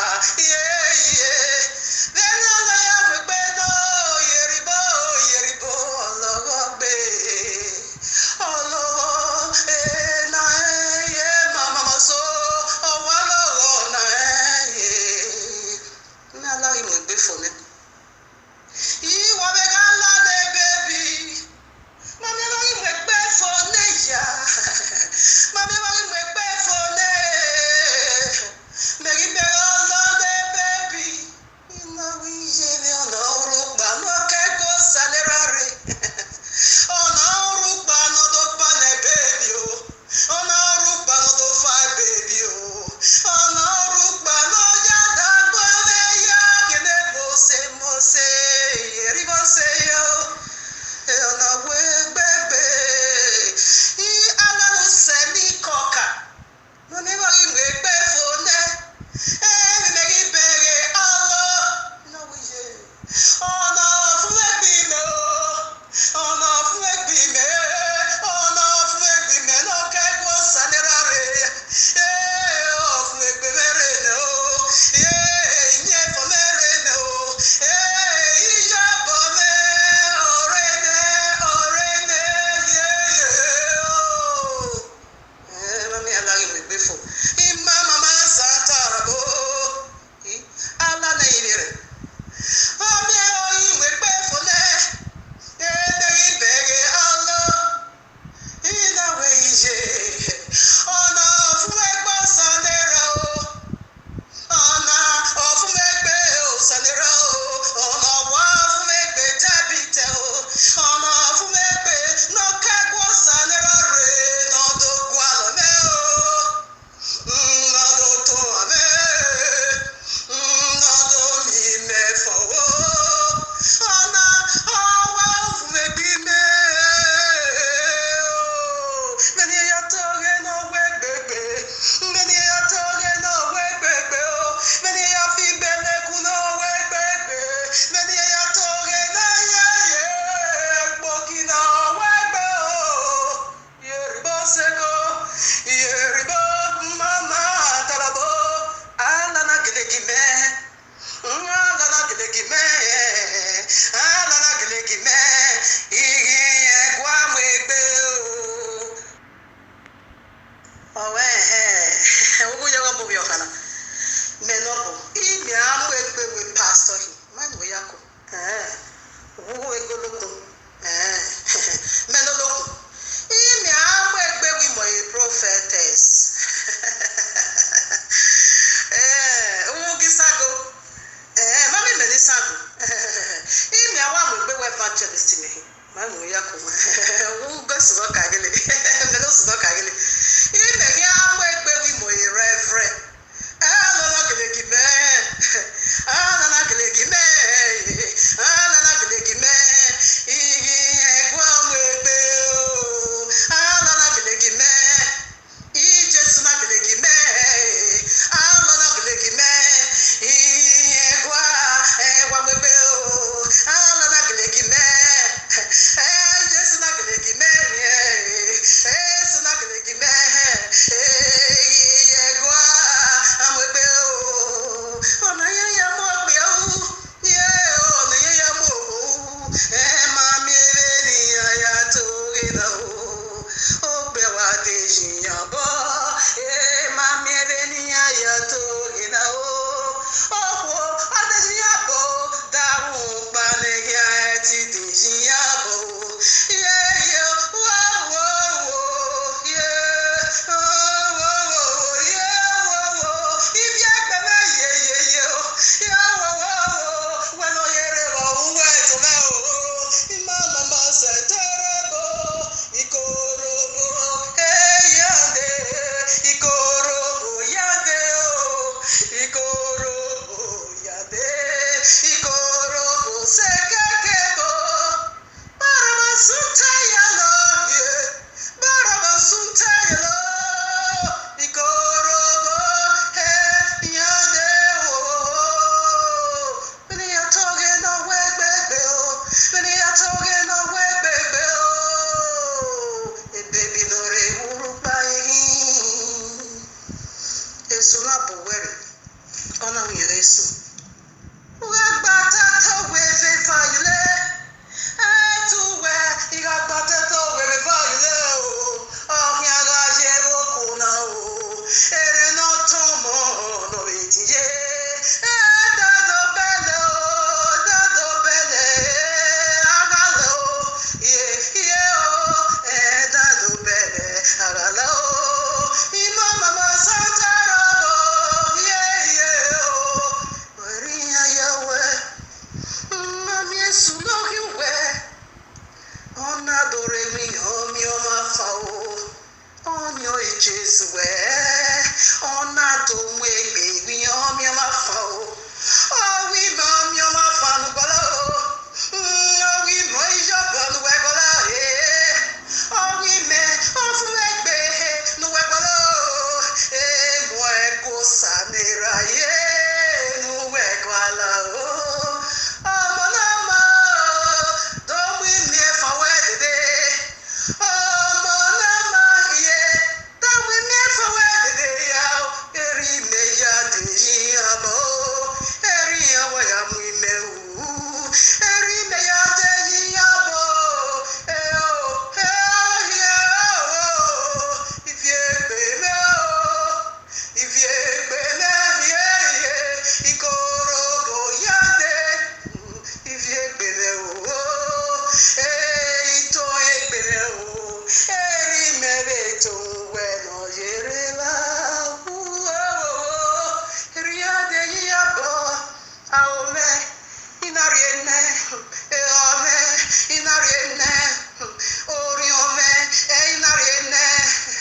ihe beni ala ya megbe na yeribo ọlọrọ gbe ọlọrọ na mama so ọwọlọrọ na ala imo egbe fone ìwọ mega ńlá n'ebe bi mami ẹ bá rí mo egbe fone ya mami ẹ bá rí mo egbe fone mẹrí mẹrí ọlọ n'ebe bi ìnáwó iye mi ọ̀nà ọrùn gbà náà kẹ́kọ̀ọ́ sálẹ́rà rẹ̀ ọ̀nà ọrùn gbà náà tó bá n'ebe bi o ọ̀nà ọrùn gbà náà tó fà bèbí o ọ̀nà ọrùn gbà náà yàda gbọ́ mẹ́yà kẹ́lẹ́ mọ́sẹ̀ yẹrí mọ́sẹ̀ yọ ọ̀nà wẹ́gbẹ́gbẹ́ alálùsẹ̀ ní kọ̀ọ̀kà mo ní wọ́n ìwé gbẹ́ fọ́nẹ́ mi mẹ́rin bẹ̀rẹ̀ ọ̀rọ̀ náwó yẹ ọ̀nà fún ẹgbì mẹ́ o ọ̀nà fún ẹgbì mẹ́ ọ̀nà fún ẹgbì mẹ́ náà kẹ́kọ̀ọ́ sálẹ́rà rẹ̀ fún ẹgbẹ́ mẹ́rẹ̀ náà o ìyẹn fọ́ mẹ́rẹ̀ náà o ìjọba mẹ́ ọ̀rẹ́ mẹ́ o mami alari mo gbé fò ìmá mama sátara bò ala na ìbẹ̀rẹ̀ ọmọ oyin mo gbé fò lẹ́ ẹ̀ẹ́dẹ́rì bẹ̀rẹ̀ ọlọ́ ìnáwó ìyè ọ̀nà fún ẹgbọ́ sanera o ọ̀nà ọ̀fún ẹgbẹ́ o sanera o ọ̀nà wá fún ẹgbẹ́ tábìtẹ̀ o ọ̀nà fún ẹgbẹ́ náà kẹ́gbọ́ sanera rẹ̀ náà tó gbọ́ àlọ́ mẹ́ o náà tó tó àmẹ́ náà tó mi mẹ́fọ̀ o ọ̀nà ọwọ́ fún ẹgbẹ́ mẹ́ o mẹ́ni ẹ̀yà tó rẹ̀ náà wẹ́gbẹ̀gbẹ̀ mẹ́ni ẹ̀yà tó rẹ̀ náà wẹ́gbẹ̀gbẹ̀ o mẹ́ni ẹ̀yà fi bẹ̀lẹ̀kùn náà wẹ́gbẹ̀gbẹ̀ mẹ́ni ẹ̀yà tó rẹ̀ náà yẹ̀yẹ̀ gbòkì náà wẹ́gbẹ̀ o yẹ̀rìbó sẹ́kọ̀ yẹ̀rìbó mama tarabo alana gelegi mẹ́ alana gelegi mẹ́ alana gelegi mẹ́ ìrìn ẹ̀gbọ́n àwọn ẹgbẹ́ o.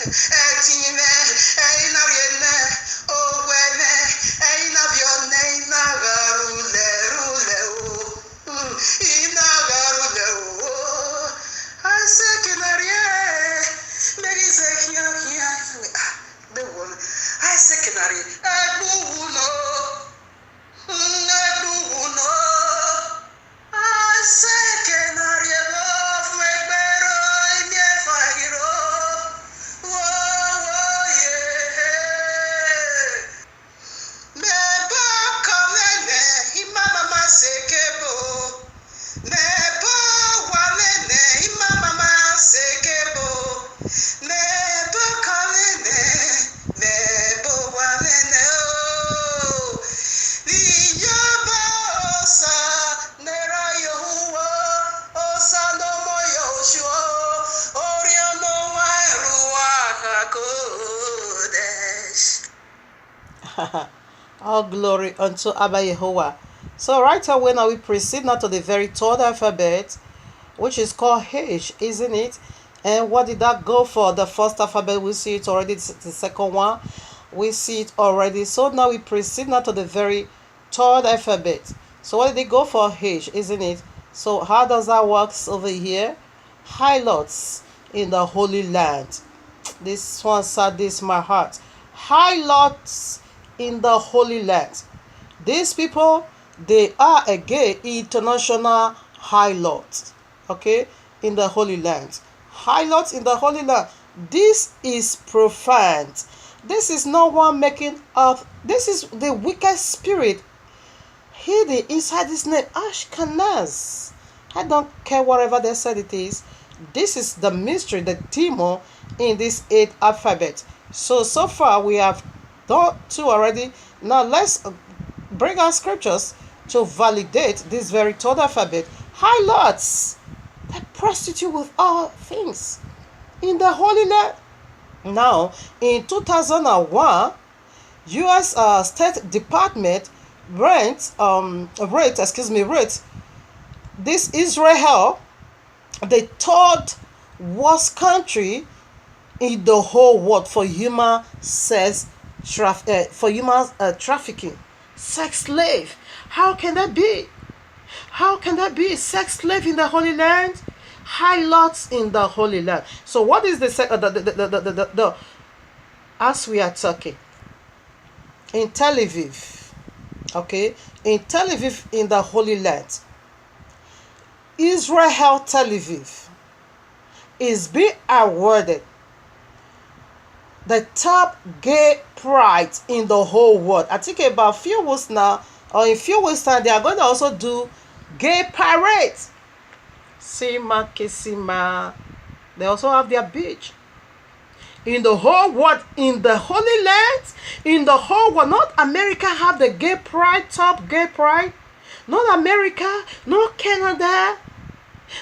Etime, Einariene, Owene, Einavione, Inagarule, Inagarule, Isekenarie, Merizekia, the one, Isekenarie, Aduno, Aduno, Isekenarie, love, Megbero, Inyefagiro, Whoa, yeah. Mebo kamene, imama sekebo. Mebo walene, imama sekebo. Mebo kamene, mebo walene oh. Liyoba osa, nera Yehuwa, osa no mo Yoshua, Oriono wa Ruach HaKodesh. All glory unto Abba Yehovah. So right away now we proceed now to the very third alphabet, which is called H, isn't it? And what did that go for? The first alphabet, we see it already. The second one, we see it already. So now we proceed now to the very third alphabet. So what did it go for? H, isn't it? So how does that work over here? Highlights in the Holy Land. This one saddens my heart. Highlights in the Holy Land. These people, they are again international highlights, okay, in the Holy Land. Highlights in the Holy Land. This is profane. This is no one making up. This is the wicked spirit hidden inside this name, Ashkenaz. I don't care whatever they said it is. This is the mystery, the demon in this 8th alphabet. So far we have done 2 already. Now let's bring our scriptures to validate this very 3rd alphabet. Highlights that prostitute with all things in the Holy Land. Now, in 2001, U.S. State Department rate this Israel the 3rd worst country in the whole world for human sex trafficking. Sex slave. How can that be? How can that be? Sex slave in the Holy Land? Highlights in the Holy Land. So what is the as we are talking in Tel Aviv, okay, in Tel Aviv in the Holy Land, Israel Tel Aviv is being awarded the top gay pride in the whole world. I think about a few weeks now, or in a few weeks time, they are going to also do gay parade. Sima Kisima. They also have their beach. In the whole world, in the Holy Land, in the whole world, not America have the gay pride, top gay pride. Not America, not Canada,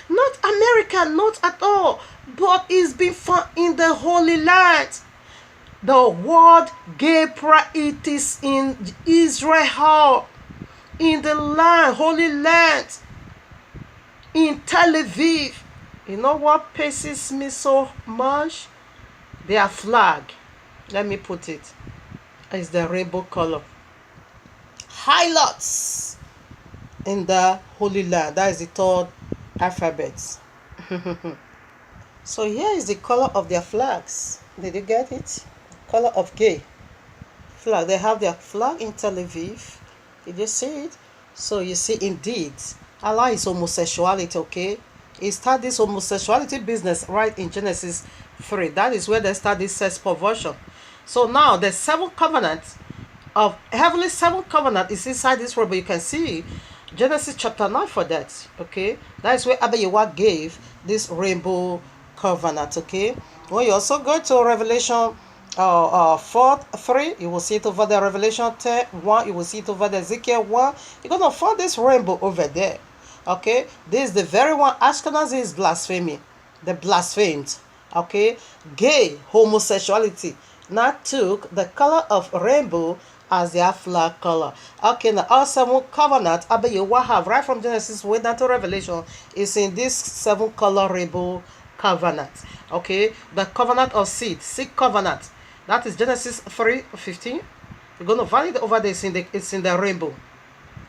not America, not at all. But it's been found in the Holy Land. The word gay pride, it is in Israel, in the land, Holy Land, in Tel Aviv. You know what pisses me so much? Their flag, let me put it, is the rainbow color. Highlights in the Holy Land. That is the 3rd alphabet. So here is the color of their flags. Did you get it? Color of gay flag. They have their flag in Tel Aviv. Did you see it? So you see, indeed, Allah is homosexuality, okay? He started this homosexuality business right in Genesis 3. That is where they start this sex perversion. So now the 7th covenant of heavenly 7th covenant is inside this world, but you can see Genesis chapter 9 for that, okay? That is where Abba Yehovah gave this rainbow covenant, okay? When you also go to Revelation 4:3, you will see it over there. Revelation 10:1, you will see it over there. Ezekiel 1, you're going to find this rainbow over there, okay? This is the very one Ashkenazi is blaspheming. The blasphemed, okay? Gay homosexuality now took the color of rainbow as their flag color. Okay, now all 7 covenant Abba Yehovah have right from Genesis way down to Revelation is in this 7 color rainbow covenant. Okay, the covenant of seed covenant. That is Genesis 3:15. You're going to valid over this it's in the rainbow.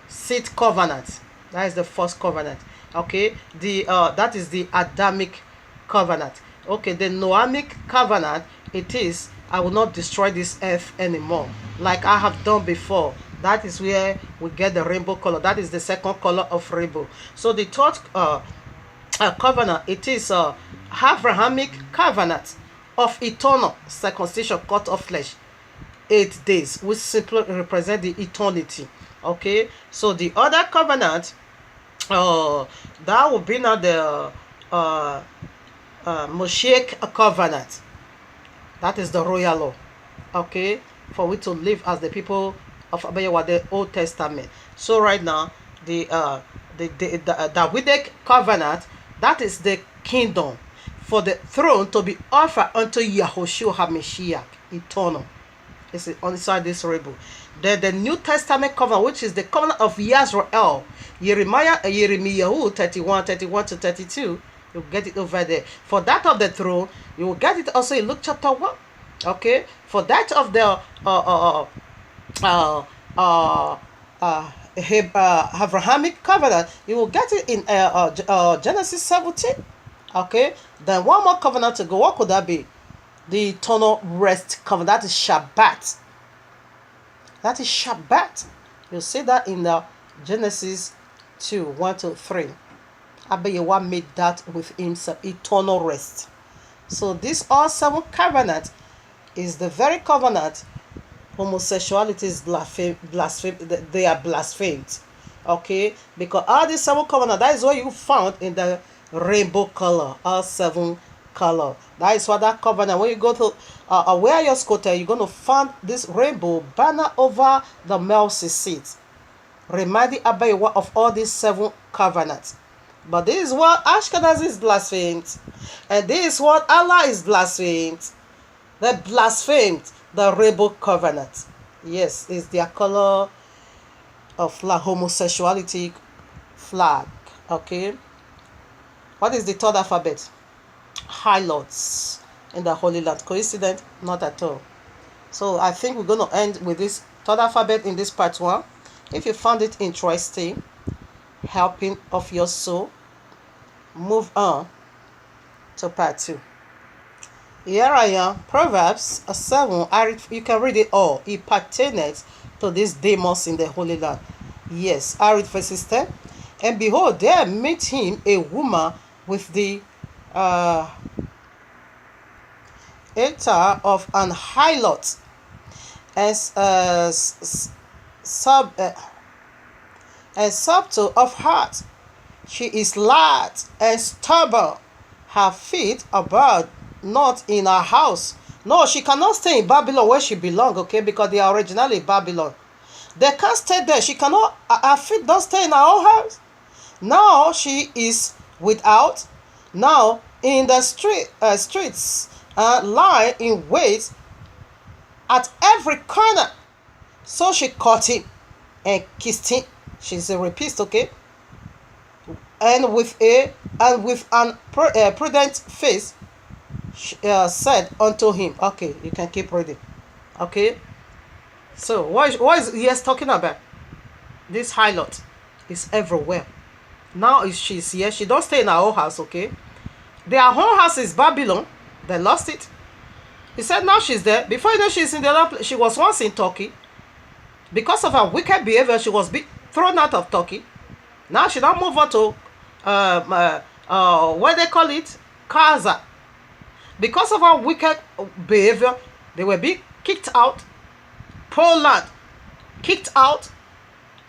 Seed covenant. That is the first covenant. Okay, the that is the Adamic covenant. Okay, the Noamic covenant, it is, I will not destroy this earth anymore like I have done before. That is where we get the rainbow color. That is the second color of rainbow. So the third covenant, it is Abrahamic covenant of eternal circumcision, cut of flesh, 8 days, which simply represent the eternity. Okay, so the other covenant, that will be now the Mosaic covenant. That is the royal law. Okay, for we to live as the people of Abayawa, the Old Testament. So right now, the Davidic covenant, that is the kingdom for the throne to be offered unto Yahushua HaMashiach, eternal. It's inside this rainbow. Then the New Testament covenant, which is the covenant of Yisrael, Jeremiah 31 to 32. You get it over there. For that of the throne, you will get it also in Luke chapter 1. Okay, for that of the Abrahamic covenant, you will get it in Genesis 17. Okay, then one more covenant to go. What could that be? The eternal rest covenant. That is Shabbat. That is Shabbat. You'll see that in the Genesis 2:1 to 3. Abayewa made that with himself, eternal rest. So this all 7 covenant is the very covenant homosexuality is blasphemed. They are blasphemed. Okay, because all these 7 covenant, that is what you found in the rainbow color, all 7 color. That is what that covenant, when you go to where your scooter, you're going to find this rainbow banner over the mercy seat, reminding Abayewa of all these 7 covenants. But this is what Ashkenaz is blasphemed, and this is what Allah is blasphemed. They blasphemed the rainbow covenant. Yes, it's their color of flag, homosexuality flag. Okay, what is the third alphabet? Highlights in the Holy Land. Coincident? Not at all. So I think we're going to end with this third alphabet in this part 1. If you found it interesting, helping of your soul, move on to part 2. Here I am, Proverbs 7. You can read it all. It pertains to these demons in the Holy Land. Yes, I read verses 10. And behold, there met him a woman with the altar of an harlot, and subtle of heart. She is light and stubborn. Her feet abide not in her house. No, she cannot stay in Babylon where she belongs, okay, because they are originally Babylon. They can't stay there. She cannot, her feet don't stay in her own house. Now she is without, now in the streets, lying in wait at every corner. So she caught him and kissed him. She's a rapist, okay? And with an prudent face, said unto him, okay, you can keep reading. Okay, so what is he talking about? This harlot is everywhere. Now she's here. She don't stay in her own house, okay? Their whole house is Babylon. They lost it. He said now she's there. Before you know, she's in the other place. She was once in Turkey. Because of her wicked behavior, she was thrown out of Turkey. Now she now move on to what they call it, Gaza. Because of her wicked behavior, they were being kicked out. Poland kicked out.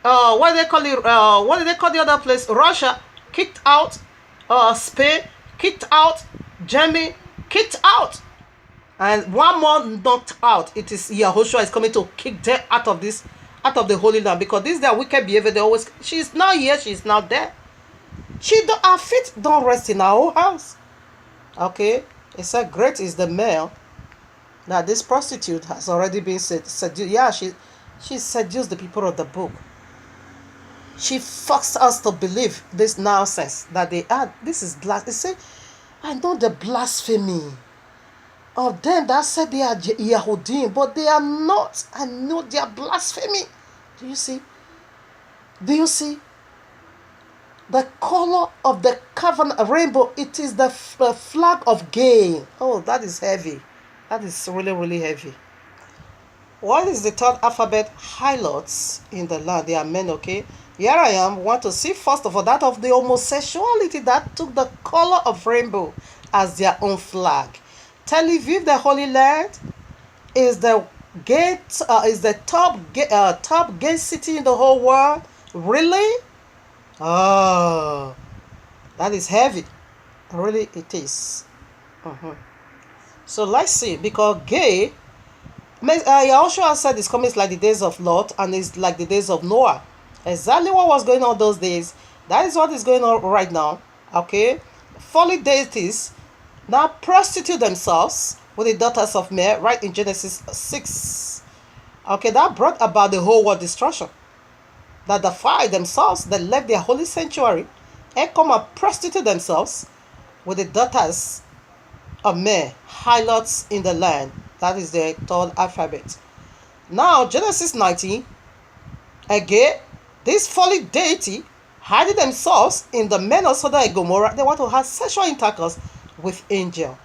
What do they call it? What do they call the other place? Russia kicked out. Spain kicked out. Germany kicked out. And one more knocked out. It is Yahushua is coming to kick them out of this, out of the Holy Land, because this is their wicked behavior. They always, she's now here, she's now there. Her feet don't rest in her own house. Okay, it said, great is the male that this prostitute has already been seduced. Yeah, she seduced the people of the book. She forced us to believe this nonsense that they are. This is glass. They say, I know the blasphemy of them that said they are Yahudim, but they are not. I know they are blasphemy. Do you see? Do you see? The color of the covenant rainbow, it is the flag of gain. Oh, that is heavy. That is really, really heavy. What is the third alphabet? Highlights in the land. They are men, okay? Here I am. Want to see first of all that of the homosexuality that took the color of rainbow as their own flag. Tel Aviv, the Holy Land, is the gate. Is the top gate city in the whole world. Really? Oh, that is heavy. Really, it is. So let's see, because gay, Yahushua said it's coming like the days of Lot and it's like the days of Noah. Exactly what was going on those days. That is what is going on right now. Okay, folly deities now prostitute themselves with the daughters of men, right in Genesis 6. Okay, that brought about the whole world destruction. That defiled themselves, that left their holy sanctuary and come and prostitute themselves with the daughters of men, harlots in the land. That is the third alphabet. Now, Genesis 19, again, this folly deity hiding themselves in the men of Sodom and Gomorrah. They want to have sexual intercourse with angel.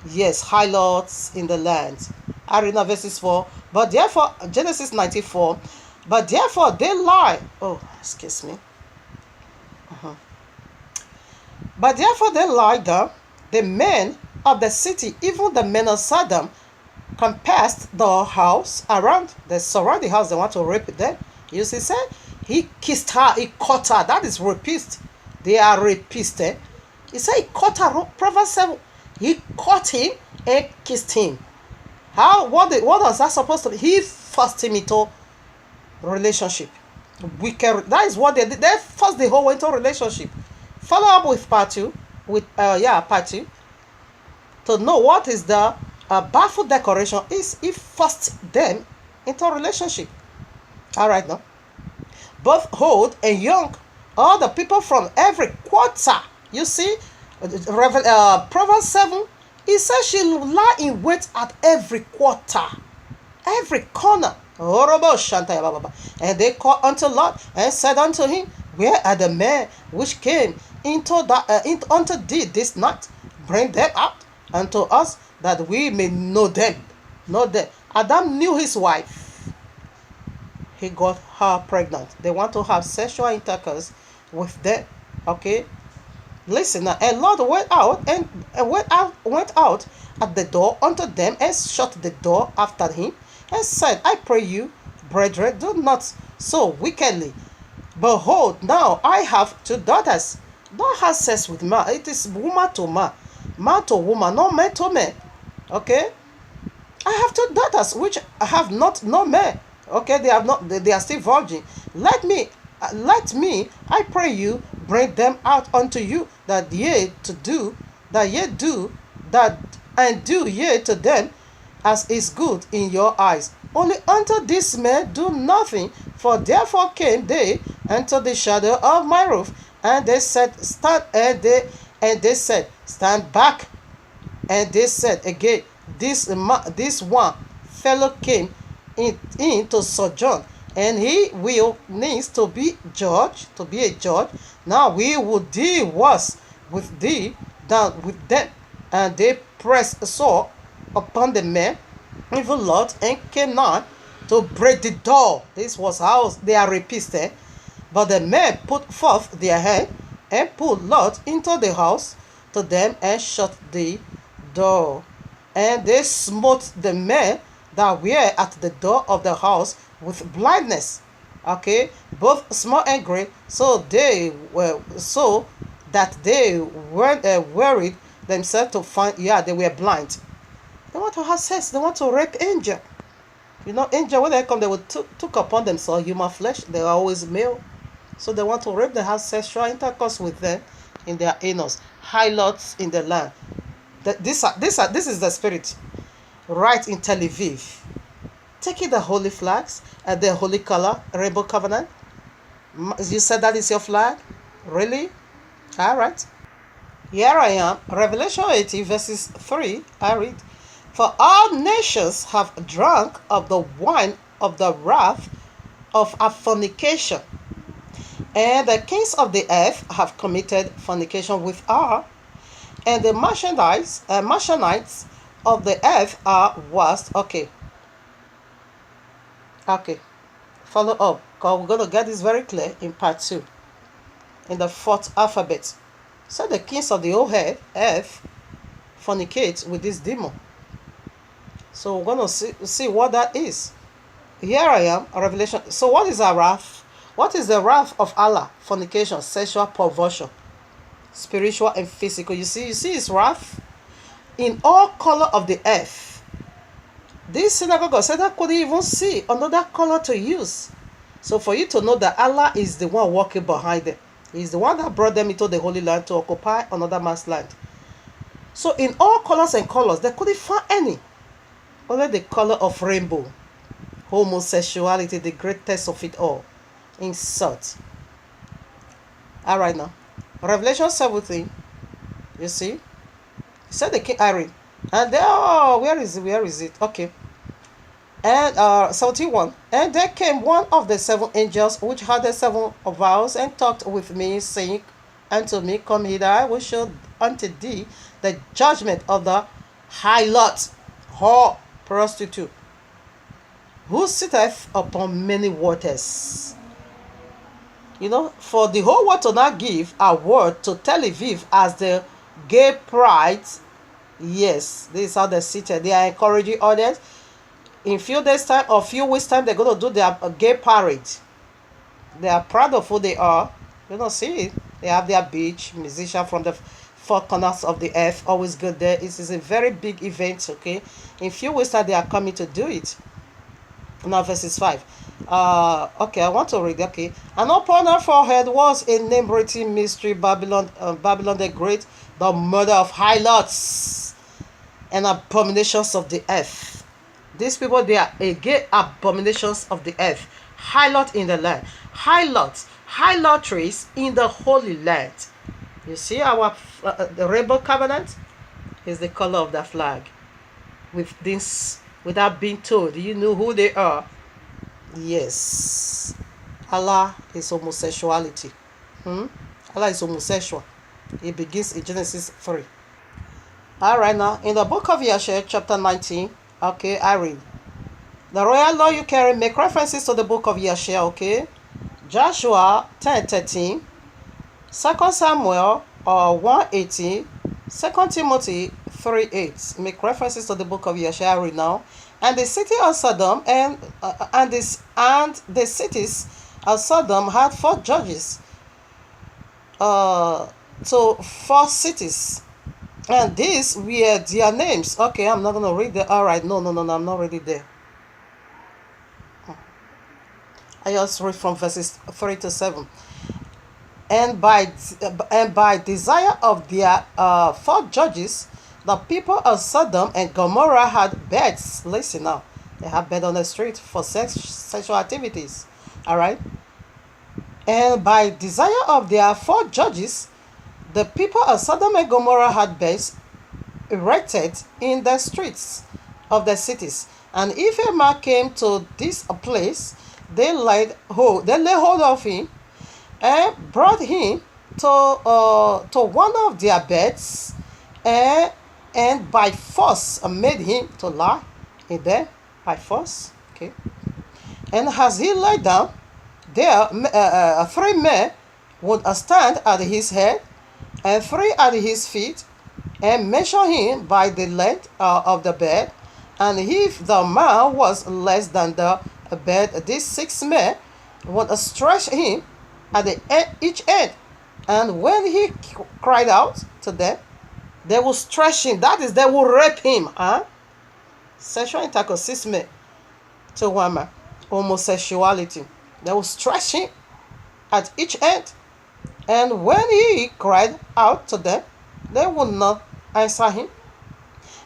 Yes, harlots in the land. Arena verses 4. But therefore, Genesis 94. But therefore they lie. Oh, excuse me. But therefore they lie down. The men of the city, even the men of Sodom, compassed the house around. They surround the house. They want to rape them. You see, said he kissed her. He caught her. That is rapist. They are rapists. Eh? He said he caught her. Proverbs 7. He caught him and kissed him. How? What was that supposed to be? He forced him into relationship. Wicked. That is what they did. They forced the whole into relationship. Follow up with part 2. Part 2. To know what is the baffled decoration is he forced them into a relationship. Alright now. Both old and young, all the people from every quarter. You see, Proverbs 7, he says she'll lie in wait at every quarter, every corner. And they called unto Lot and said unto him, where are the men which came unto thee this night? Bring them out unto us, that we may know them. Adam knew his wife. He got her pregnant. They want to have sexual intercourse with them. Okay? Listen now. And Lot went out at the door unto them and shut the door after him and said, I pray you, brethren, do not so wickedly. Behold, now I have 2 daughters. Don't have sex with man. It is woman to man, man to woman, not man to man. Okay? I have 2 daughters which have not no man. Okay, they are still virgin. Let me, I pray you, bring them out unto you, that ye do ye to them as is good in your eyes. Only unto this man do nothing, for therefore came they unto the shadow of my roof, and they said, stand back. And they said again, this one fellow came in to sojourn, and he will needs to be a judge. Now we will deal worse with thee than with them. And they pressed sore upon the men, even Lot and Canaan, to break the door. This was how they are rapists. But the men put forth their hand and put Lot into the house to them and shut the door. And they smote the men that were at the door of the house with blindness. Okay, both small and great, so that they weren't worried themselves to find. Yeah, they were blind. They want to have sex. They want to rape angel. You know, angel, when they come, they would took upon themselves human flesh. They are always male, so they want to rape. They have sexual intercourse with them in their anus. Highlights in the land. This is the spirit. Right in Tel Aviv, taking the holy flags and the holy color, rainbow covenant. You said that is your flag? Really? All right. Here I am, Revelation 18, verses 3. I read, "For all nations have drunk of the wine of the wrath of our fornication, and the kings of the earth have committed fornication with her, and the merchandise of the earth are worst." Okay, follow up, because we're going to get this very clear in part 2, in the 4th alphabet. So the kings of the whole earth fornicate with this demon. So we're going to see what that is. Here I am, Revelation. So what is a wrath? What is the wrath of Allah? Fornication, sexual perversion, spiritual and physical. You see his wrath in all color of the earth. This synagogue of Satan couldn't even see another color to use. So for you to know that Allah is the one walking behind them. He's the one that brought them into the Holy Land to occupy another man's land. So in all colors and colors, they couldn't find any. Only the color of rainbow. Homosexuality, the greatest of it all. Insult. Alright now. Revelation 17. You see? He said the king, I read. And there, where is it? Okay. And 71. And there came one of the 7 angels which had the 7 vials, and talked with me, saying unto me, Come hither, I will show unto thee the judgment of the harlot, whore, prostitute, who sitteth upon many waters. For the whole world to not give a word to Tel Aviv as the gay pride. Yes, this is how they seated. They are encouraging others. In few days time or few weeks time, they're going to do their gay parade. They are proud of who they are. You don't see it. They have their beach, musicians from the 4 corners of the earth always go there. It is a very big event, okay? In few weeks time, they are coming to do it. Now verses 5. Okay, I want to read. Okay. And upon her forehead was a name written, Mystery Babylon, Babylon the Great, the mother of harlots and abominations of the earth. These people, they are again abominations of the earth. Harlot in the land. Harlotries in the Holy Land. You see our the rainbow covenant is the color of the flag. With this, without being told, you know who they are. Yes, Allah is homosexuality. Allah is homosexual. It begins in Genesis 3. Alright, now in the book of Yeshua, chapter 19. Okay, I read. The royal law you carry make references to the book of Yeshua. Okay, Joshua 10:13, 2 Samuel 1:18, 2 Timothy 3:8 make references to the book of Yeshua. I read now. And the city of Sodom and the cities of Sodom had 4 judges. So 4 cities. And these were their names. Okay, I'm not going to read that. Alright, no, I'm not ready there. I just read from verses 3 to 7. And by desire of their 4 judges, the people of Sodom and Gomorrah had beds. Listen now. They have bed on the street for sexual activities. Alright? And by desire of their 4 judges, the people of Sodom and Gomorrah had beds erected in the streets of the cities. And if a man came to this place, they laid hold of him and brought him to one of their beds, and by force made him to lie in there by force. Okay. And as he lay down, there 3 men would stand at his head and 3 at his feet, and measure him by the length of the bed. And if the man was less than the bed, these 6 men would stretch him at each end. And when he cried out to them, they will stretch him. That is, they will rape him. Sexual intercourse, 6 men to 1 man. Homosexuality. They will stretch him at each end. And when he cried out to them, they would not answer him.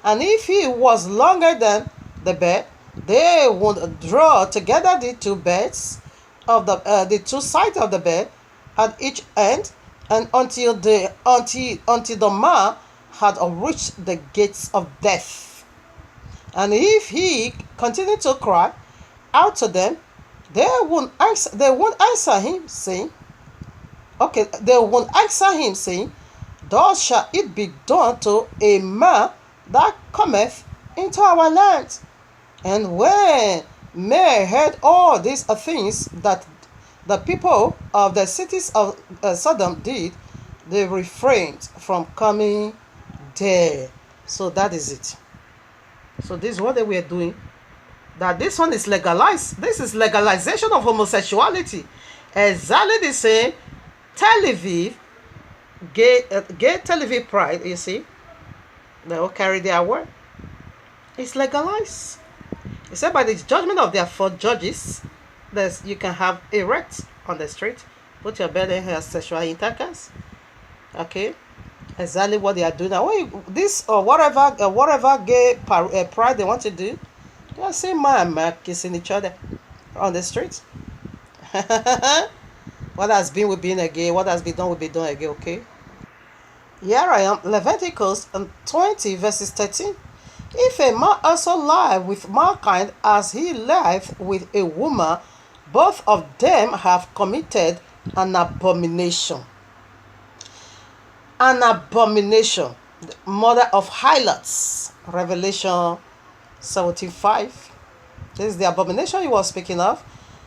And if he was longer than the bed, they would draw together the 2 beds of the 2 sides of the bed at each end, and until the man had reached the gates of death. And if he continued to cry out to them, they won't answer him, saying, thus shall it be done to a man that cometh into our land. And when men heard all these things that the people of the cities of Sodom did, they refrained from coming there. So that is it. So this is what they were doing. That this one is legalized. This is legalization of homosexuality. Exactly the same Tel Aviv, gay Tel Aviv pride, you see. They all carry their word. It's legalized. It said by the judgment of their 4 judges, you can have erect on the street, put your bed in, have sexual intercourse. Okay, exactly what they are doing now. This or whatever gay pride they want to do, they are saying man kissing each other on the street. What has been with being a gay, what has been done will be done again. Okay. Here I am, Leviticus 20 verses 13. If a man also lie with mankind as he lieth with a woman, both of them have committed an abomination. An abomination, the mother of harlots. Revelation 75. This is the abomination he was speaking of.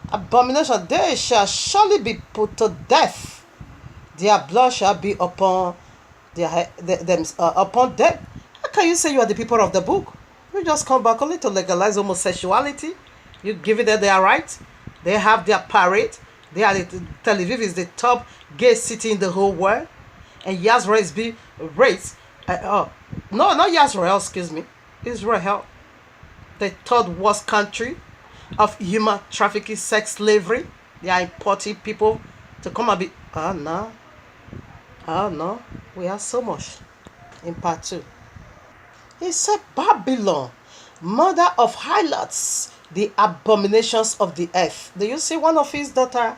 Abomination, they shall surely be put to death. Their blood shall be upon upon them. How can you say you are the people of the book? You just come back only to legalize homosexuality. You give it their right. They have their parade. Tel Aviv is the top gay city in the whole world. And Yisrael is being raised. No, not Yisrael, excuse me. Israel, the third worst country of human trafficking, sex slavery. They are importing people to come and be. No. We have so much in part 2. He said, Babylon, mother of harlots, the abominations of the earth. Do you see one of his daughter?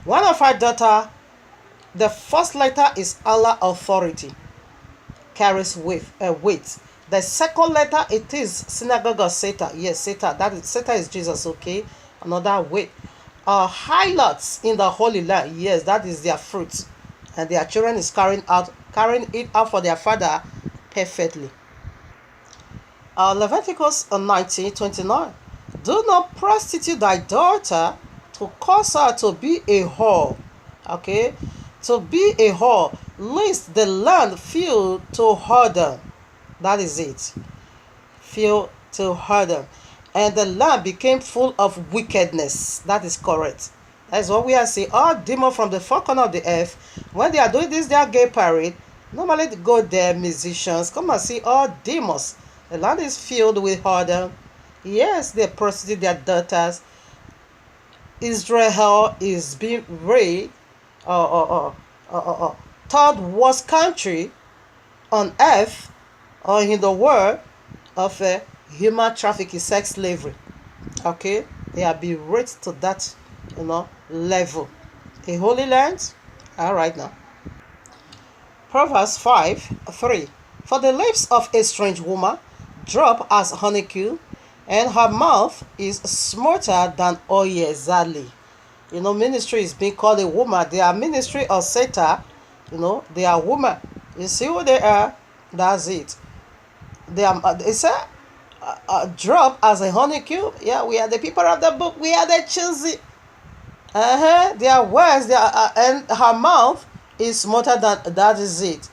One of our daughter, the first letter is Allah authority, carries weight. The second letter, it is synagogue of Satan. Yes, Satan. Satan is Jesus. Okay, another weight. Harlots in the Holy Land. Yes, that is their fruit, and their children is carrying it out for their father perfectly. Leviticus 19:29. Do not prostitute thy daughter to cause her to be a whore. Okay, to be a whore, lest the land fill to harden. That is it. Fill to harden. And the land became full of wickedness. That is correct. That's what we are seeing. All demons from the four corners of the earth, when they are doing this, their gay parade, normally they go there, musicians, come and see all demons. The land is filled with harden. Yes, they prostitute their daughters. Israel is being raped. Third worst country on earth or in the world of human trafficking, sex slavery. Okay, they are being raised to that, level. A holy land. All right now. Proverbs 5:3. For the lips of a strange woman drop as honeycomb, and her mouth is smoother than oil. Exactly. Ministry is being called a woman. They are ministry of Satan. They are women. You see who they are? That's it. It's a drop as a honeycomb. Yeah, we are the people of the book. We are the choosy. Their words, and her mouth is smoother than, that is it.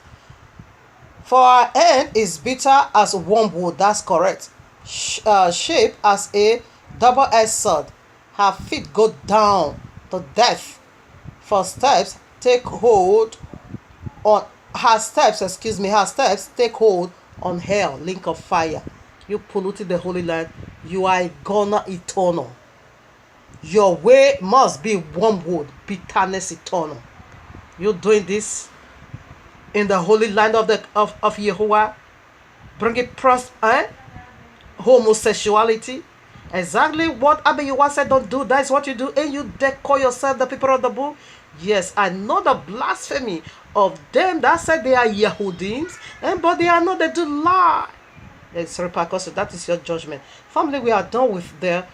For her end is bitter as wormwood. That's correct. Shaped as a double-edged sword. Her feet go down to death. For steps take hold on her steps. Her steps take hold on hell, link of fire. You polluted the Holy Land. You are a goner eternal. Your way must be wormwood, bitterness eternal. You doing this in the Holy Land of Yehovah, bringing homosexuality. Exactly what Abba Yehovah said don't do. That's what you do, and you call yourself the people of the book. Yes, I know the blasphemy of them that said they are Yehudim, but they are not, they do lie. There's repercussion. That is your judgment. Family, we are done with the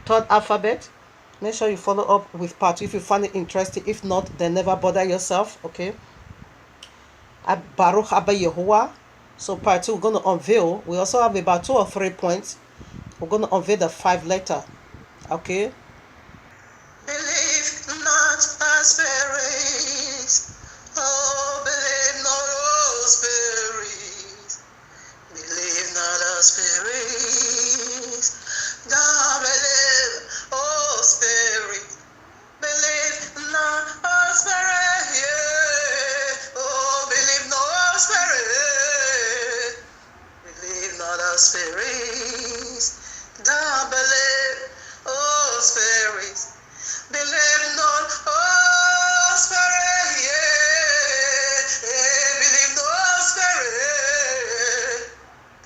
third alphabet. Make sure you follow up with part 2 if you find it interesting. If not, then never bother yourself. Okay. Baruch Abba Yehovah. So part 2, we're going to unveil. We also have about 2 or 3 points. We're going to unveil the 5 letter. Okay. Believe not our spirits. Oh, believe not all spirits. Believe not our spirits. Don't believe all spirits. Believe not all spirits. Yeah. Oh, believe not all spirits. Believe not all spirits. Don't believe all spirits. Believe not all spirit, yeah. Believe no spirit.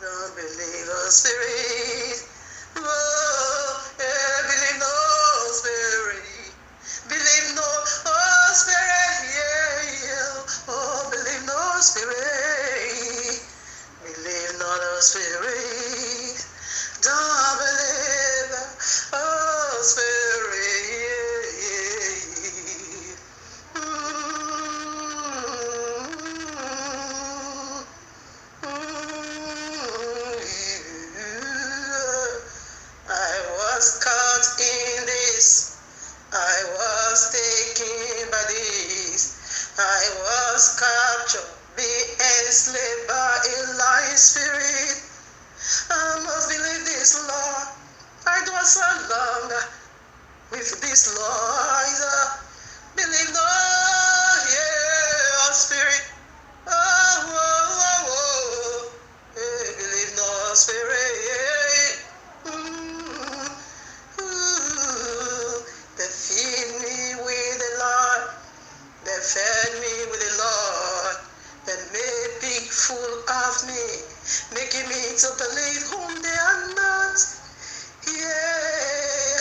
Don't believe all spirit. Oh, yeah. Believe no spirit. Believe no all spirit, yeah. Oh, believe no spirit. Believe not all spirit. Don't believe all spirit. I was caught in this. I was taken by this. I was captured, be enslaved by a lying spirit. I must believe this, Lord. I dwell so long with this Lord. Believe no, yeah, spirit. Oh, oh, oh, oh. Yeah, believe no spirit. Yeah. They feed me with the Lord. They fed me with the Lord. They made big fool of me, making me to believe whom they are not. Yeah.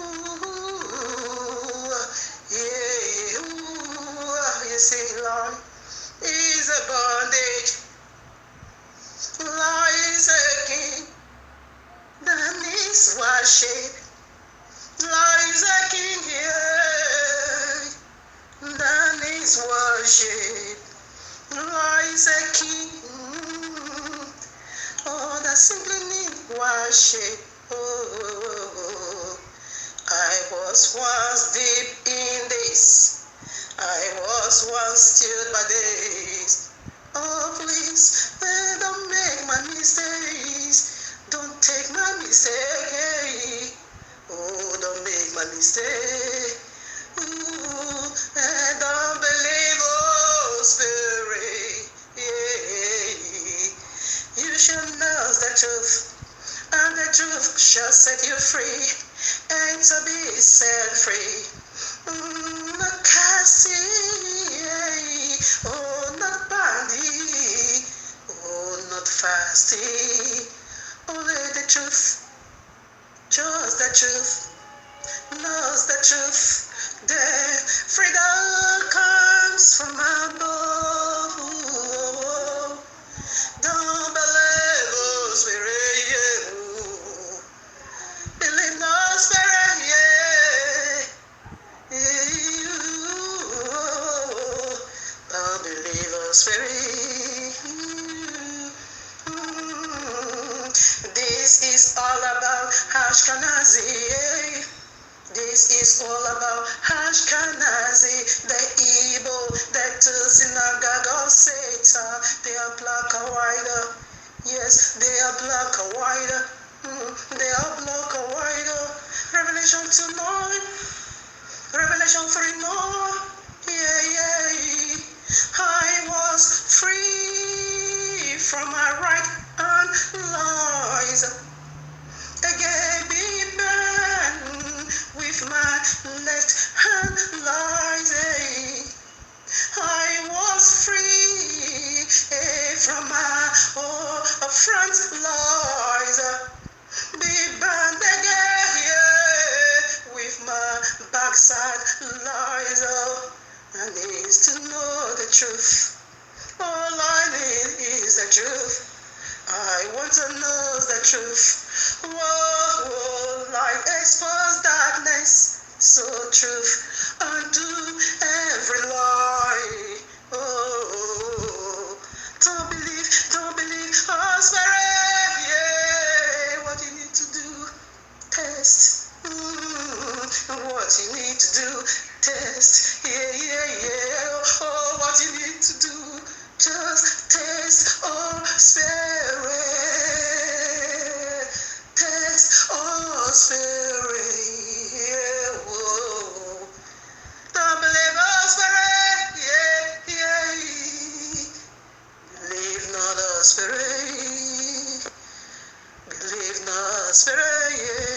Ooh. Yeah. Ooh. You see, Lord is a bondage. Lord is a king. That needs worship. Lord is a king here. That needs worship. Lord is a king. Oh, that simply need worship. Oh, I was once deep in this. I was once stilled by this. Oh, please, don't make my mistakes. Don't take my mistake. Oh, don't make my mistake. Ooh, and don't believe, oh, spirit. Yeah. You shall know the truth, and the truth shall set you free, and to be set free. Not Cassie, oh, not Bandy, oh, not Fasty, only the truth, just the truth, knows the truth. The freedom comes from above. Don't believe, oh, spirit, yeah. Believe no spirit, yeah. Don't believe, oh, spirit. This is all about Ashkenazi, yeah. This is all about Ashkenazi, the evil, the synagogue of Satan. They are black and white. Yes, they are black and white. They are black and white. Revelation 2:9. Revelation 3:9. Yeah. I was free from my right hand lies. They gave me back with my left hand lies. I was free from my front lies. Be burned again with my backside lies. truth. Whoa, light expose darkness, so truth unto every lie. Oh, don't believe, oh spirit, yeah, what you need to do, test. What you need to do, test, yeah. Oh, what you need to do, just test, oh spirit, test, oh spirit, yeah. Whoa. Don't believe, oh spirit, yeah. Believe not, oh spirit, believe not, spirit, yeah.